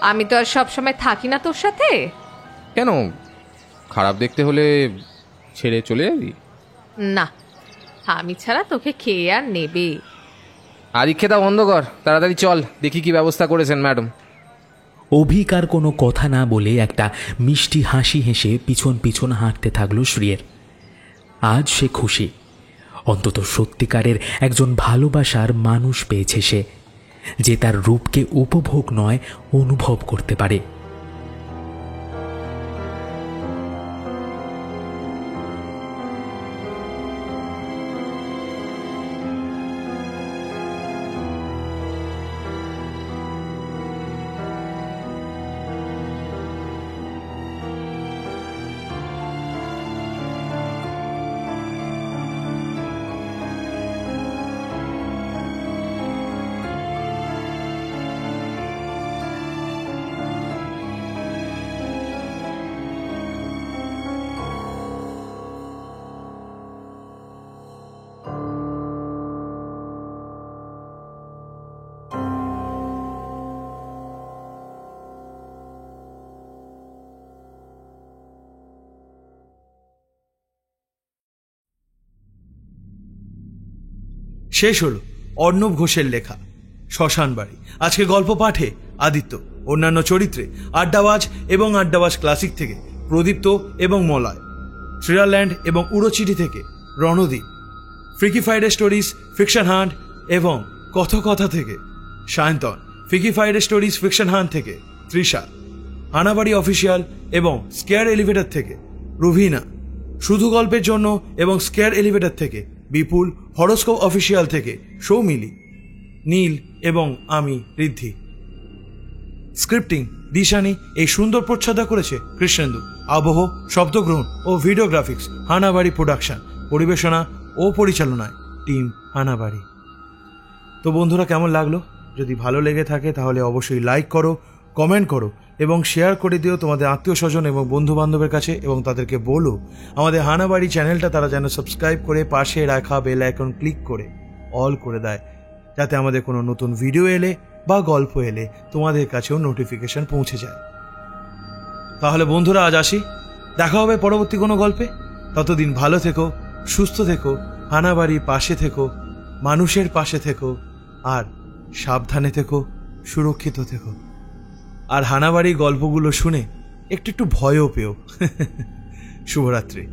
আমি তো আর সবসময় থাকি না তোর সাথে।
কেন, খারাপ দেখতে হলে ছেড়ে চলে যাবি?
না, আমি ছাড়া তোকে খেয়ে আর নেবে?
আদিক্ষেতা বন্ধ কর, তাড়াতাড়ি চল, দেখি কি ব্যবস্থা করেছেন ম্যাডাম।
অভিক আর কোনো কথা না বলে একটা মিষ্টি হাসি হেসে পিছন পিছন হাঁটতে থাকলো শ্রীয়ের। আজ সে খুশি। অন্তত সত্যিকারের একজন ভালোবাসার মানুষ পেয়েছে সে, যে তার রূপকে উপভোগ নয় অনুভব করতে পারে।
শেষ হলো অর্ণব ঘোষের লেখা শ্মশান বাড়ি। আজকে গল্প পাঠে আদিত্য, অন্যান্য চরিত্রে আড্ডাবাজ এবং আড্ডাবাজ ক্লাসিক থেকে প্রদীপ্ত এবং মলয়, শ্রীরাল্যান্ড এবং উড়োচিটি থেকে Ranadeep, freaky friday stories fiction hunt এবং কথা থেকে Sayantan, freaky friday stories fiction hunt থেকে তৃষা, হানাবাড়ি অফিসিয়াল এবং স্কেয়ার এলিভেটর থেকে রুভিনা, শুধু গল্পের জন্য এবং স্কেয়ার এলিভেটর থেকে বিপুল, হরোস্কোপ অফিসিয়াল থেকে সৌমিলি, নীল এবং আমি ঋদ্ধি। স্ক্রিপ্টিং দিশানি, এই সুন্দর প্রচ্ছদা করেছে কৃষ্ণেন্দু। আবহ, শব্দগ্রহণ ও ভিডিওগ্রাফিক্স হানাবাড়ি প্রোডাকশন। পরিবেশনা ও পরিচালনায় টিম হানাবাড়ি। তো বন্ধুরা, কেমন লাগলো? যদি ভালো লেগে থাকে তাহলে অবশ্যই লাইক করো, কমেন্ট করো এবং শেয়ার করে দিও তোমাদের আত্মীয় স্বজন এবং বন্ধু বান্ধবের কাছে, এবং তাদেরকে বলো আমাদের হানাবাড়ি চ্যানেলটা তারা যেন সাবস্ক্রাইব করে পাশে রাখা বেল আইকন ক্লিক করে অল করে দেয়, যাতে আমাদের কোনো নতুন ভিডিও এলে বা গল্প এলে তোমাদের কাছেও নোটিফিকেশন পৌঁছে যায়। তাহলে বন্ধুরা, আজ আসি, দেখা হবে পরবর্তী কোনো গল্পে। ততদিন ভালো থেকো, সুস্থ থেকো, হানাবাড়ির পাশে থেকো, মানুষের পাশে থেকো, আর সাবধানে থেকো, সুরক্ষিত থেকো। আর হানাবাড়ি গল্পগুলো শুনে একটু ভয়ও পেও। শুভরাত্রি।